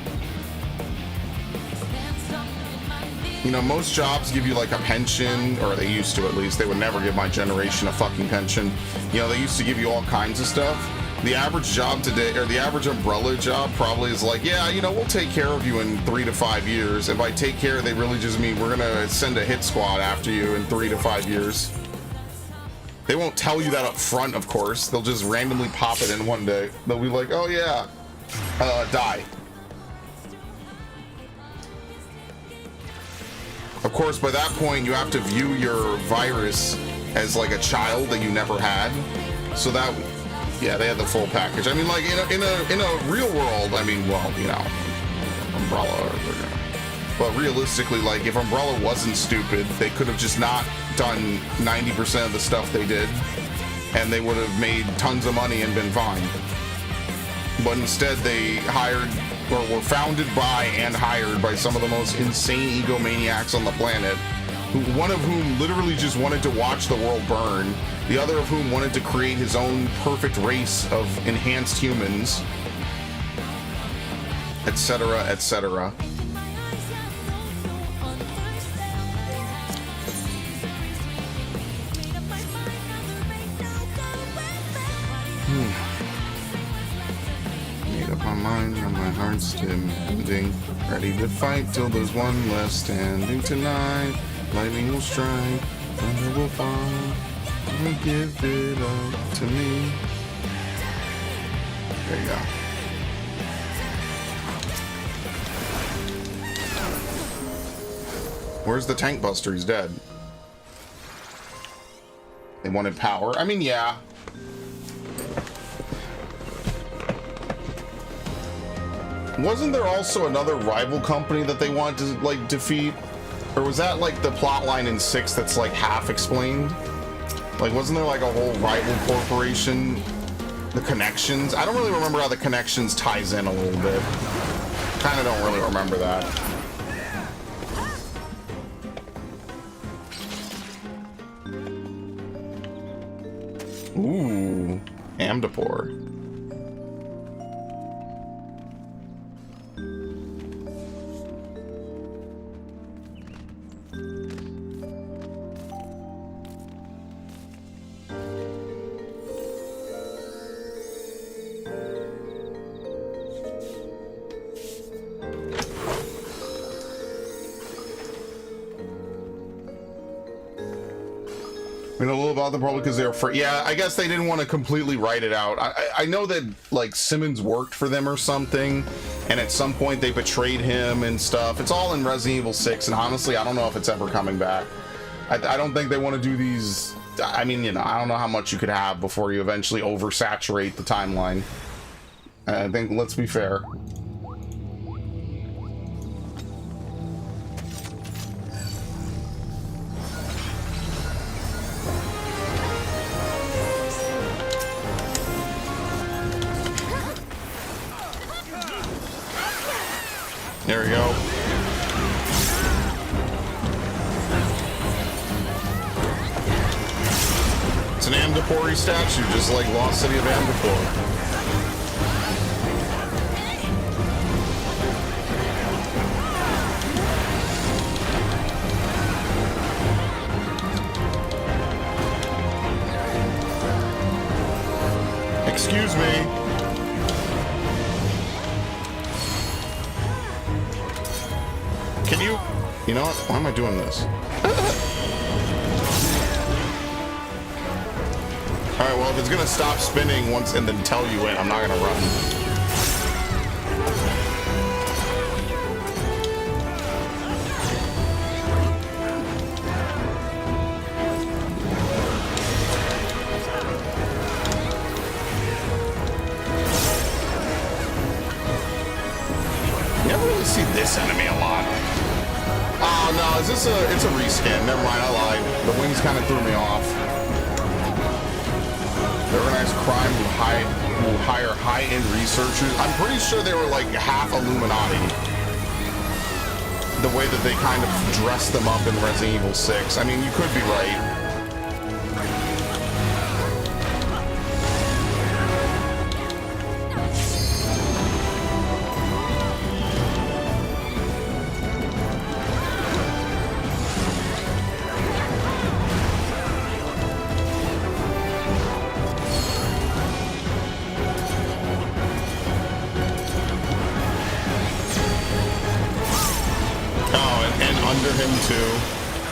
You know, most jobs give you like a pension, or they used to at least. They would never give my generation a fucking pension. You know, they used to give you all kinds of stuff. The average job today, or the average umbrella job probably is like, yeah, you know, we'll take care of you in 3 to 5 years. If I take care, they really just mean we're gonna send a hit squad after you in 3 to 5 years. They won't tell you that up front, of course. They'll just randomly pop it in one day. They'll be like, oh yeah, die. Of course, by that point, you have to view your virus as like a child that you never had. So that, yeah, they had the full package. I mean, like in a real world, I mean, well, you know, Umbrella. But realistically, like if Umbrella wasn't stupid, they could have just not done 90% of the stuff they did, and they would have made tons of money and been fine. But instead, they hired, or were founded by and hired by some of the most insane egomaniacs on the planet, one of whom literally just wanted to watch the world burn, the other of whom wanted to create his own perfect race of enhanced humans, etc., etc. Made up my mind and my heart's demanding. Ready to fight till there's one less standing tonight. Lightning will strike, thunder will fall. Don't give it up to me. There you go. Where's the tank buster? He's dead. They wanted power. I mean, yeah. Wasn't there also another rival company that they wanted to, like, defeat? Or was that, like, the plot line in 6 that's, like, half explained? Like, wasn't there, like, a whole rival corporation? The Connections? I don't really remember how the Connections ties in a little bit. Kind of don't really remember that. Ooh, Amdapor. We know a little about them probably because they were free. Yeah, I guess they didn't want to completely write it out. I know that like Simmons worked for them or something, and at some point they betrayed him and stuff. It's all in Resident Evil 6, and honestly, I don't know if it's ever coming back. I don't think they want to do these. I mean, you know, I don't know how much you could have before you eventually oversaturate the timeline. I think, let's be fair. There we go. It's an Amdapori statue, just like Lost City of Amdapor. Excuse me. Can you know what? Why am I doing this? Alright, well, if it's gonna stop spinning once and then tell you it, I'm not gonna run. always see this enemy a lot. Oh no, is this it's a reskin. Never mind, I lied. The wings kind of threw me off. Organized crime who hire high-end researchers. I'm pretty sure they were like half Illuminati. The way that they kind of dressed them up in Resident Evil 6. I mean, you could be right.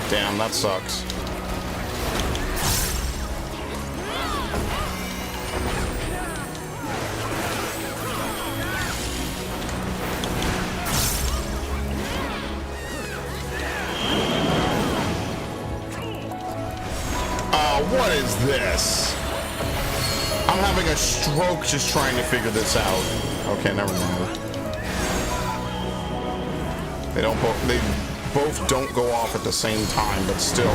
Damn, that sucks. What is this? I'm having a stroke just trying to figure this out. Okay, never mind. They both don't go off at the same time, but still.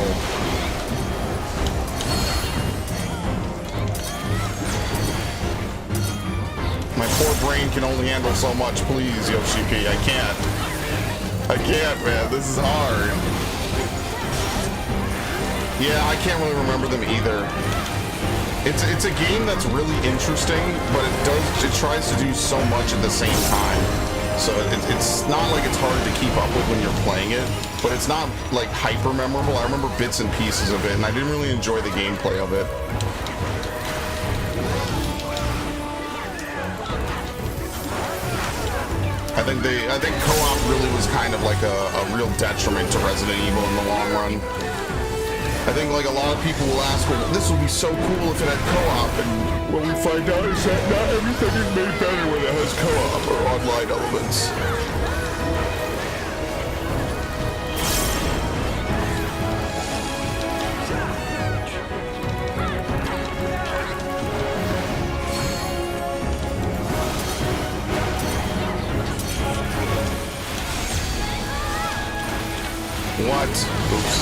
My poor brain can only handle so much. Please, Yoshi P. I can't, man. This is hard. Yeah, I can't really remember them either. It's a game that's really interesting, but it tries to do so much at the same time. So it's not like it's hard to keep up with when you're playing it, but it's not like hyper memorable. I remember bits and pieces of it, and I didn't really enjoy the gameplay of it. I think co-op really was kind of like a real detriment to Resident Evil in the long run. I think like a lot of people will ask, well, this would be so cool if it had co-op, and what we find out is that not everything is made better when it has co-op or online elements. What? Oops.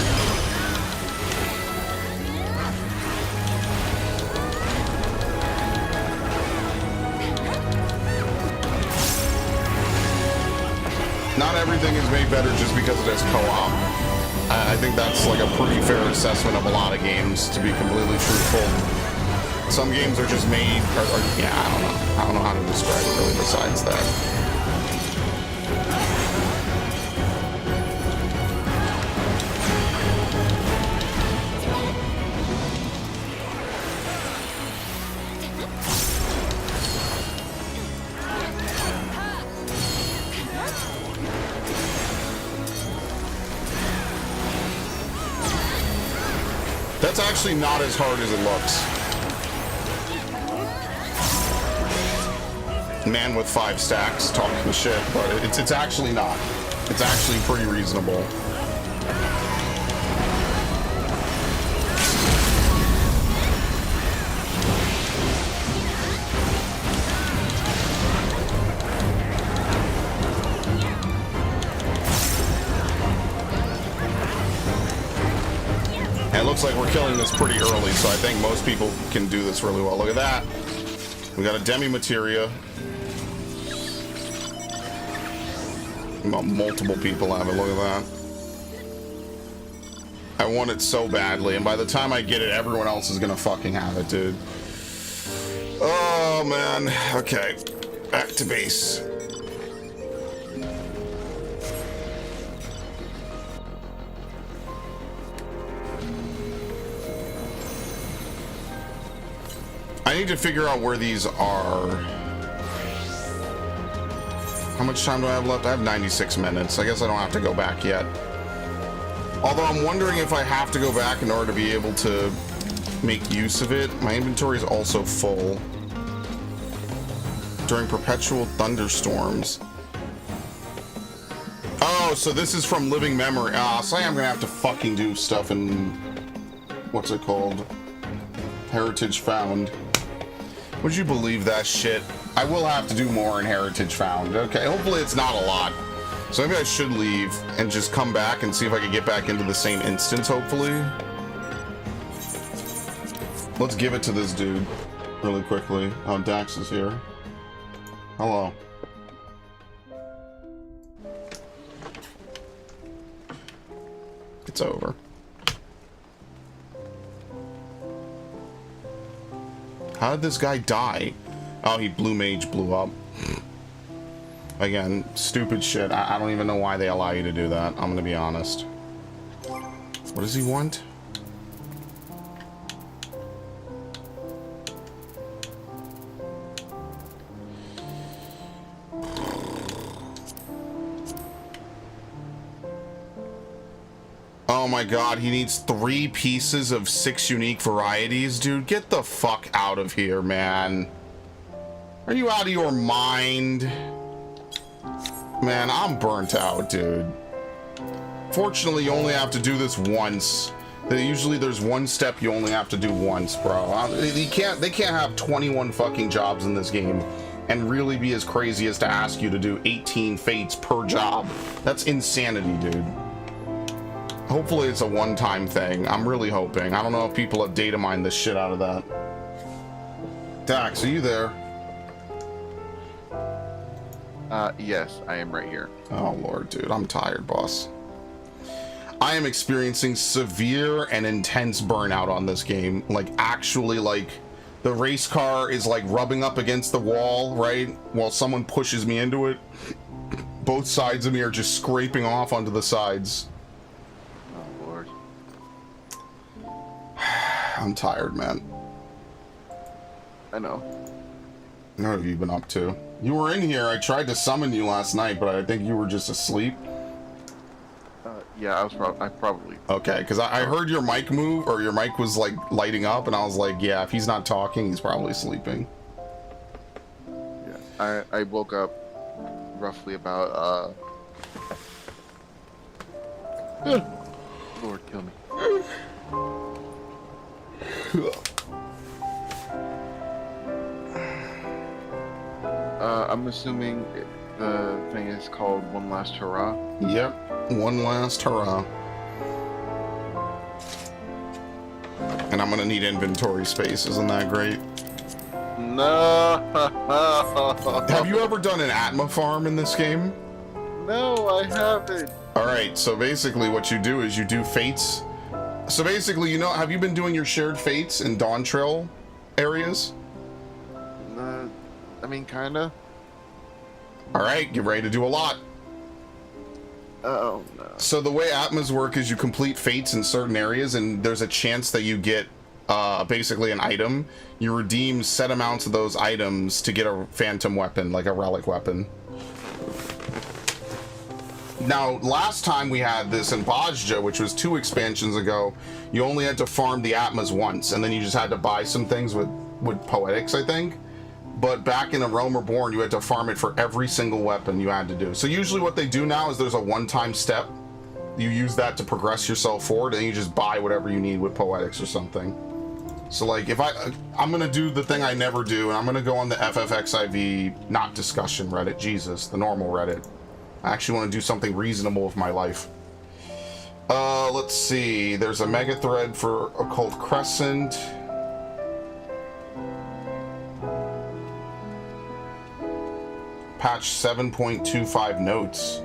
Not everything is made better just because it has co-op. I think that's like a pretty fair assessment of a lot of games, to be completely truthful. Some games are just made, yeah, I don't know how to describe it really besides that. That's actually not as hard as it looks. Man with 5 stacks talking shit, but it's actually not. It's actually pretty reasonable. Looks like we're killing this pretty early, so I think most people can do this really well. Look at that. We got a demi-materia. Multiple people have it. Look at that. I want it so badly, and by the time I get it, everyone else is gonna fucking have it, dude. Oh, man. Okay. Back to base. I need to figure out where these are. How much time do I have left? I have 96 minutes. I guess I don't have to go back yet. Although I'm wondering if I have to go back in order to be able to make use of it. My inventory is also full. During perpetual thunderstorms. Oh, so this is from living memory. So I'm gonna have to fucking do stuff in... what's it called? Heritage Found. Would you believe that shit? I will have to do more in Heritage Found. Okay, hopefully it's not a lot. So maybe I should leave and just come back and see if I can get back into the same instance, hopefully. Let's give it to this dude really quickly. Oh, Dax is here. Hello. It's over. How did this guy die? Oh, he blue mage blew up. Again, stupid shit. I don't even know why they allow you to do that. I'm gonna be honest. What does he want? Oh my god, he needs 3 pieces of 6 unique varieties, dude. Get the fuck out of here, man. Are you out of your mind? Man, I'm burnt out, dude. Fortunately, you only have to do this once. Usually there's one step you only have to do once, bro. They can't have 21 fucking jobs in this game and really be as crazy as to ask you to do 18 fates per job. That's insanity, dude. Hopefully it's a one-time thing. I'm really hoping. I don't know if people have data mined this shit out of that. Dax, are you there? Yes, I am right here. Oh, Lord, dude. I'm tired, boss. I am experiencing severe and intense burnout on this game. Like, actually, like, the race car is, like, rubbing up against the wall, right? While someone pushes me into it. Both sides of me are just scraping off onto the sides. Oh, Lord. I'm tired, man. I know. What have you been up to? You were in here. I tried to summon you last night, but I think you were just asleep. Yeah, I probably. Okay, because I heard your mic move, or your mic was like lighting up, and I was like, yeah, if he's not talking, he's probably sleeping. Yeah, I woke up roughly about Lord, kill me. I'm assuming the thing is called One Last Hurrah. Yep, One Last Hurrah. And I'm gonna need inventory space, isn't that great? No. Have you ever done an Atma farm in this game? No, I haven't. Alright, so basically what you do is you do fates. So basically, you know, have you been doing your shared fates in Dawntrail areas? I mean, kinda. Alright, get ready to do a lot. Oh, no. So the way Atmas work is you complete fates in certain areas, and there's a chance that you get basically an item. You redeem set amounts of those items to get a phantom weapon, like a relic weapon. Now, last time we had this in Bajja, which was 2 expansions ago, you only had to farm the Atmas once, and then you just had to buy some things with Poetics, I think. But back in A Realm Reborn, you had to farm it for every single weapon you had to do. So usually what they do now is there's a one-time step. You use that to progress yourself forward, and you just buy whatever you need with Poetics or something. So like, if I'm gonna do the thing I never do, and I'm gonna go on the FFXIV, not discussion Reddit, Jesus, the normal Reddit. I actually want to do something reasonable with my life. Let's see, there's a mega thread for Occult Crescent. Patch 7.25 notes.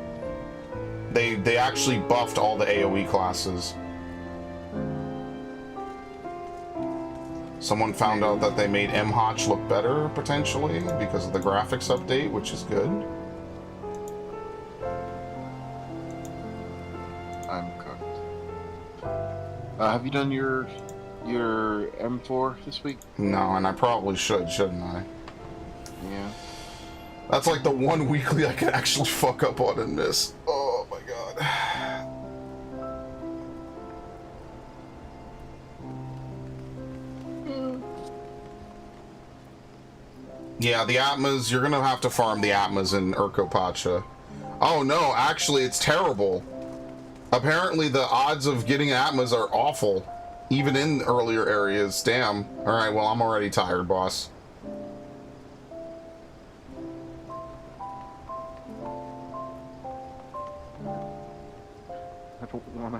They actually buffed all the AoE classes. Someone found out that they made M-Hotch look better, potentially, because of the graphics update, which is good. I'm cooked. Have you done your M4 this week? No, and I probably should, shouldn't I? Yeah. That's like the one weekly I can actually fuck up on in this. Oh my god. Yeah, the Atmas, you're gonna have to farm the Atmas in Urkopacha. Oh no, actually it's terrible. Apparently the odds of getting Atmas are awful, even in earlier areas. Damn. Alright, well I'm already tired, boss. wanna.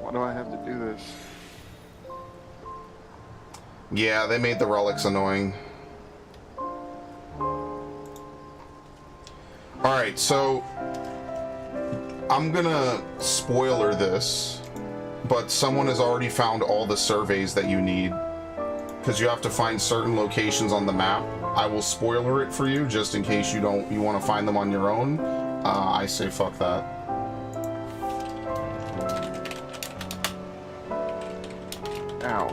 Why do I have to do this? Yeah, they made the relics annoying. Alright, so I'm gonna spoiler this, but someone has already found all the surveys that you need, because you have to find certain locations on the map. I will spoiler it for you just in case you want to find them on your own. I say fuck that. Ow.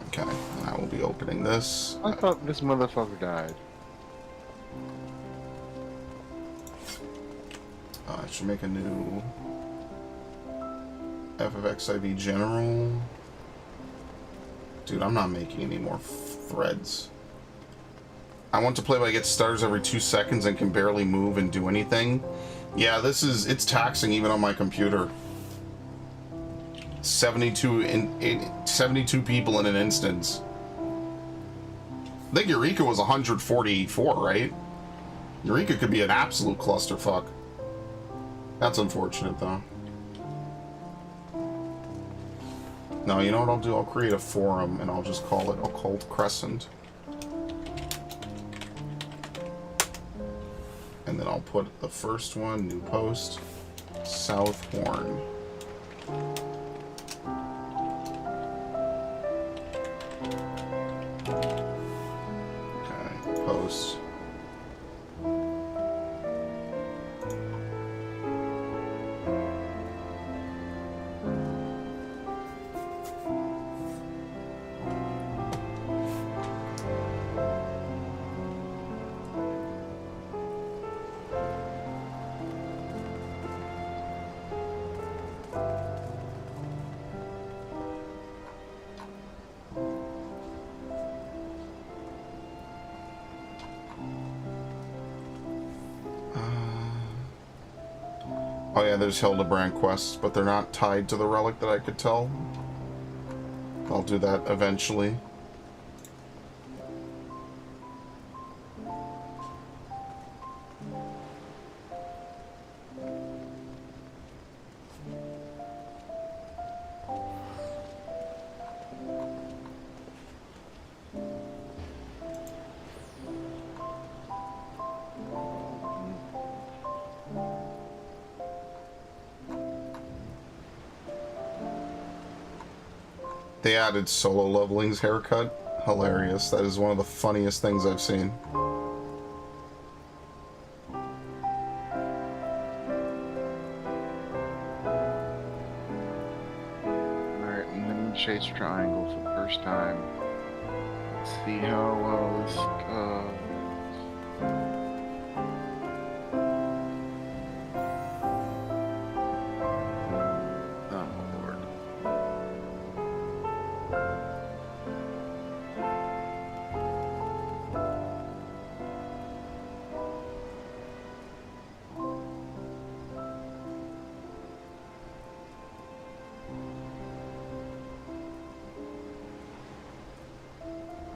Okay, and I will be opening this. I thought this motherfucker died. I should make a new FFXIV General. Dude, I'm not making any more threads. I want to play when I get stutters every 2 seconds and can barely move and do anything. Yeah, it's taxing even on my computer. 72 people in an instance. I think Eureka was 144, right? Eureka could be an absolute clusterfuck. That's unfortunate, though. No, you know what I'll do? I'll create a forum, and I'll just call it Occult Crescent. And then I'll put the first one, new post, South Horn. Okay, post. Oh yeah, there's Hildebrand quests, but they're not tied to the relic that I could tell. I'll do that eventually. They added Solo Leveling's haircut. Hilarious. That is one of the funniest things I've seen. Alright, I'm gonna chase triangle for the first time. See how well this goes.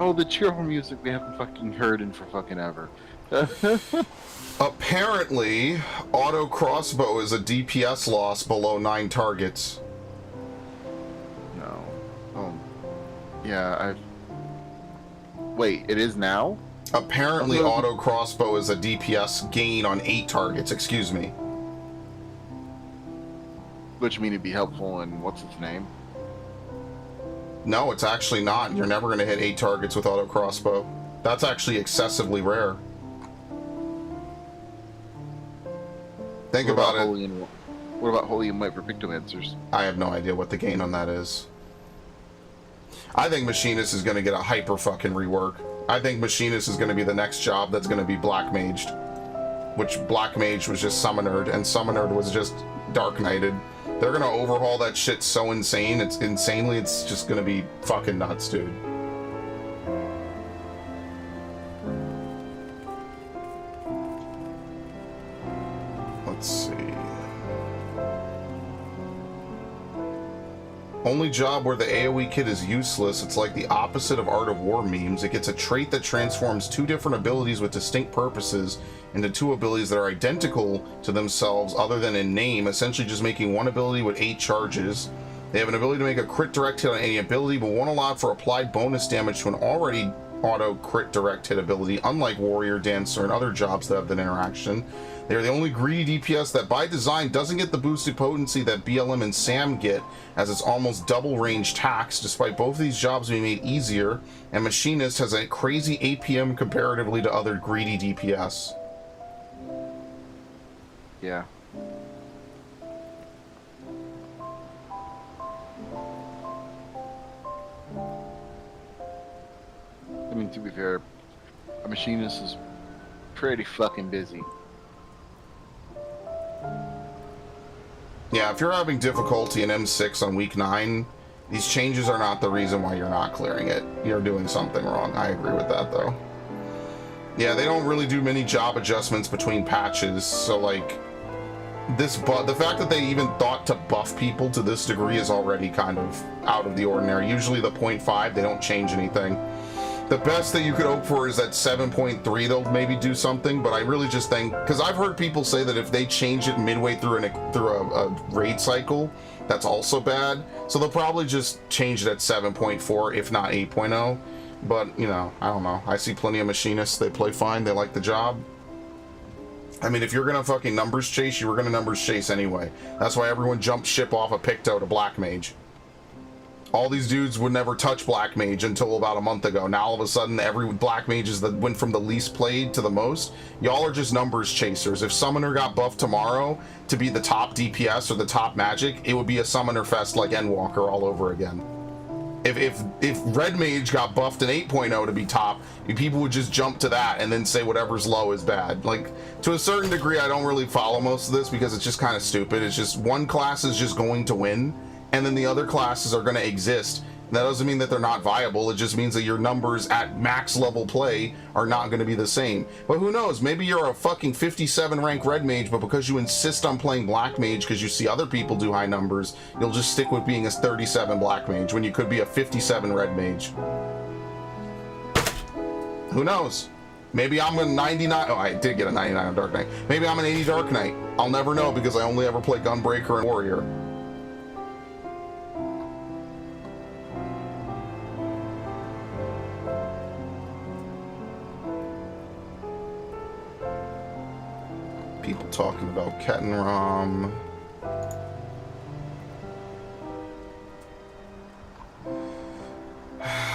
Oh, the cheerful music we haven't fucking heard in for fucking ever. Apparently, auto crossbow is a DPS loss below 9 targets. No. Oh. Yeah, Wait, it is now? Apparently, auto crossbow is a DPS gain on 8 targets, excuse me. Which mean it'd be helpful in what's its name? No, it's actually not. You're never going to hit 8 targets with auto crossbow. That's actually excessively rare. Think about it. What about Holy and White for Pictomancers? I have no idea what the gain on that is. I think Machinist is going to get a hyper fucking rework. I think Machinist is going to be the next job that's going to be Black Maged. Which Black Mage was just Summonered, and Summonered was just Dark Knighted. They're gonna overhaul that shit so insane, it's just gonna be fucking nuts, dude. Let's see. Only job where the AoE kit is useless. It's like the opposite of Art of War memes. It gets a trait that transforms 2 different abilities with distinct purposes into 2 abilities that are identical to themselves other than in name, essentially just making one ability with 8 charges. They have an ability to make a crit direct hit on any ability, but won't allow for applied bonus damage to an already auto crit direct hit ability, unlike Warrior, Dancer, and other jobs that have that interaction. They are the only greedy DPS that by design doesn't get the boosted potency that BLM and SAM get, as it's almost double range tax, despite both of these jobs being made easier, and Machinist has a crazy APM comparatively to other greedy DPS. Yeah. I mean, to be fair, a Machinist is pretty fucking busy. Yeah, if you're having difficulty in M6 on week 9, these changes are not the reason why you're not clearing it. You're doing something wrong. I agree with that, though. Yeah, they don't really do many job adjustments between patches, so, like, the fact that they even thought to buff people to this degree is already kind of out of the ordinary. Usually the 0.5, they don't change anything. The best that you could hope for is that 7.3 they'll maybe do something, but I really just think, because I've heard people say that if they change it midway through a raid cycle, that's also bad. So they'll probably just change it at 7.4, if not 8.0. But, you know, I don't know. I see plenty of Machinists. They play fine. They like the job. I mean, if you're going to fucking numbers chase, you were going to numbers chase anyway. That's why everyone jumped ship off a Picto to Black Mage. All these dudes would never touch Black Mage until about a month ago. Now all of a sudden, every Black Mages that went from the least played to the most, y'all are just numbers chasers. If Summoner got buffed tomorrow to be the top DPS or the top magic, it would be a Summoner fest like Endwalker all over again. If Red Mage got buffed in 8.0 to be top, people would just jump to that and then say whatever's low is bad. Like, to a certain degree, I don't really follow most of this because it's just kind of stupid. It's just one class is just going to win, and then the other classes are going to exist. That doesn't mean that they're not viable. It just means that your numbers at max level play are not going to be the same. But who knows? Maybe you're a fucking 57 rank Red Mage, but because you insist on playing Black Mage because you see other people do high numbers, you'll just stick with being a 37 Black Mage when you could be a 57 Red Mage. Who knows? Maybe I'm a 99... Oh, I did get a 99 on Dark Knight. Maybe I'm an 80 Dark Knight. I'll never know because I only ever play Gunbreaker and Warrior. People talking about Kettenram.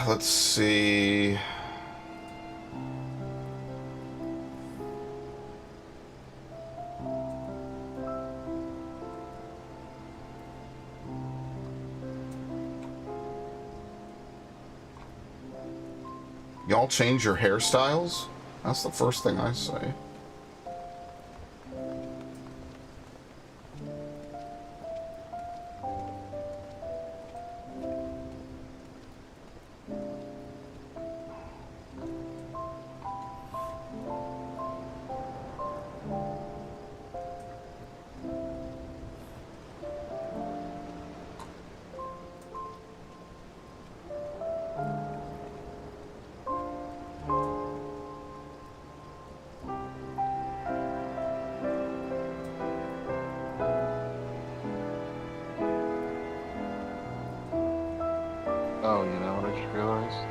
Let's see. Y'all change your hairstyles? That's the first thing I say. Oh, you know what I just realized?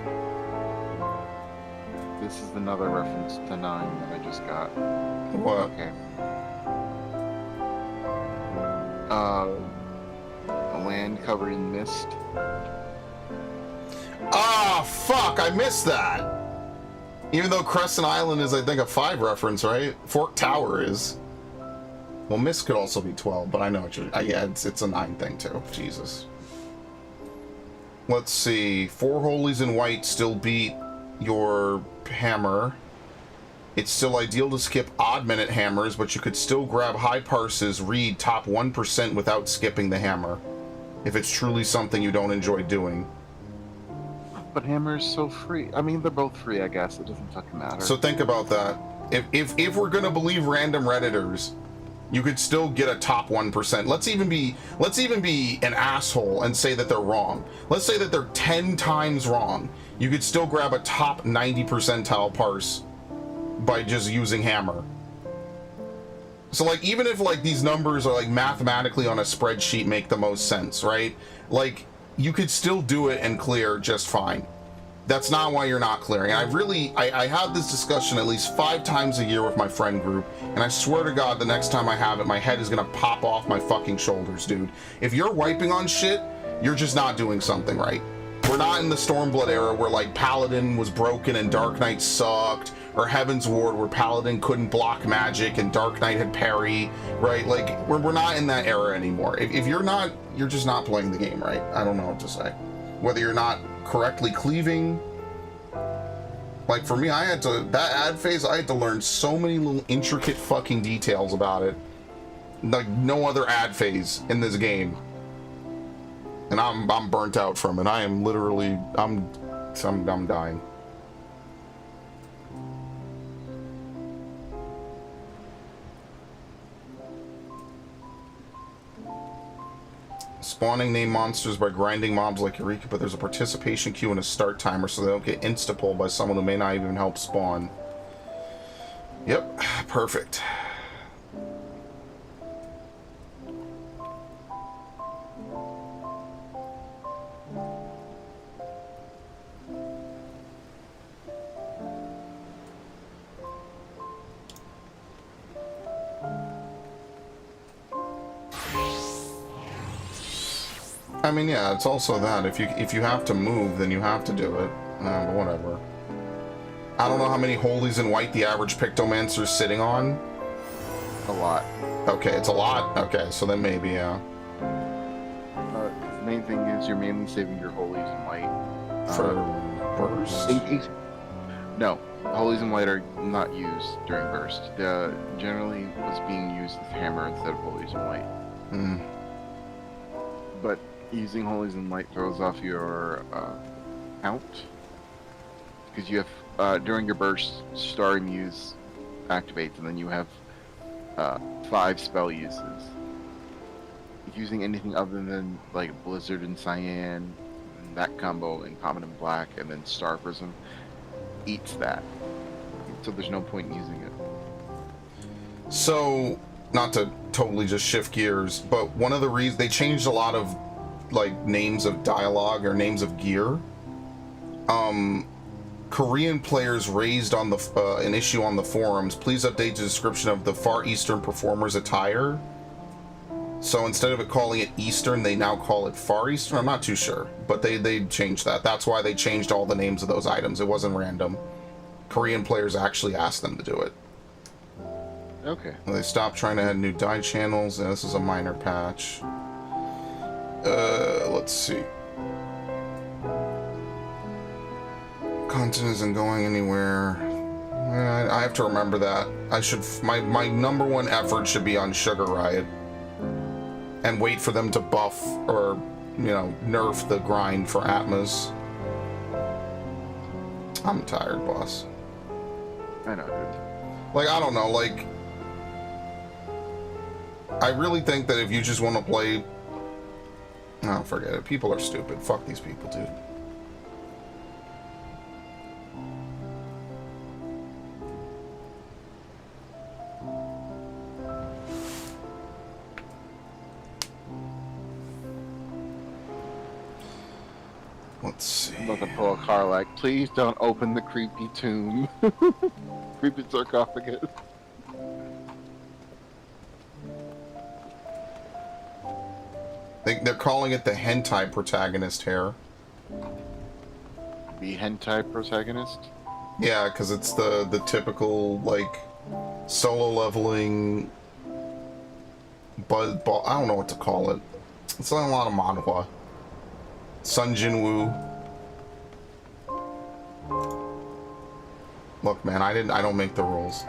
This is another reference to 9 that I just got. What? Okay. A land covered in mist. Ah, fuck, I missed that. Even though Crescent Island is, I think, a 5 reference, right? Fork Tower is. Well, Mist could also be 12, but I know what you're... yeah, it's a 9 thing, too. Jesus. Let's see. 4 holies in white still beat your hammer. It's still ideal to skip odd-minute hammers, but you could still grab high parses, read top 1% without skipping the hammer, if it's truly something you don't enjoy doing. But hammer's so free. I mean, they're both free, I guess. It doesn't fucking matter. So think about that. If we're gonna believe random Redditors, You could still get a top 1%. Let's even be an asshole and say that they're wrong. Let's say that they're 10 times wrong. You could still grab a top 90 percentile parse by just using hammer. So like, even if like these numbers are like mathematically on a spreadsheet make the most sense, right? Like, you could still do it and clear just fine. That's not why you're not clearing. I have this discussion at least 5 times a year with my friend group, and I swear to God, the next time I have it, my head is gonna pop off my fucking shoulders, dude. If you're wiping on shit, you're just not doing something right. We're not in the Stormblood era where like Paladin was broken and Dark Knight sucked, or Heaven's Ward where Paladin couldn't block magic and Dark Knight had parry, right? Like, we're not in that era anymore. If you're not, you're just not playing the game right. I don't know what to say. Whether you're not correctly cleaving, like for me, I had to, that ad phase, I had to learn so many little intricate fucking details about it, like no other ad phase in this game, and I'm burnt out from it. I am literally, I'm dying. Spawning name monsters by grinding mobs like Eureka, but there's a participation queue and a start timer, so they don't get insta-pulled by someone who may not even help spawn. Yep, perfect. I mean, yeah, it's also that if you have to move, then you have to do it. But whatever. I don't know how many holies in white the average Pictomancer is sitting on. A lot. Okay, it's a lot. Okay, so then maybe, yeah. The main thing is you're mainly saving your holies in white. For burst? No, holies in white are not used during burst. Generally, what's being used is hammer instead of holies in white. Hmm. But using holies in white throws off your count, because you have during your burst, Starry Muse activates, and then you have 5 spell uses. If using anything other than like Blizzard and Cyan, that combo, and Common and Black, and then Star Prism eats that, so there's no point in using it. So, not to totally just shift gears, but one of the reasons they changed a lot of like names of dialogue or names of gear. Korean players raised on the an issue on the forums. Please update the description of the Far Eastern performer's attire. So instead of it calling it Eastern, they now call it Far Eastern. I'm not too sure, but they changed that. That's why they changed all the names of those items. It wasn't random. Korean players actually asked them to do it. Okay. They stopped trying to add new dye channels, and this is a minor patch. Let's see. Content isn't going anywhere. I have to remember that. I should. My number one effort should be on Sugar Riot, and wait for them to buff or, you know, nerf the grind for Atmos. I'm tired, boss. I know, dude. Like, I don't know, like, I really think that if you just want to play, oh, forget it. People are stupid. Fuck these people, dude. Let's see. I'm about to pull a car like, please don't open the creepy tomb. Creepy sarcophagus. They're calling it the hentai protagonist hair. The hentai protagonist? Yeah, because it's the typical, like, solo leveling I don't know what to call it. It's like a lot of manhwa. Sun Jinwoo. Look, man, I don't make the rules.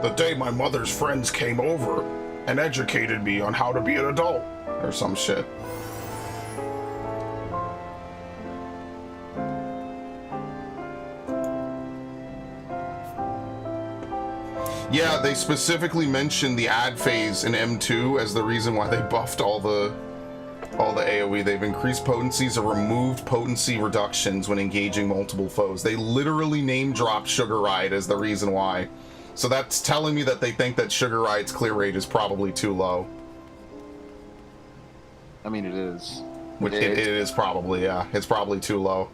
The day my mother's friends came over and educated me on how to be an adult, or some shit. Yeah, they specifically mentioned the ad phase in M2 as the reason why they buffed all the AoE. They've increased potencies or removed potency reductions when engaging multiple foes. They literally name dropped Sugar Ride as the reason why. So that's telling me that they think that Sugar Ride's clear rate is probably too low. I mean, it is. Which it is probably, yeah. It's probably too low.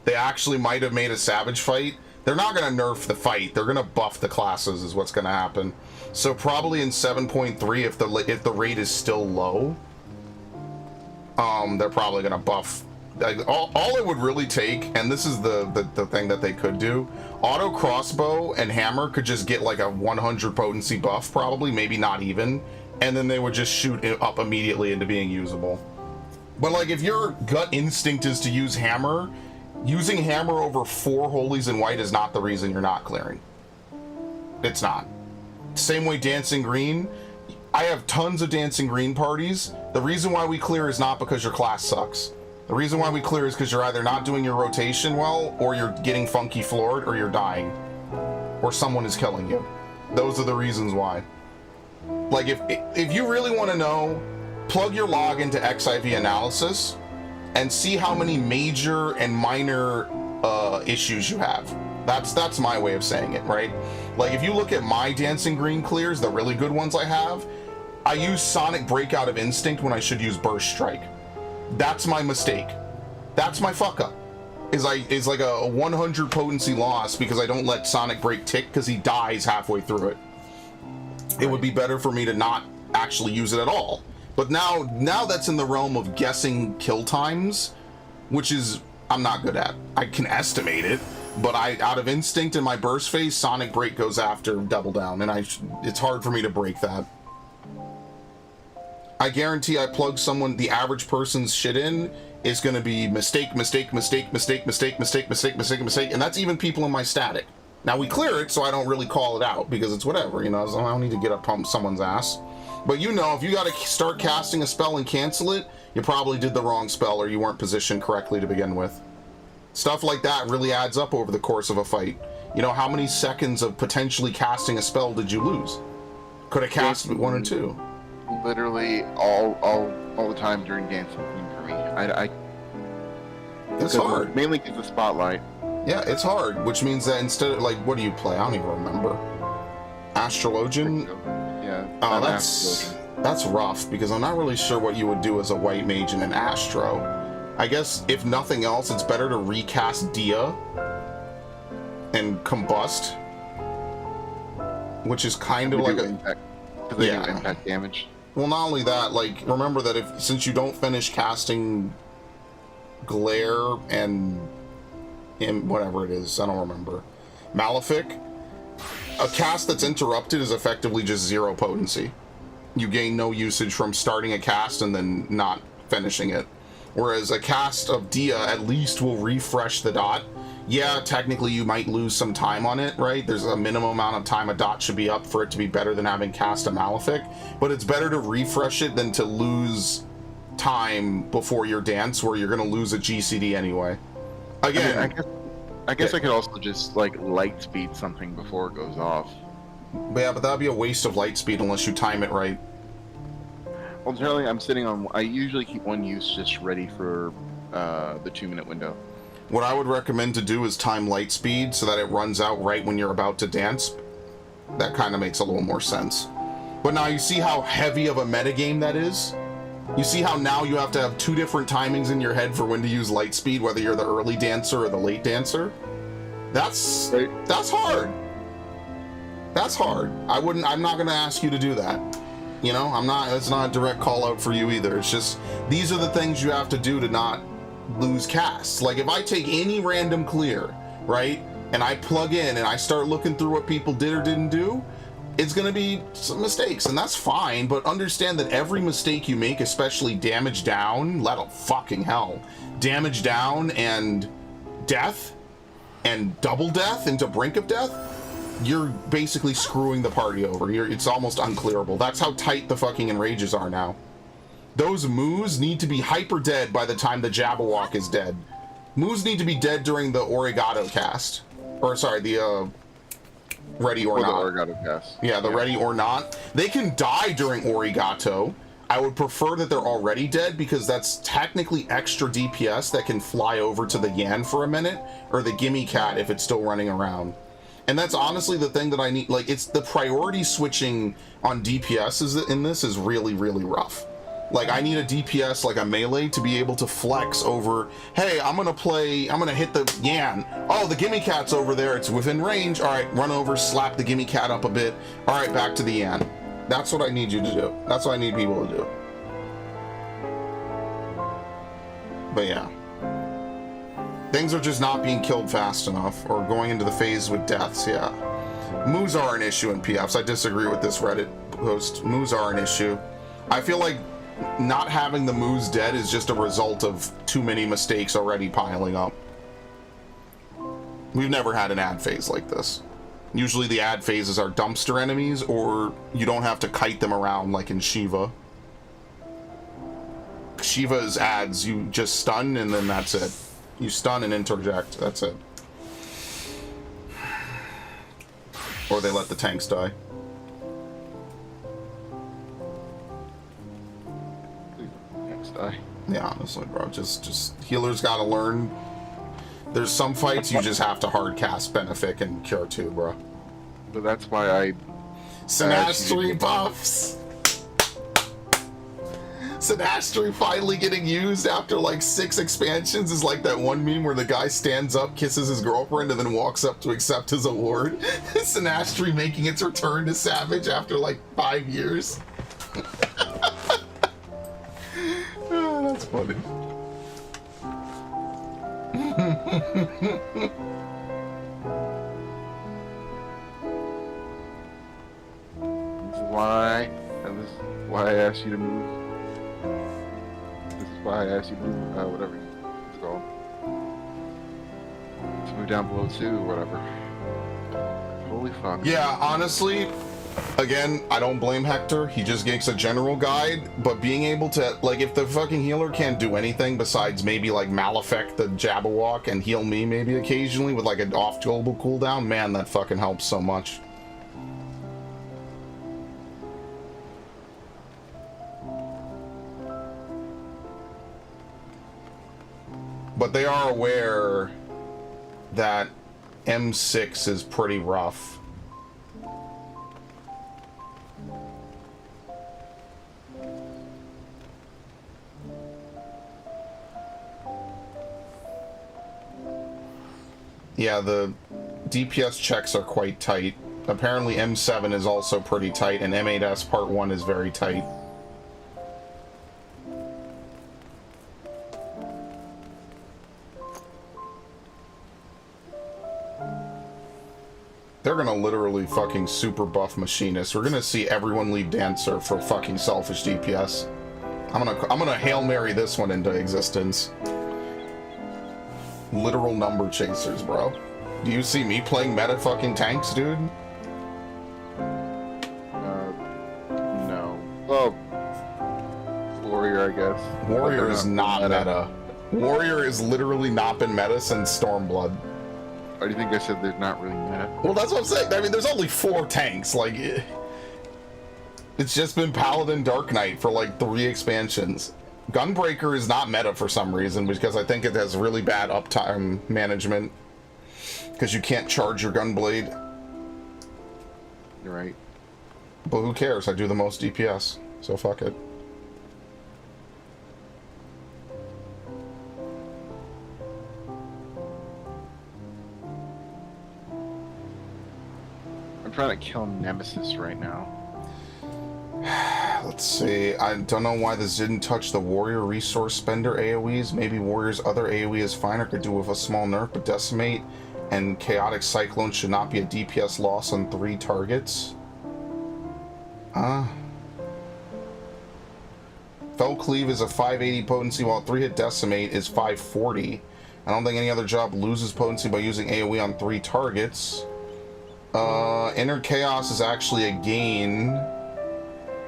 They actually might have made a Savage fight. They're not going to nerf the fight. They're going to buff the classes is what's going to happen. So probably in 7.3, if the rate is still low, they're probably going to buff. Like, all it would really take, and this is the thing that they could do, auto crossbow and hammer could just get like a 100 potency buff, probably, maybe not even, and then they would just shoot it up immediately into being usable. But like, if your gut instinct is to use hammer, using hammer over 4 holies in white is not the reason you're not clearing. It's not. Same way Dancing Green. I have tons of Dancing Green parties. The reason why we clear is not because your class sucks. The reason why we clear is because you're either not doing your rotation well, or you're getting funky floored, or you're dying. Or someone is killing you. Those are the reasons why. Like, if you really want to know, plug your log into XIV analysis and see how many major and minor issues you have. That's my way of saying it, right? Like, if you look at my Dancing Green clears, the really good ones I have, I use Sonic Breakout of Instinct when I should use Burst Strike. That's my mistake. That's my fuck up. Is like a 100 potency loss because I don't let Sonic Break tick because he dies halfway through it. It would be better for me to not actually use it at all. But now that's in the realm of guessing kill times, which is I'm not good at. I can estimate it, but out of instinct in my burst phase, Sonic Break goes after double down, and it's hard for me to break that. I guarantee I plug the average person's shit in is going to be mistake, mistake, mistake, mistake, mistake, mistake, mistake, mistake, mistake, and that's even people in my static. Now we clear it, so I don't really call it out because it's whatever, so I don't need to get up pump someone's ass. But if you got to start casting a spell and cancel it, you probably did the wrong spell or you weren't positioned correctly to begin with. Stuff like that really adds up over the course of a fight. How many seconds of potentially casting a spell did you lose? Could have cast 1 or 2. Literally all the time during Dancing Queen for me. It's hard. Mainly because of Spotlight. Yeah, it's hard, which means that instead of, like, what do you play? I don't even remember. Astrologian? Yeah. Oh, that's rough, because I'm not really sure what you would do as a white mage in an Astro. I guess, if nothing else, it's better to recast Dia and Combust, which is kind of like a... Impact, because they do impact damage. Well, not only that, like, remember that since you don't finish casting Glare and whatever it is, I don't remember, Malefic, a cast that's interrupted is effectively just 0 potency. You gain no usage from starting a cast and then not finishing it. Whereas a cast of Dia at least will refresh the dot. Yeah, technically you might lose some time on it, right? There's a minimum amount of time a dot should be up for it to be better than having cast a Malefic, but it's better to refresh it than to lose time before your dance where you're going to lose a GCD anyway. Again, I guess I could also just like light speed something before it goes off. Yeah, but that'd be a waste of light speed unless you time it right. Well, generally I usually keep one use just ready for the 2-minute window. What I would recommend to do is time light speed so that it runs out right when you're about to dance. That kind of makes a little more sense. But now you see how heavy of a metagame that is? You see how now you have to have 2 different timings in your head for when to use light speed, whether you're the early dancer or the late dancer? That's hard. That's hard. I'm not going to ask you to do that. It's not a direct call out for you either. It's just, these are the things you have to do to not lose casts. Like, if I take any random clear, right, and I plug in and I start looking through what people did or didn't do, it's going to be some mistakes, and that's fine, but understand that every mistake you make, especially damage down, fucking hell, damage down and death, and double death into brink of death, you're basically screwing the party over. It's almost unclearable. That's how tight the fucking enrages are now. Those moos need to be hyper dead by the time the Jabberwock is dead. Moos need to be dead during the Origato cast. Or, sorry, the Ready or not. The Origato cast. Yeah, the ready or not. They can die during Origato. I would prefer that they're already dead because that's technically extra DPS that can fly over to the Yan for a minute, or the Gimme Cat if it's still running around. And that's honestly the thing that I need. Like, it's the priority switching on DPS in this is really, really rough. Like, I need a DPS, like a melee, to be able to flex over, hey, I'm gonna hit the Yan. Oh, the Gimme Cat's over there, it's within range. All right, run over, slap the Gimme Cat up a bit. All right, back to the Yan. That's what I need you to do. That's what I need people to do. But yeah. Things are just not being killed fast enough, or going into the phase with deaths, yeah. Moves are an issue in PFs. I disagree with this Reddit post. Moves are an issue. I feel like not having the moves dead is just a result of too many mistakes already piling up. We've never had an ad phase like this. Usually the ad phases are dumpster enemies, or you don't have to kite them around like in Shiva. Shiva's ads, you just stun and then that's it. You stun and interject, that's it. Or they let the tanks die. Tanks die. Yeah, honestly, bro, just healers gotta learn. There's some fights you just have to hard cast Benefic and Cure 2, bro. But that's why I... Sinastri buffs! Sinastri finally getting used after like 6 expansions is like that one meme where the guy stands up, kisses his girlfriend, and then walks up to accept his award. Sinastri making its return to Savage after like 5 years. Oh, that's funny. This is why I asked you to move. This is why I asked you to move, whatever it's called. To move down below 2 or whatever. Holy fuck. Yeah, honestly, again, I don't blame Hector. He just gets a general guide, but being able to, like, if the fucking healer can't do anything besides maybe, like, Malefect the Jabberwock and heal me maybe occasionally with, like, an off-global cooldown, man, that fucking helps so much. But they are aware that M6 is pretty rough. Yeah, the DPS checks are quite tight. Apparently M7 is also pretty tight, and M8S Part 1 is very tight. They're gonna literally fucking super buff Machinist. We're gonna see everyone leave Dancer for fucking selfish DPS. I'm gonna Hail Mary this one into existence. Literal number chasers, bro. Do you see me playing meta fucking tanks, dude? No. Well, Warrior, I guess. Warrior is not meta. Warrior has literally not been meta since Stormblood. Why do you think I said they're not really meta? Well, that's what I'm saying. I mean, there's only 4 tanks. Like, it's just been Paladin Dark Knight for like 3 expansions. Gunbreaker is not meta for some reason, because I think it has really bad uptime management. Because you can't charge your Gunblade. You're right. But who cares? I do the most DPS, so fuck it. I'm trying to kill Nemesis right now. Let's see. I don't know why this didn't touch the Warrior Resource Spender AoEs. Maybe Warrior's other AoE is fine or could do with a small nerf, but Decimate and Chaotic Cyclone should not be a DPS loss on 3 targets. Fell Cleave is a 580 potency, while 3-hit Decimate is 540. I don't think any other job loses potency by using AoE on 3 targets. Inner Chaos is actually a gain.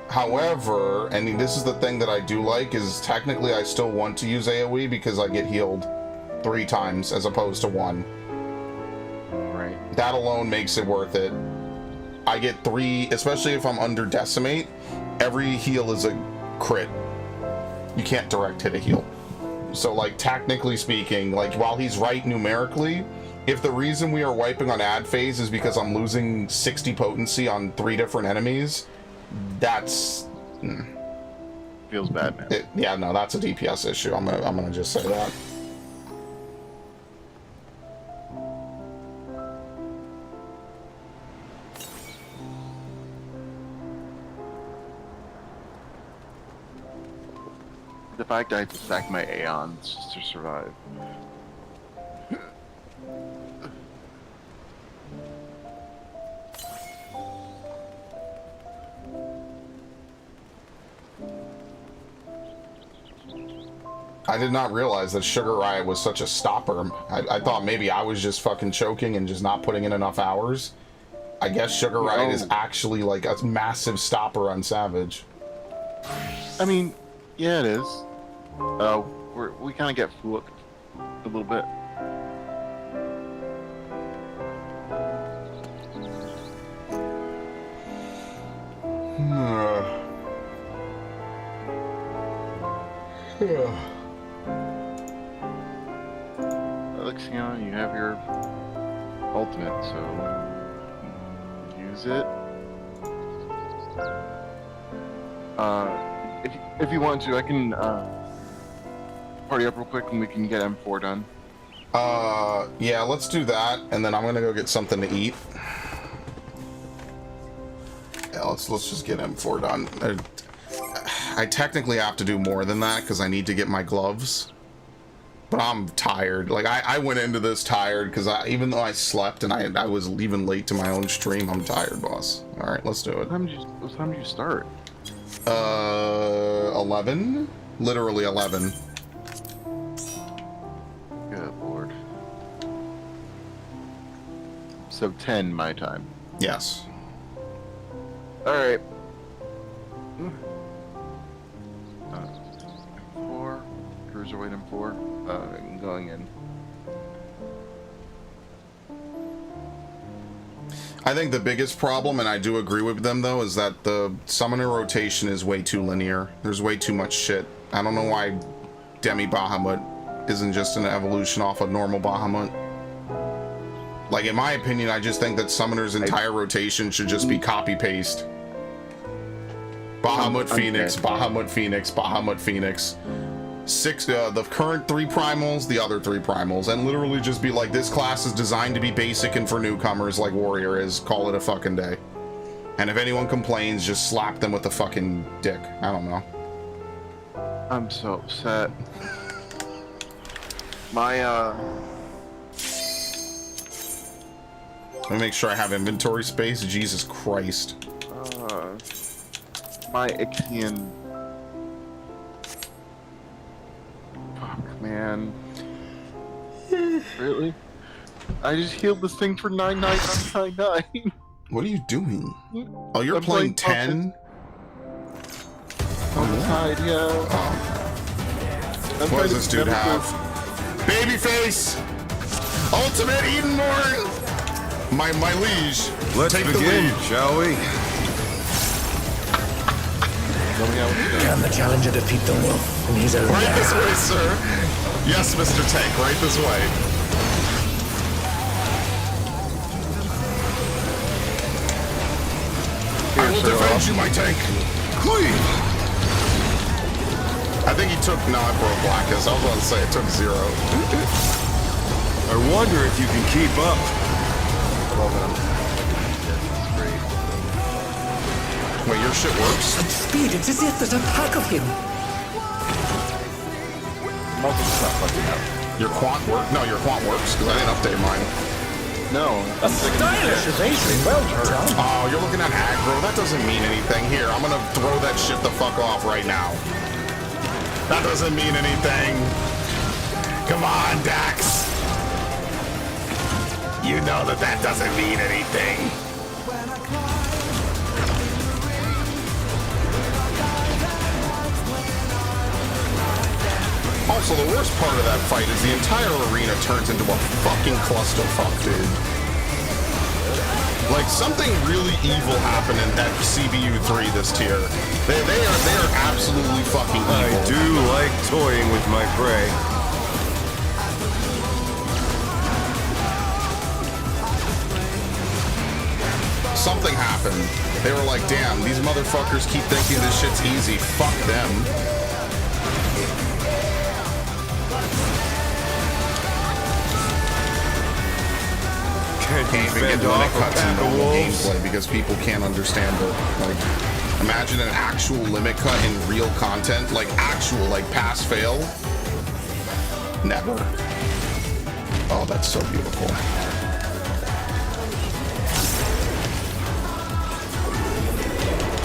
However, and this is the thing that I do like, is technically I still want to use AoE because I get healed 3 times as opposed to 1. Right. That alone makes it worth it. I get 3, especially if I'm under decimate, every heal is a crit. You can't direct hit a heal. So like technically speaking, like while he's right numerically, if the reason we are wiping on ad phase is because I'm losing 60 potency on 3 different enemies, that's feels bad, man. Yeah, no, that's a DPS issue. I'm gonna just say that. The fact I have to stack my Aeons just to survive. I did not realize that Sugar Riot was such a stopper. I thought maybe I was just fucking choking and just not putting in enough hours. I guess Sugar Riot is actually like a massive stopper on Savage. I mean, yeah, it is. We kind of get fluke a little bit. Alexion, you have your ultimate, so use it. If you want to, I can party up real quick and we can get M4 done. Yeah, let's do that, and then I'm gonna go get something to eat. Yeah, let's just get M4 done. I technically have to do more than that because I need to get my gloves. But I'm tired. Like I went into this tired because even though I slept and I was even late to my own stream, I'm tired, boss. All right, let's do it. What time did you start? 11. Literally 11. Good lord. So 10 my time. Yes. All right. 4 cruiserweight and 4. Going in. I think the biggest problem, and I do agree with them though, is that the summoner rotation is way too linear. There's way too much shit. I don't know why Demi Bahamut isn't just an evolution off of normal Bahamut. Like, in my opinion, I just think that summoner's entire rotation should just be copy-paste. Bahamut Phoenix, Bahamut Phoenix, Bahamut Phoenix. 6, the current 3 primals, the other 3 primals, and literally just be like, this class is designed to be basic and for newcomers like Warrior is. Call it a fucking day. And if anyone complains, just slap them with a fucking dick. I don't know. I'm so upset. My Let me make sure I have inventory space. Jesus Christ. my Ixion. Fuck, man. Really? I just healed this thing for 99999. What are you doing? Oh, you're playing 10? On the side, yeah. Oh. What does this dude have? Babyface! Ultimate Edenborn! My liege. Let's take begin, the lead. Shall we? Can the challenger defeat the wolf in his own Right this way, sir. Yes, Mr. Tank, right this way. I will defend you, my tank. I think he took... No, I broke Blackus. I was about to say it took 0. I wonder if you can keep up. Wait, your shit works? At speed, it's as if there's a pack of him. Your quant work? No, your quant works, because I didn't update mine. No. A stylish evasion, well done. Oh, you're looking at aggro? That doesn't mean anything. Here, I'm gonna throw that shit the fuck off right now. That doesn't mean anything. Come on, Dax. You know that doesn't mean anything. Also, the worst part of that fight is the entire arena turns into a fucking clusterfuck, dude. Like, something really evil happened in that CBU3 this tier. They are absolutely fucking evil. I do like toying with my prey. Something happened. They were like, damn, these motherfuckers keep thinking this shit's easy. Fuck them. Can't even get limit cuts in normal gameplay because people can't understand it. Like, imagine an actual limit cut in real content, like actual, like pass fail. Never. Oh, that's so beautiful.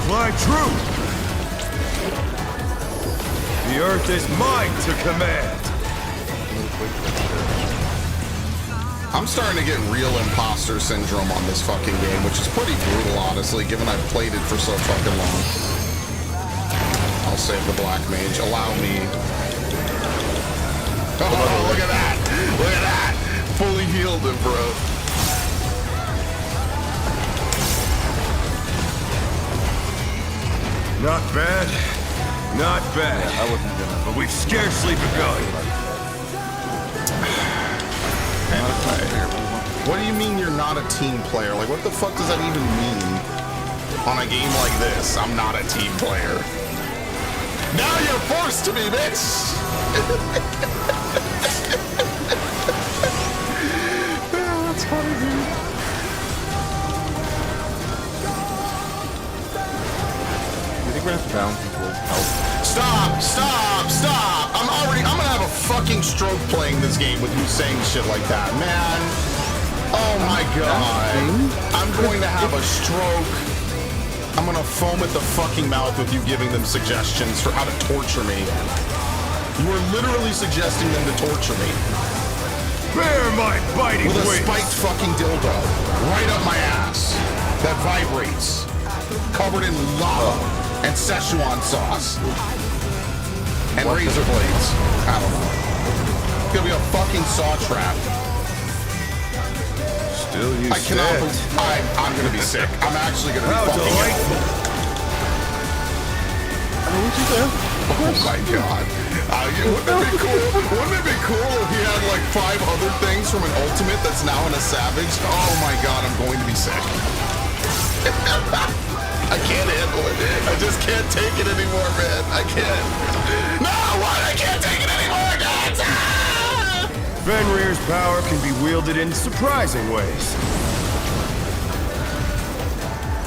Fly true! The earth is mine to command! I'm starting to get real imposter syndrome on this fucking game, which is pretty brutal, honestly, given I've played it for so fucking long. I'll save the Black Mage. Allow me. Oh, look at that! Look at that! Fully healed him, bro. Not bad. Not bad. I wasn't gonna. But we've scarcely begun. What do you mean you're not a team player? Like, what the fuck does that even mean? On a game like this, I'm not a team player. Now you're forced to be, bitch! That's funny, dude. I think we're gonna have to balance people's health. Stop! I'm gonna have a fucking stroke playing this game with you saying shit like that, man. Oh my god. I'm going to have a stroke. I'm gonna foam at the fucking mouth with you giving them suggestions for how to torture me. You are literally suggesting them to torture me. Bear my biting With a wings. spiked fucking dildo right up my ass that vibrates, covered in lava and Szechuan sauce and razor blades. I don't know. It's gonna be a fucking saw trap. Still you I cannot. said. I'm gonna be sick. I'm actually gonna be How fucking delightful. Oh my god. Wouldn't it be cool? Wouldn't it be cool if he had like 5 other things from an ultimate that's now in a savage? Oh my god, I'm going to be sick. I can't handle it. I just can't take it anymore, man. I can't. No, what? I can't take it anymore, guys! Ah! Fenrir's power can be wielded in surprising ways.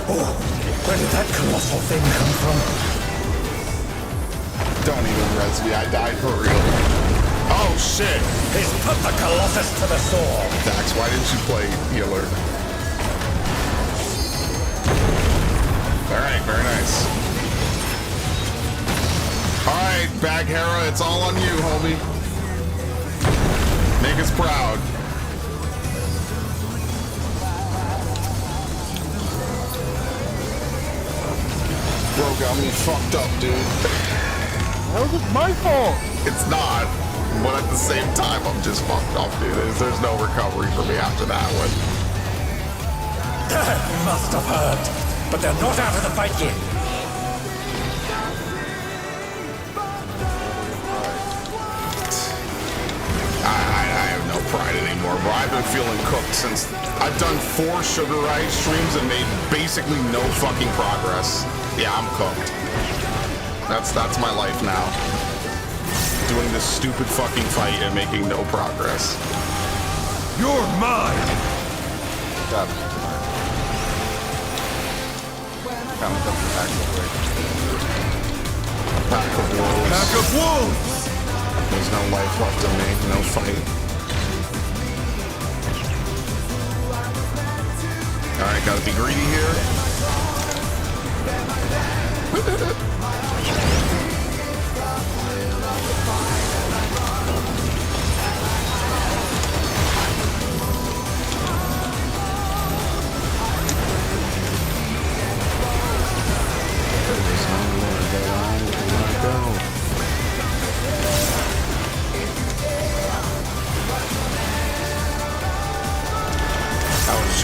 Oh, where did that colossal thing come from? Don't even res me. I died for real. Oh, shit. He's put the Colossus to the sword. Dax, why didn't you play healer? Alright, very nice. Alright, Baghera, it's all on you, homie. Make us proud. Bro got me fucked up, dude. That was my fault. It's not, but at the same time, I'm just fucked up, dude. There's no recovery for me after that one. You must have heard, but they're not out of the fight yet. I have no pride anymore, bro. I've been feeling cooked since I've done 4 Sugar Rise streams and made basically no fucking progress. Yeah, I'm cooked. That's my life now. Doing this stupid fucking fight and making no progress. You're mine! Stop. Count up the pack real quick. Pack of wolves. Pack of wolves! There's no life left in me. No fight. Alright, gotta be greedy here.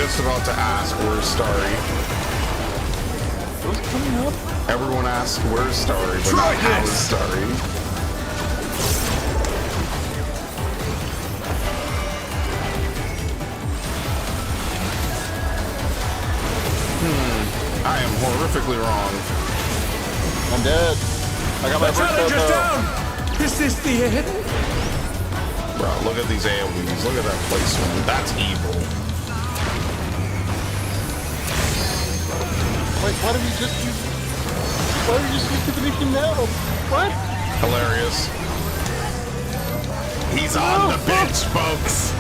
just about to ask, where's Starry? What's coming up? Everyone asks, where's Starry, but not how is Starry. I am horrifically wrong. I'm dead. I got my Challenger's first down! Is this the end? Bro, look at these AoEs. Look at that placement. That's evil. Wait, why did you just use divination now? What? Hilarious. He's on the bench, folks.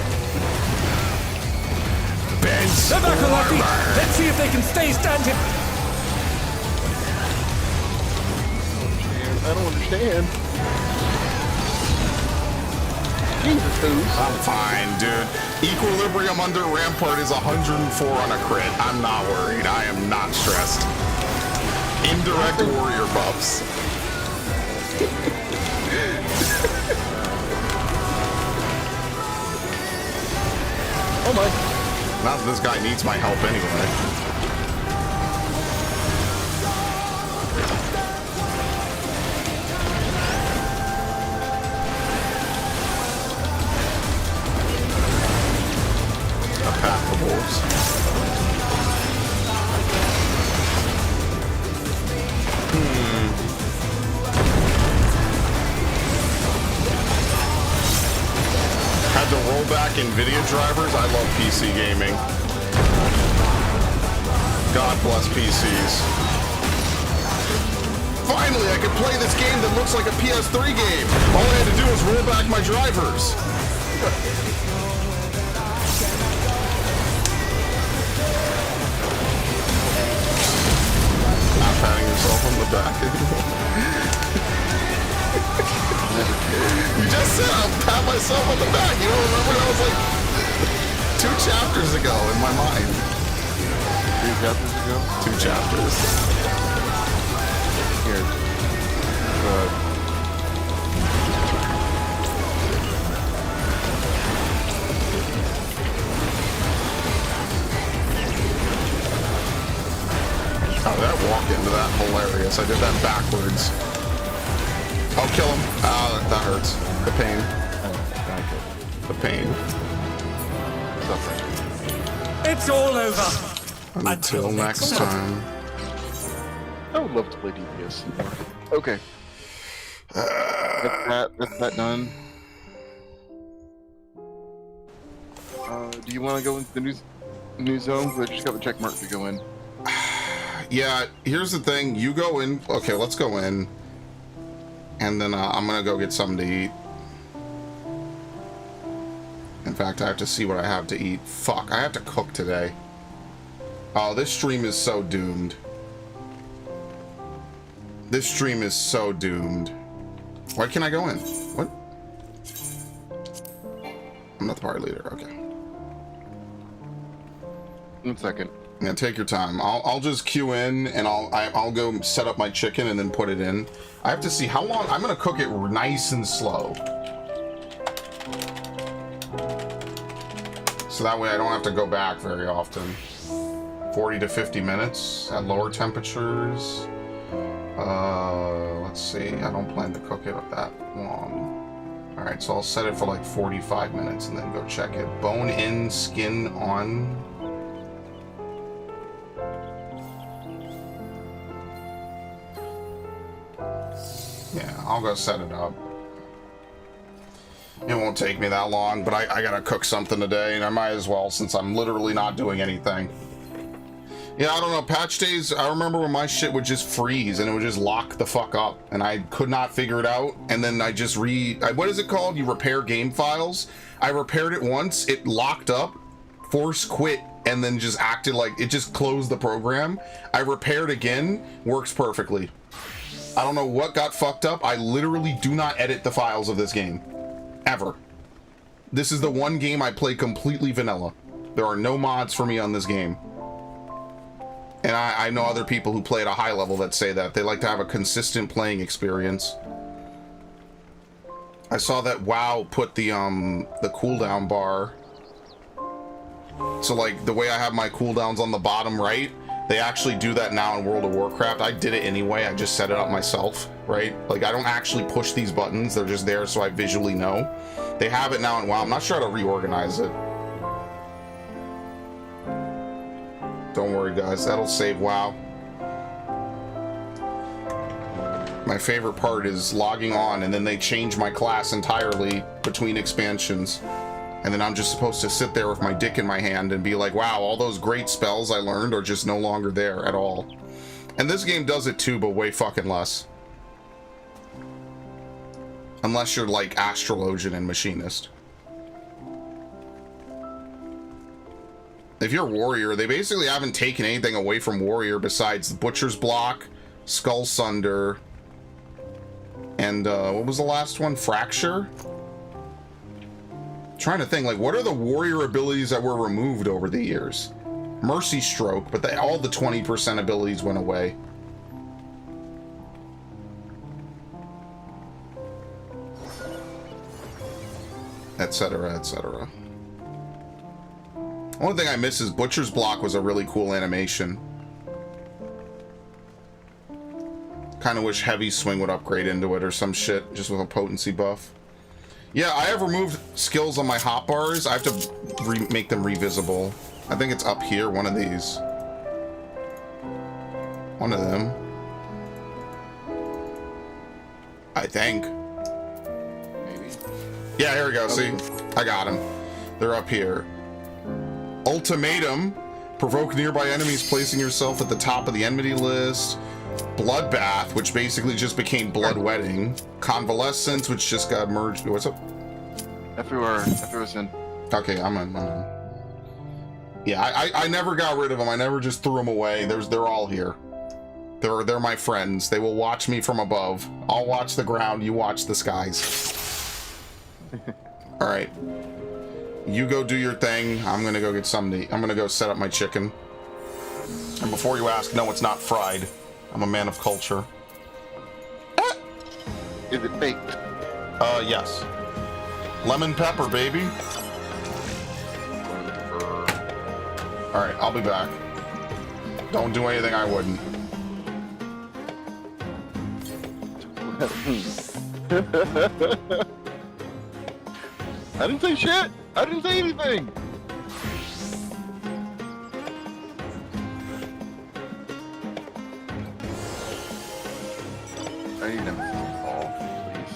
Bench They're back, Lucky. warmer. Let's see if they can stay standing. I don't understand. Jesus, who's? I'm fine, dude. Equilibrium under Rampart is 104 on a crit. I'm not worried. I am not stressed. Indirect warrior buffs. Oh my. Not that this guy needs my help anyway. A path of wolves. Had to roll back NVIDIA drivers. I love PC gaming. God bless PCs. Finally, I could play this game that looks like a PS3 game. All I had to do was roll back my drivers. Not patting yourself on the back anymore. You just said I'll pat myself on the back. You don't remember? That was like 2 chapters ago in my mind. 3 chapters ago? 2 chapters. Here. Oh, that walk into that hilarious. I did that backwards. I'll kill him. Ah, that hurts. The pain. The pain. Suffering. It's all over. Until next time. I would love to play DPS more. Okay. That's that done. Do you want to go into the new zones? I just got the check mark to go in. Yeah, here's the thing. You go in. Okay, let's go in. And then I'm gonna go get something to eat. In fact, I have to see what I have to eat. Fuck, I have to cook today. Oh, this stream is so doomed. This stream is so doomed. Why can't I go in? What? I'm not the party leader. Okay. 1 second. Yeah, take your time. I'll just queue in and I'll go set up my chicken and then put it in. I have to see how long. I'm gonna cook it nice and slow, so that way I don't have to go back very often. 40 to 50 minutes at lower temperatures. Let's see. I don't plan to cook it that long. All right, so I'll set it for like 45 minutes and then go check it. Bone in, skin on. Yeah, I'll go set it up. It won't take me that long, but I gotta cook something today, and I might as well since I'm literally not doing anything. Yeah, I don't know, patch days, I remember when my shit would just freeze and it would just lock the fuck up, and I could not figure it out, and then I just what is it called? You repair game files? I repaired it once, it locked up, force quit, and then just acted like it just closed the program. I repaired again, works perfectly. I don't know what got fucked up. I literally do not edit the files of this game. Ever. This is the one game I play completely vanilla. There are no mods for me on this game. And I know other people who play at a high level that say that. They like to have a consistent playing experience. I saw that WoW put the cooldown bar So like the way I have my cooldowns on the bottom right, they actually do that now in World of Warcraft. I did it anyway, I just set it up myself, right? Like I don't actually push these buttons, they're just there so I visually know. They have it now in WoW. I'm not sure how to reorganize it. Don't worry guys, that'll save WoW. My favorite part is logging on and then they change my class entirely between expansions. And then I'm just supposed to sit there with my dick in my hand and be like, wow, all those great spells I learned are just no longer there at all. And this game does it too, but way fucking less. Unless you're like Astrologian and Machinist. If you're Warrior, they basically haven't taken anything away from Warrior besides the Butcher's Block, Skull Sunder, and what was the last one? Fracture? Trying to think, like, what are the Warrior abilities that were removed over the years? Mercy Stroke, but all the 20% abilities went away. Etc., etc. Only thing I miss is Butcher's Block was a really cool animation. Kind of wish Heavy Swing would upgrade into it or some shit, just with a potency buff. Yeah, I have removed skills on my hotbars. I have to make them revisible. I think it's up here, one of these. One of them. I think. Maybe. Yeah, here we go. See? I got them. They're up here. Ultimatum. Provoke nearby enemies, placing yourself at the top of the enmity list. Bloodbath, which basically just became Bloodwetting. Convalescence, which just got merged. What's up? Everyone's in. Okay, I'm in. Yeah, I never got rid of them. I never just threw them away. They're all here. They're my friends. They will watch me from above. I'll watch the ground. You watch the skies. All right. You go do your thing. I'm gonna go get something. I'm gonna go set up my chicken. And before you ask, no, it's not fried. I'm a man of culture. Is it baked? Yes. Lemon pepper, baby. All right, I'll be back. Don't do anything I wouldn't. I didn't say shit. I didn't say anything. I need them all, please.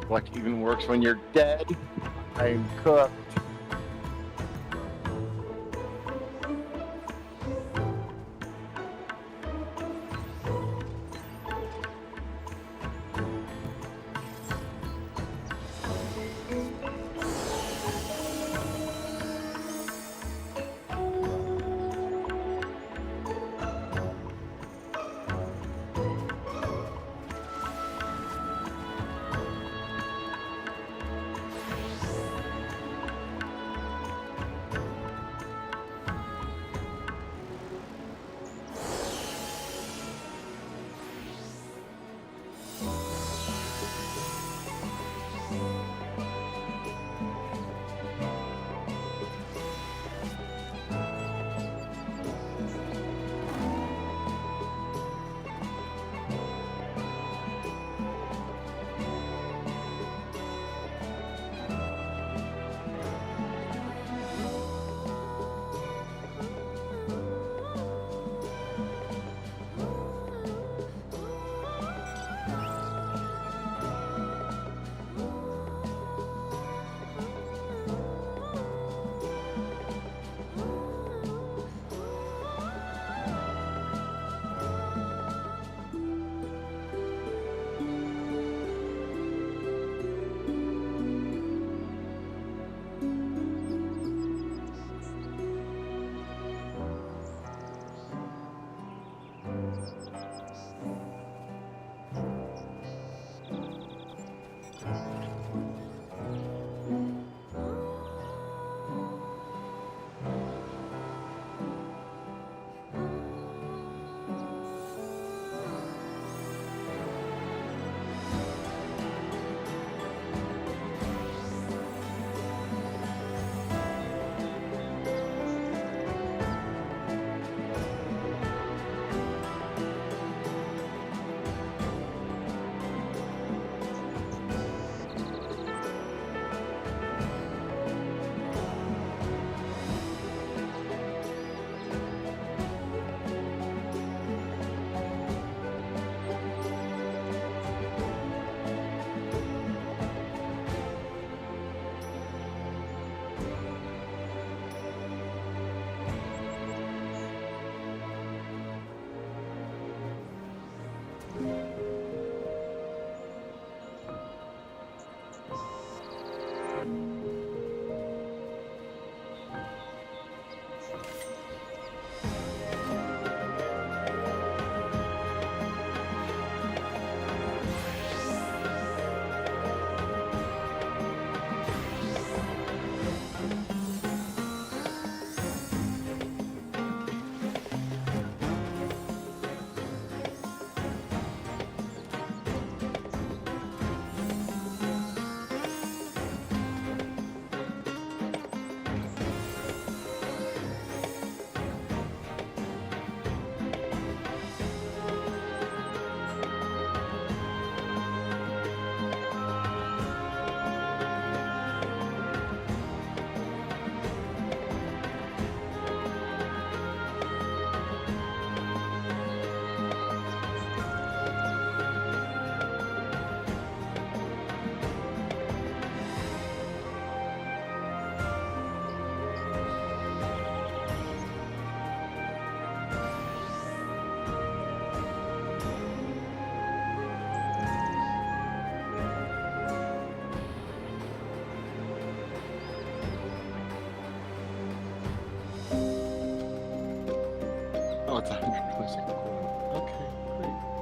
Like even works when you're dead. I'm cooked. That's $100 gold. Okay, great.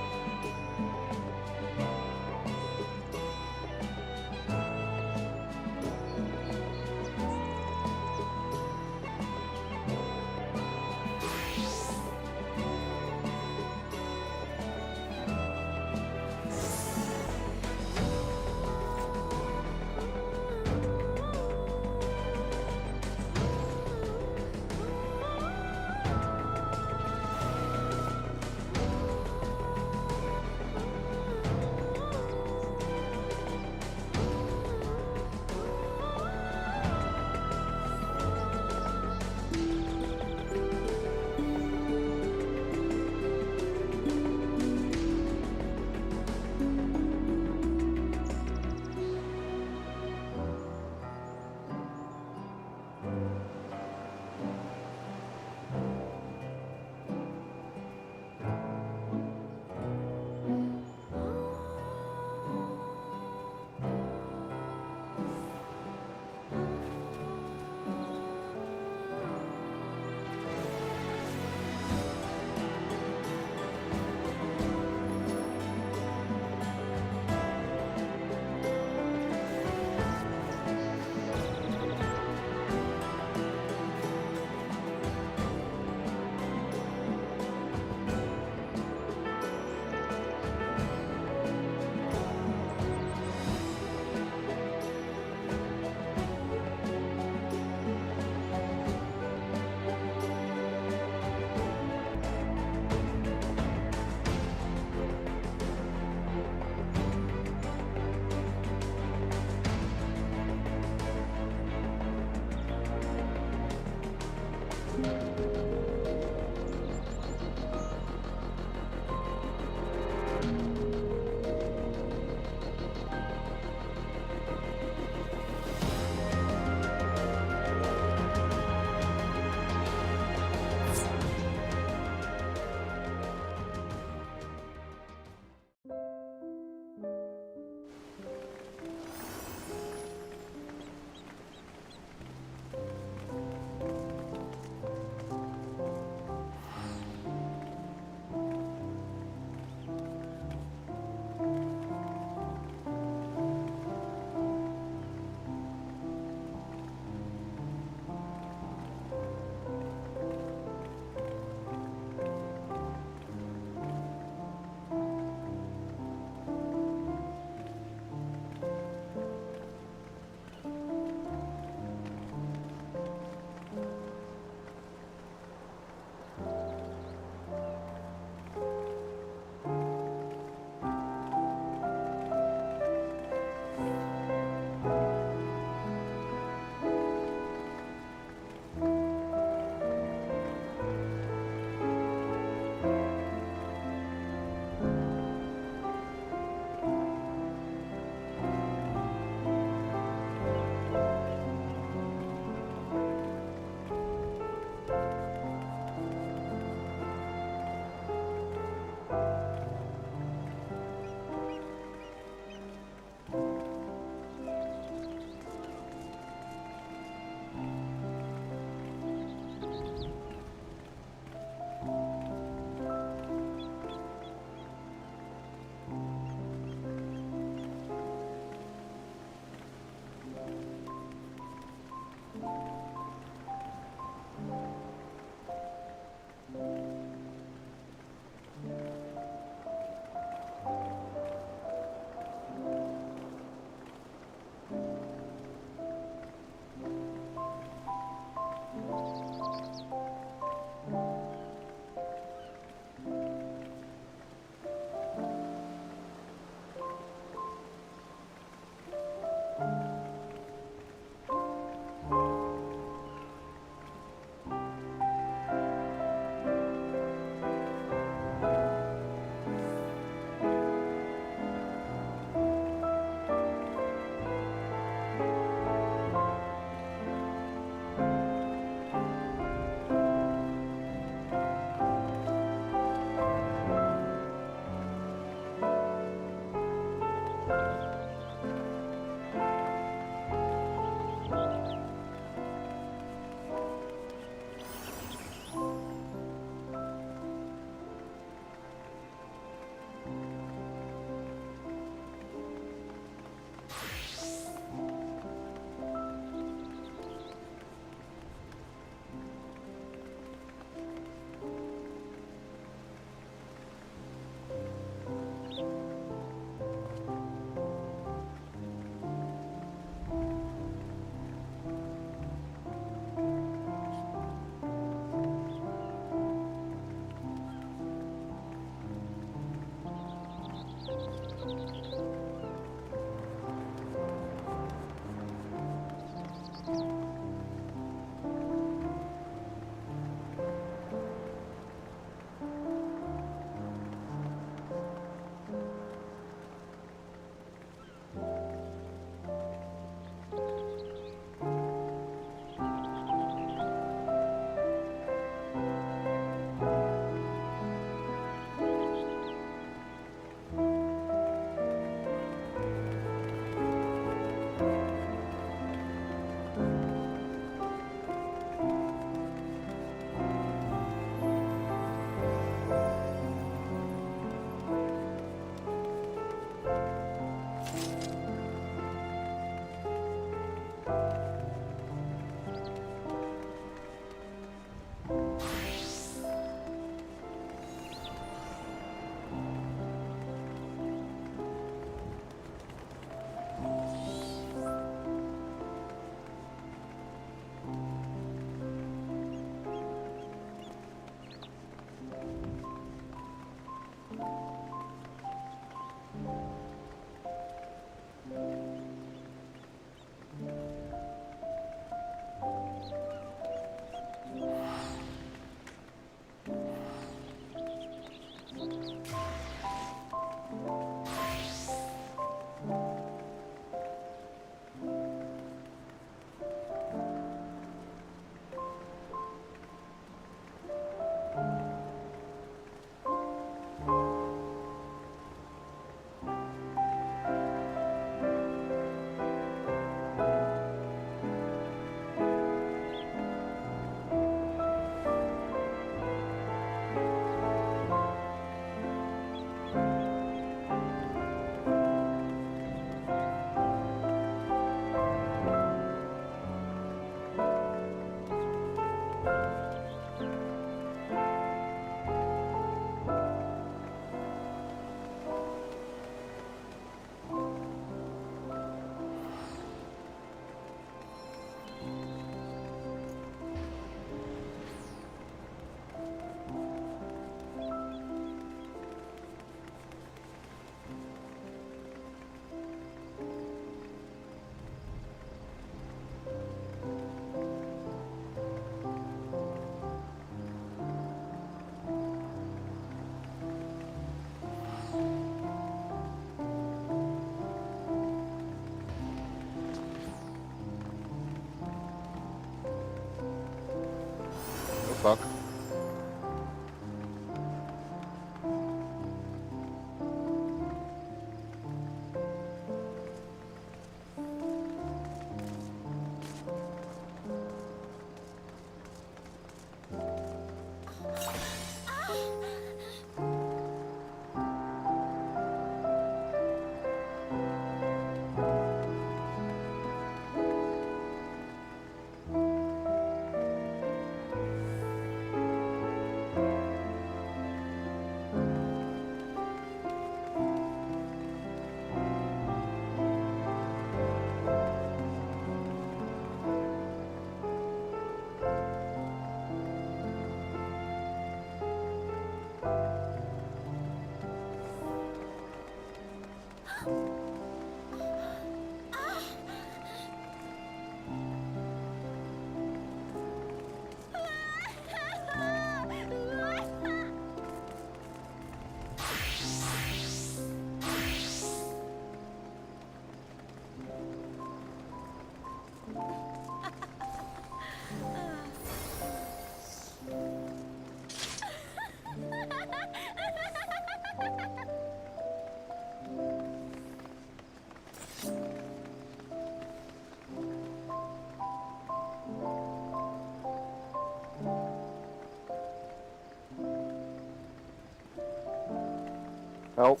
Help.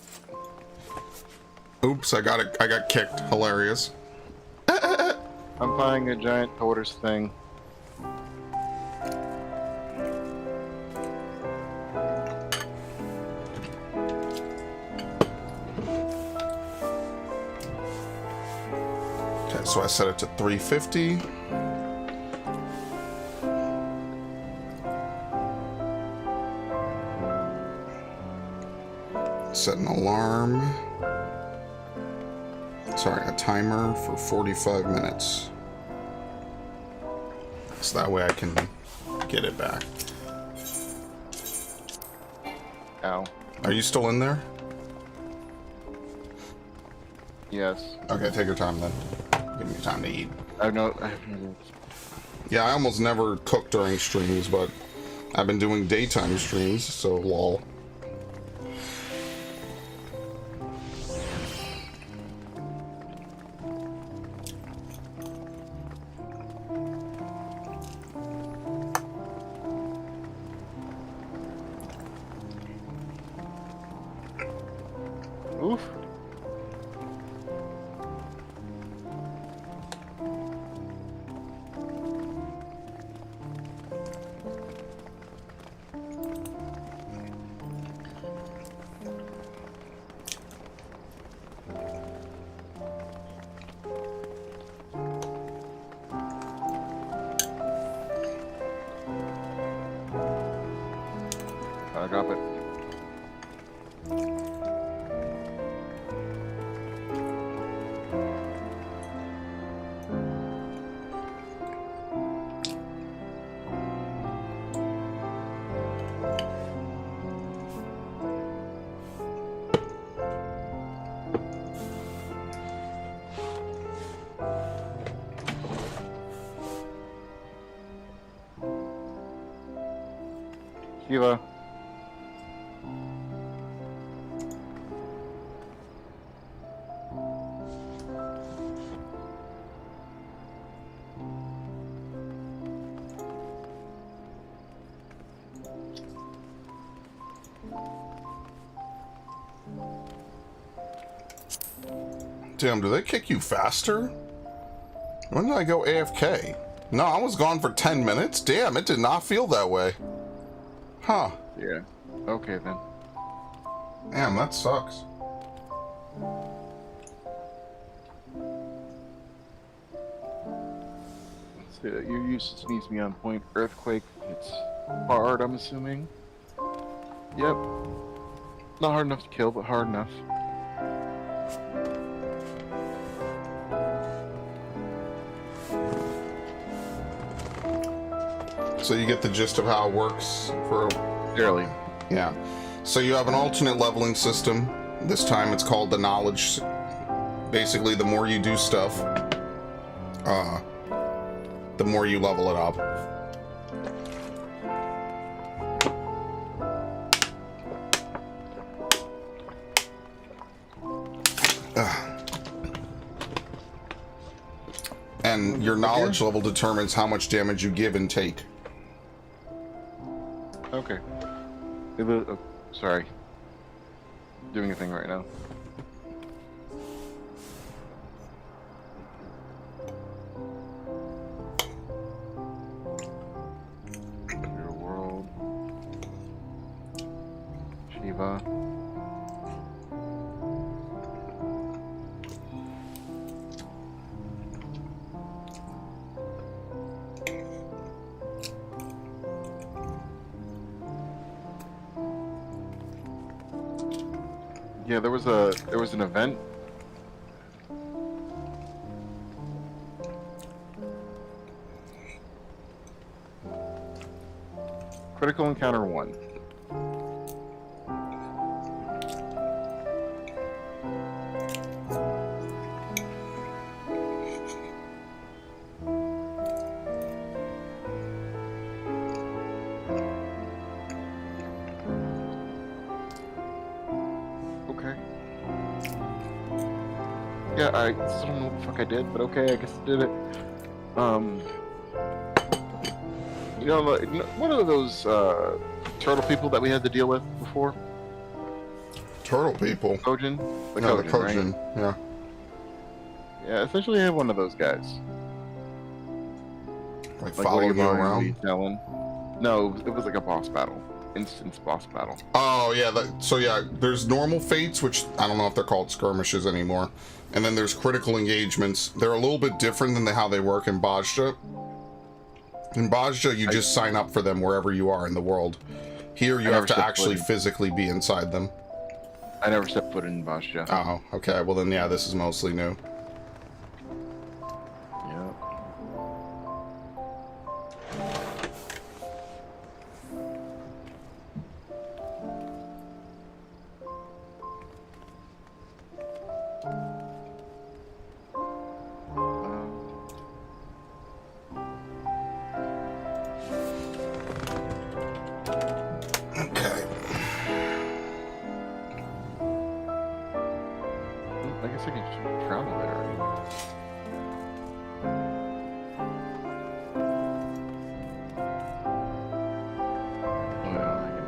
Oops, I got kicked. Hilarious. I'm finding a giant tortoise thing. Okay, so I set it to 350. Set an alarm. Sorry, a timer for 45 minutes. So that way I can get it back. Ow. Are you still in there? Yes. Okay, take your time then. Give me time to eat. I have no. Yeah, I almost never cook during streams, but I've been doing daytime streams, so lol. Oof. I drop it. Shiva. Damn, do they kick you faster? When did I go AFK? No, I was gone for 10 minutes? Damn, it did not feel that way. Huh. Yeah. Okay then. Damn, that sucks. Let's see, your usage needs to be on point. Earthquake, it's hard, I'm assuming. Yep. Not hard enough to kill, but hard enough. So you get the gist of how it works for... Barely. Yeah. So you have an alternate leveling system. This time it's called the knowledge. Basically, the more you do stuff, the more you level it up. And your knowledge level determines how much damage you give and take. Okay. Oh, sorry. Doing a thing right now. Your world. Shiva. Yeah, there was an event. Critical encounter 1. Yeah, I still don't know what the fuck I did, but okay, I guess I did it. You know, like, what are those turtle people that we had to deal with before? turtle people. Kojin? The No, the Kojin, Kojin. right? Yeah. Yeah, essentially I have one of those guys. Like Like follow what you you're around. telling. No, it was like a boss battle. Instance boss battle. Oh yeah, so yeah, there's normal fates, which I don't know if they're called skirmishes anymore, and then there's critical engagements. They're a little bit different than how they work in Bajja. In Bajja, you just sign up for them wherever you are in the world. Here, you have to actually physically be inside them. I never stepped foot in Bajja. Oh, okay. Well then, yeah, this is mostly new. Yeah. Okay. I guess I could just travel there. Well, I can...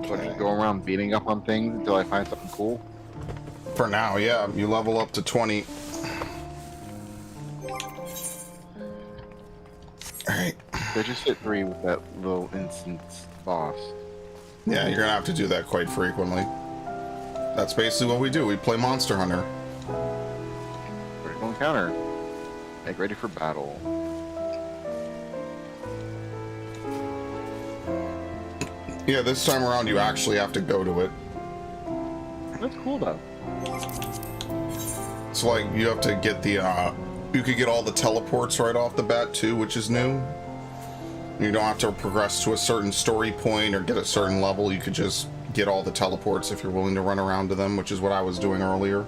What, just go around beating up on things until I find something cool? For now, yeah, you level up to 20. Alright. So just hit 3 with that little instance boss. Yeah, you're gonna have to do that quite frequently. That's basically what we do. We play Monster Hunter. Critical encounter. Make ready for battle. Yeah, this time around you actually have to go to it. That's cool though. It's like you have to get the, you could get all the teleports right off the bat too, which is new. You don't have to progress to a certain story point or get a certain level. You could just get all the teleports if you're willing to run around to them, which is what I was doing earlier.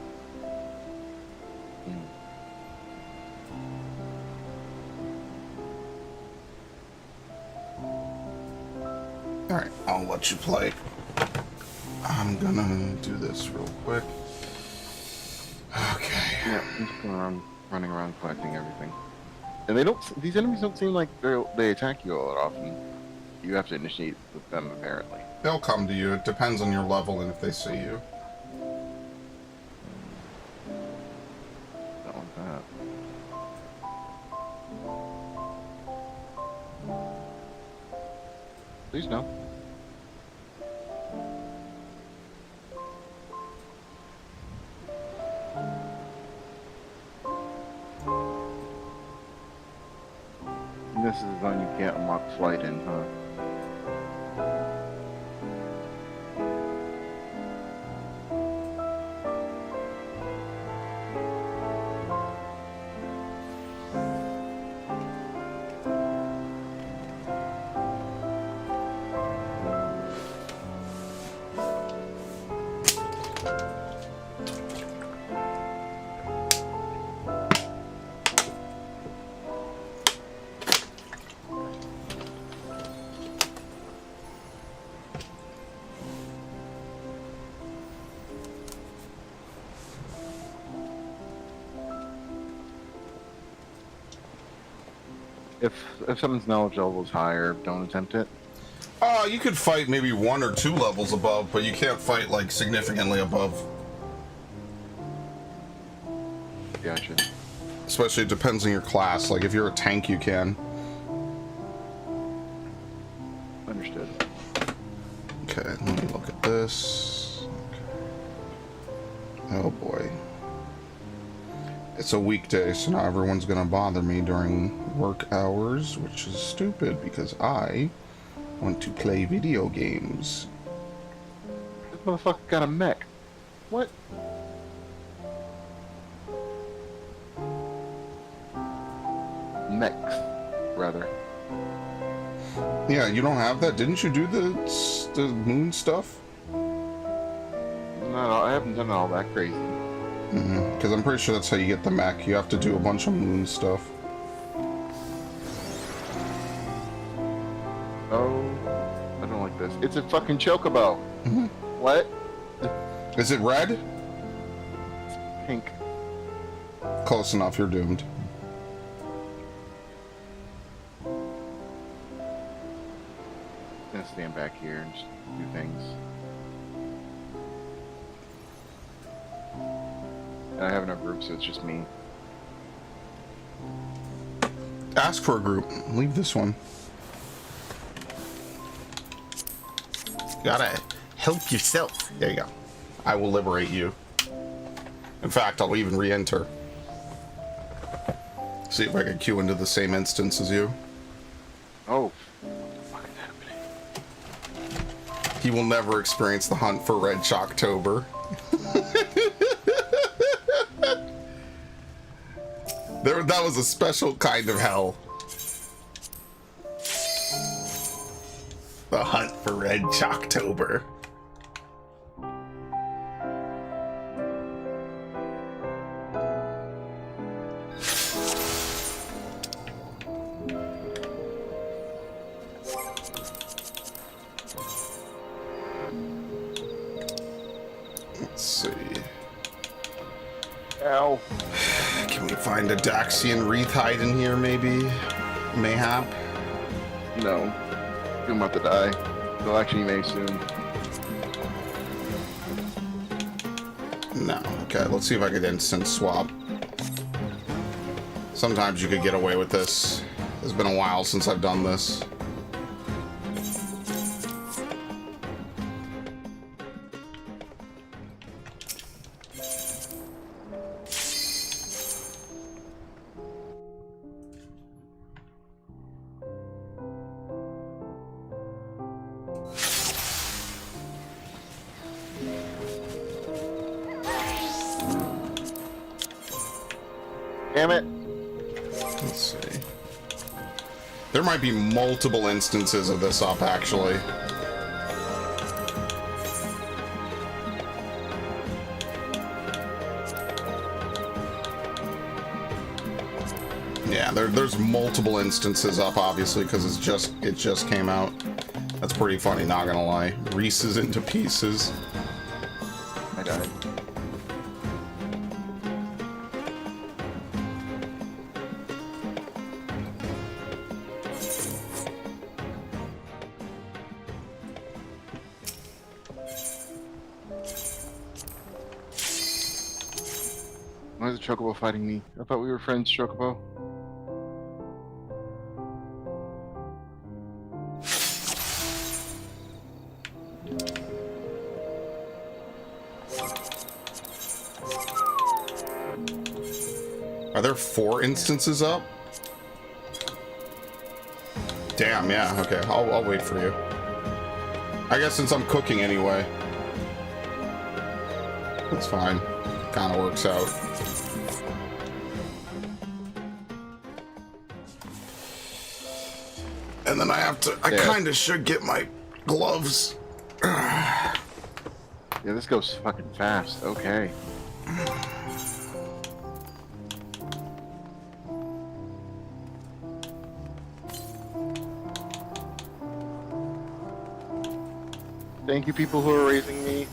Alright, I'll let you play. I'm gonna do this real quick. Okay. Yeah, I'm just going around, running around collecting everything. And they don't. These enemies don't seem like they attack you all that often. You have to initiate with them, apparently. They'll come to you. It depends on your level and if they see you. Don't want that. Please no. This is the zone you can't unlock flight in, huh? If someone's knowledge level is higher, don't attempt it. You could fight maybe 1 or 2 levels above, but you can't fight like significantly above. Gotcha. Especially it depends on your class. Like if you're a tank, you can. Understood. Okay, let me look at this. Okay. Oh boy. It's a weekday, so now everyone's gonna bother me during work hours, which is stupid because I want to play video games. This motherfucker got a mech. What? Mechs, rather. Yeah, you don't have that? Didn't you do the moon stuff? No, I haven't done all that crazy. Because I'm pretty sure that's how you get the mech. You have to do a bunch of moon stuff. Oh, I don't like this. It's a fucking chocobo. What? Is it red? Pink. Close enough, you're doomed. I'm gonna stand back here and just do things. And I have no group, so it's just me. Ask for a group. Leave this one. Gotta help yourself. There you go. I will liberate you. In fact, I'll even re-enter. See if I can queue into the same instance as you. Oh. He will never experience the hunt for Red Shocktober. That was a special kind of hell. The hunt for Red Shocktober. Let's see. Ow. Can we find a Daxian wreath hide in here, maybe? Mayhap? No. I'm about to die. They'll actually may soon. No. Okay, let's see if I could instant swap. Sometimes you could get away with this. It's been a while since I've done this. Damn it. Let's see. There might be multiple instances of this up, actually. Yeah, there's multiple instances up, obviously, because it just came out. That's pretty funny, not gonna lie. Reese's into pieces. I died. Why is the Chocobo fighting me? I thought we were friends, Chocobo. Are there 4 instances up? Damn, yeah, okay. I'll wait for you. I guess since I'm cooking anyway. That's fine. Kind of works out. And then I have to... I kind of should get my gloves. Yeah, this goes fucking fast. Okay. Thank you, people who are raising me.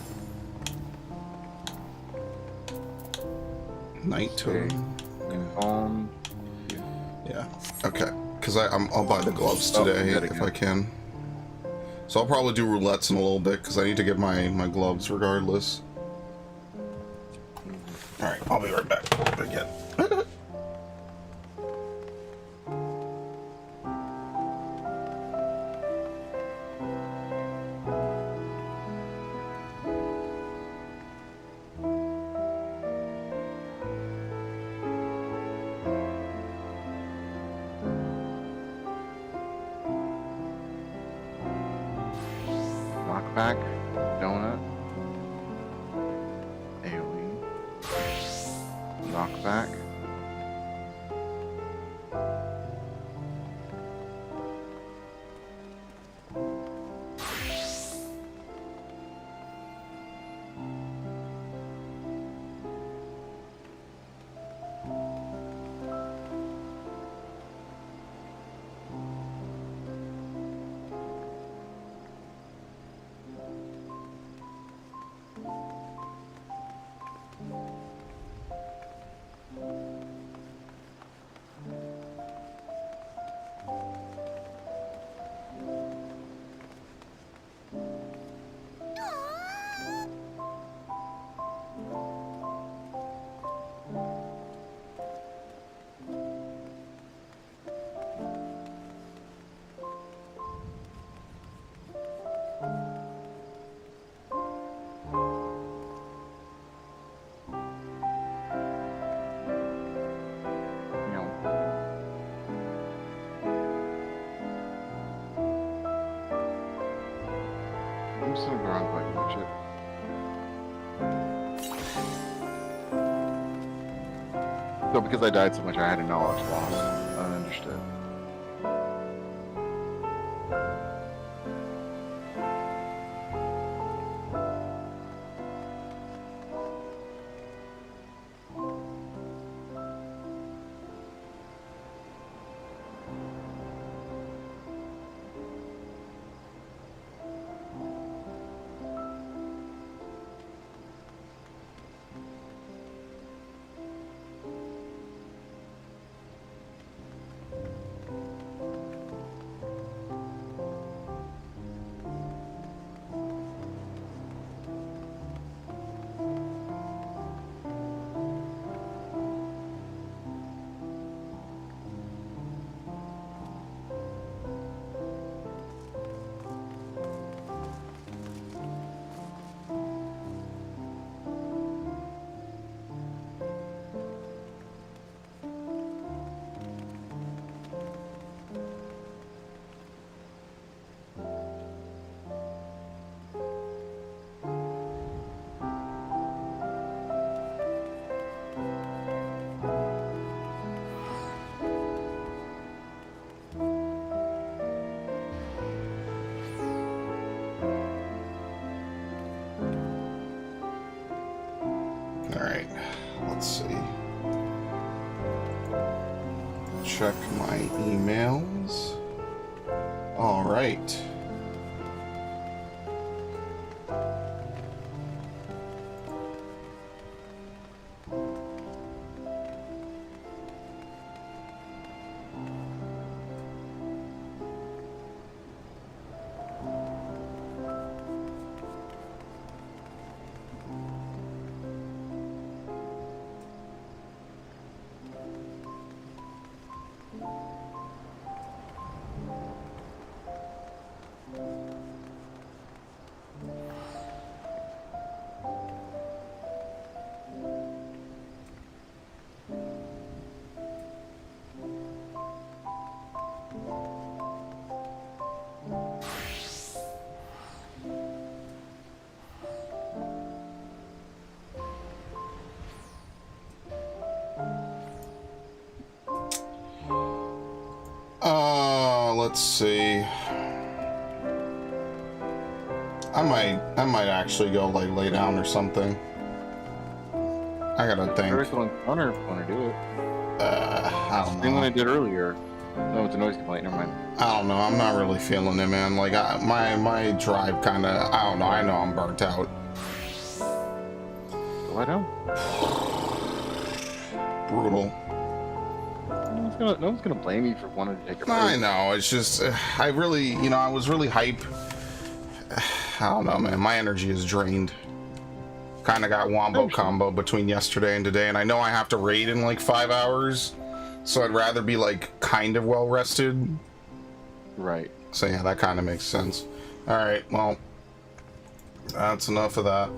Night totem. Yeah. Okay. Because I'll buy the gloves today if I can. So I'll probably do roulettes in a little bit because I need to get my gloves regardless. All right, I'll be right back. Again. Knockback. Donut. AoE. Knockback. I'm just gonna go around like shit. So because I died so much, I had a knowledge loss. I understood. Alright, let's see. Check my emails. Alright. Let's see. I might actually go like lay down or something. I gotta think. First one, want to do it. I don't Same one I know. did earlier. No, it's a noise complaint. Never mind. I don't know. I'm not really feeling it, man. Like my drive kind of. I don't know. I know I'm burnt out. Lie down. Brutal. No one's gonna blame you for wanting to take a break. I know. It's just I really, I was really hype. I don't know, man. My energy is drained. Kind of got wombo combo between yesterday and today, and I know I have to raid in like 5 hours, so I'd rather be like kind of well rested. Right. So yeah, that kind of makes sense. All right, well, that's enough of that.